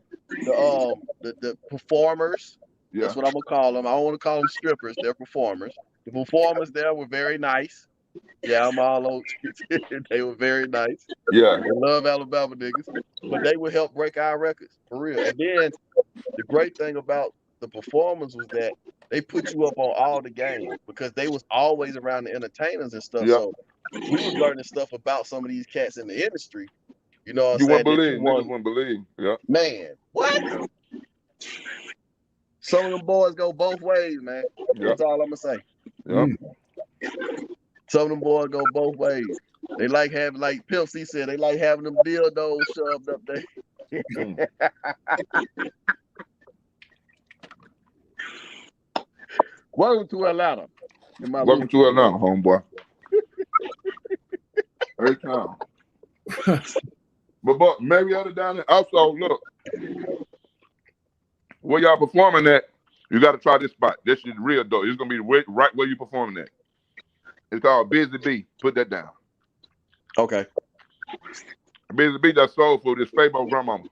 performers. Yeah. That's what I'm gonna call them. I don't want to call them strippers. They're performers. The performers there were very nice. Yeah, I'm all over. They were very nice. Yeah. I love Alabama niggas. But they would help break our records for real. And then the great thing about the performers was that they put you up on all the games because they was always around the entertainers and stuff. Yep. So we was learning stuff about some of these cats in the industry. You know what I'm saying? Niggas wouldn't believe. Yeah. Man, what? Some of them boys go both ways, man. That's all I'm gonna say. Yeah. Some of them boys go both ways. They like having, like Pimp C said, they like having them dildos shoved up there. Welcome to Atlanta. Welcome to Atlanta, homeboy. Every time. But maybe other down there. Also, look, where y'all performing at, you got to try this spot. This is real dope. It's gonna be right where you performing at. It's called Busy Bee. Put that down. Okay. Busy Bee, that's soul food. This Fabo grandmama.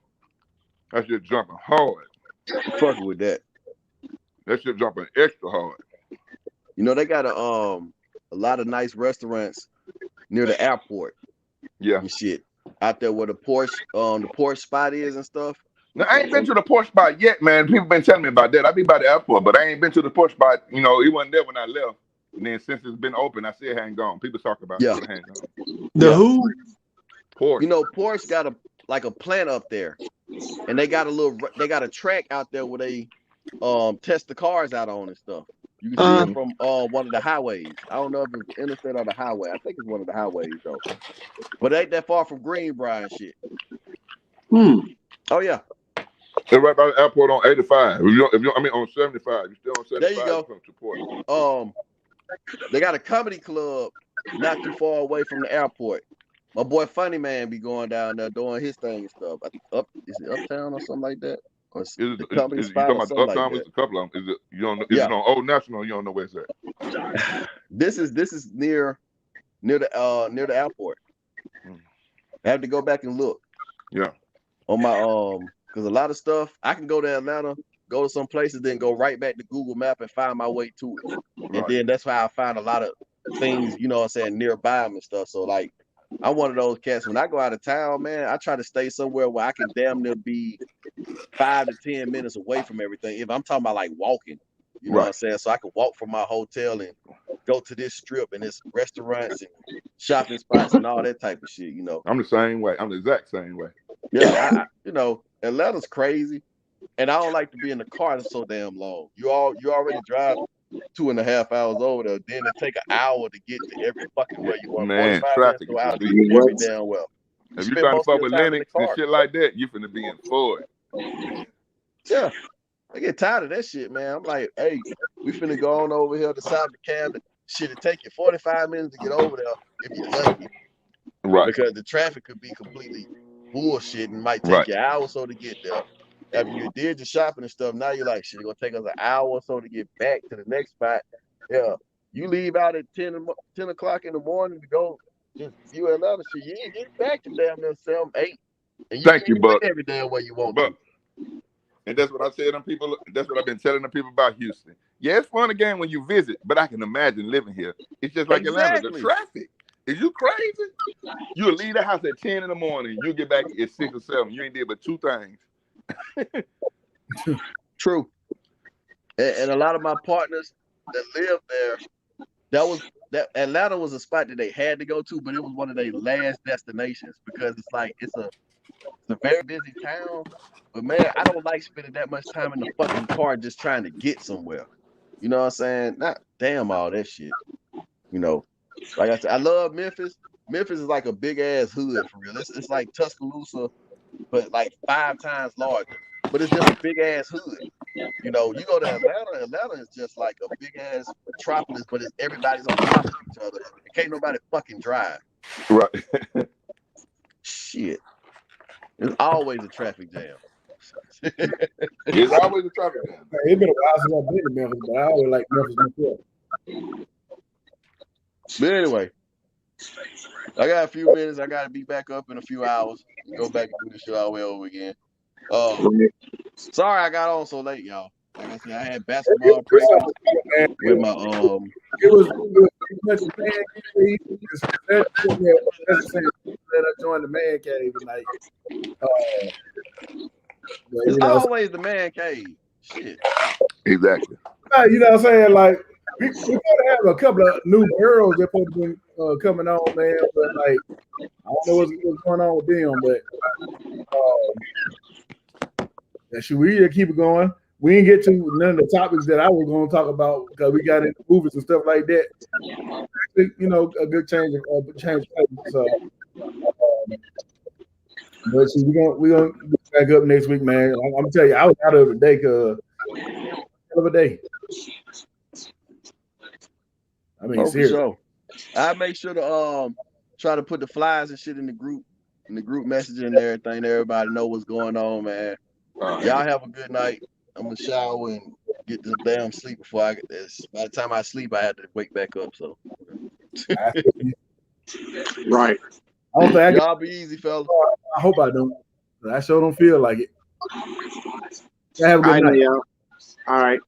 That shit jumping hard. Fucking with that. That shit jumping extra hard. You know, they got a lot of nice restaurants near the airport. Yeah. And shit. Out there where the Porsche spot is and stuff. Now, I ain't been to the Porsche spot yet, man. People been telling me about that. I be by the airport, but I ain't been to the Porsche spot. You know, it wasn't there when I left. And then since it's been open, I still hadn't gone. People talk about it. The who? Porsche. You know, Porsche got a like a plant up there, and they got a track out there where they test the cars out on and stuff. You can see it from one of the highways. I don't know if it's the interstate or the highway. I think it's one of the highways though. But it ain't that far from Greenbrier and shit. Oh yeah. They're right by the airport on 85. On 75. You're still on 75. There you go. They got a comedy club not too far away from the airport. My boy Funny Man be going down there doing his thing and stuff. Is it Uptown or something like that? Or is you talking about Uptown? It's a couple of them. Is it on Old National? You don't know where it's at. This is near the airport. I have to go back and look. Yeah. On my because a lot of stuff I can go to Atlanta, go to some places, then go right back to Google Map and find my way to it. And then that's why I find a lot of things, you know what I'm saying, nearby and stuff. So like I'm one of those cats. When I go out of town, man, I try to stay somewhere where I can damn near be 5 to 10 minutes away from everything. If I'm talking about like walking, you know what I'm saying? So I can walk from my hotel and go to this strip and this restaurants and shopping spots and all that type of shit, you know. I'm the same way. I'm the exact same way. Yeah, you know, Atlanta's crazy. And I don't like to be in the car so damn long. You already drive 2.5 hours over there. Then it take an hour to get to every fucking way you want. Man, 45 traffic minutes to is hour every damn well. If you're trying to fuck with Linux and shit like that, you finna be in Ford. Yeah. I get tired of that shit, man. I'm like, hey, we finna go on over here to the side of the cabin. Shit, it take you 45 minutes to get over there if you're lucky. Right. Because the traffic could be completely bullshit and might take you an hour or so to get there. After you did your shopping and stuff, now you're like, shit, it's gonna take us an hour or so to get back to the next spot. Yeah. You leave out at 10 o'clock in the morning to go just view Atlanta shit. You ain't get back to damn near 7, 8. And Thank you, Buck. Every damn way you want to. And that's what I said to people. That's what I've been telling the people about Houston. Yeah, it's fun again when you visit, but I can imagine living here. It's just like Atlanta. The traffic. Is you crazy? You'll leave the house at 10 in the morning. You get back at 6 or 7. You ain't did but 2 things. True. And a lot of my partners that live there, that Atlanta was a spot that they had to go to, but it was one of their last destinations because it's like it's a very busy town. But man, I don't like spending that much time in the fucking car just trying to get somewhere. You know what I'm saying? Not damn all that shit. You know, like I said, I love Memphis. Memphis is like a big ass hood for real. It's like Tuscaloosa, but like 5 times larger. But it's just a big ass hood. You know, you go to Atlanta. Atlanta is just like a big ass metropolis, but everybody's on top of each other. And can't nobody fucking drive. Right. Shit. It's always a traffic jam. It's always a traffic jam. It's been a while since I've been to Memphis, but I always like Memphis myself. But anyway, I got a few minutes. I got to be back up in a few hours. Go back and do the show all the way over again. Sorry I got on so late, y'all. Like I said, I had basketball practice with my It was much that I joined the man cave tonight. It's always the man cave. Shit. Exactly. You know what I'm saying? Like we gotta have a couple of new girls that supposed to be coming on, man. But like I don't know what's going on with them, but should we keep it going? We didn't get to none of the topics that I was going to talk about because we got into movies and stuff like that. You know, a good change of so. But see, we're gonna get back up next week, man. I'm gonna tell you, I was out of the day because hell of a day. I mean, seriously. Sure. I make sure to try to put the flyers and shit in the group message and everything. Everybody know what's going on, man. Y'all have a good night. I'm gonna shower and get this damn sleep before I get this. By the time I sleep, I have to wake back up. So, right. I don't think y'all be easy, fellas. I hope I don't. I sure don't feel like it. Have a good night, y'all. All right.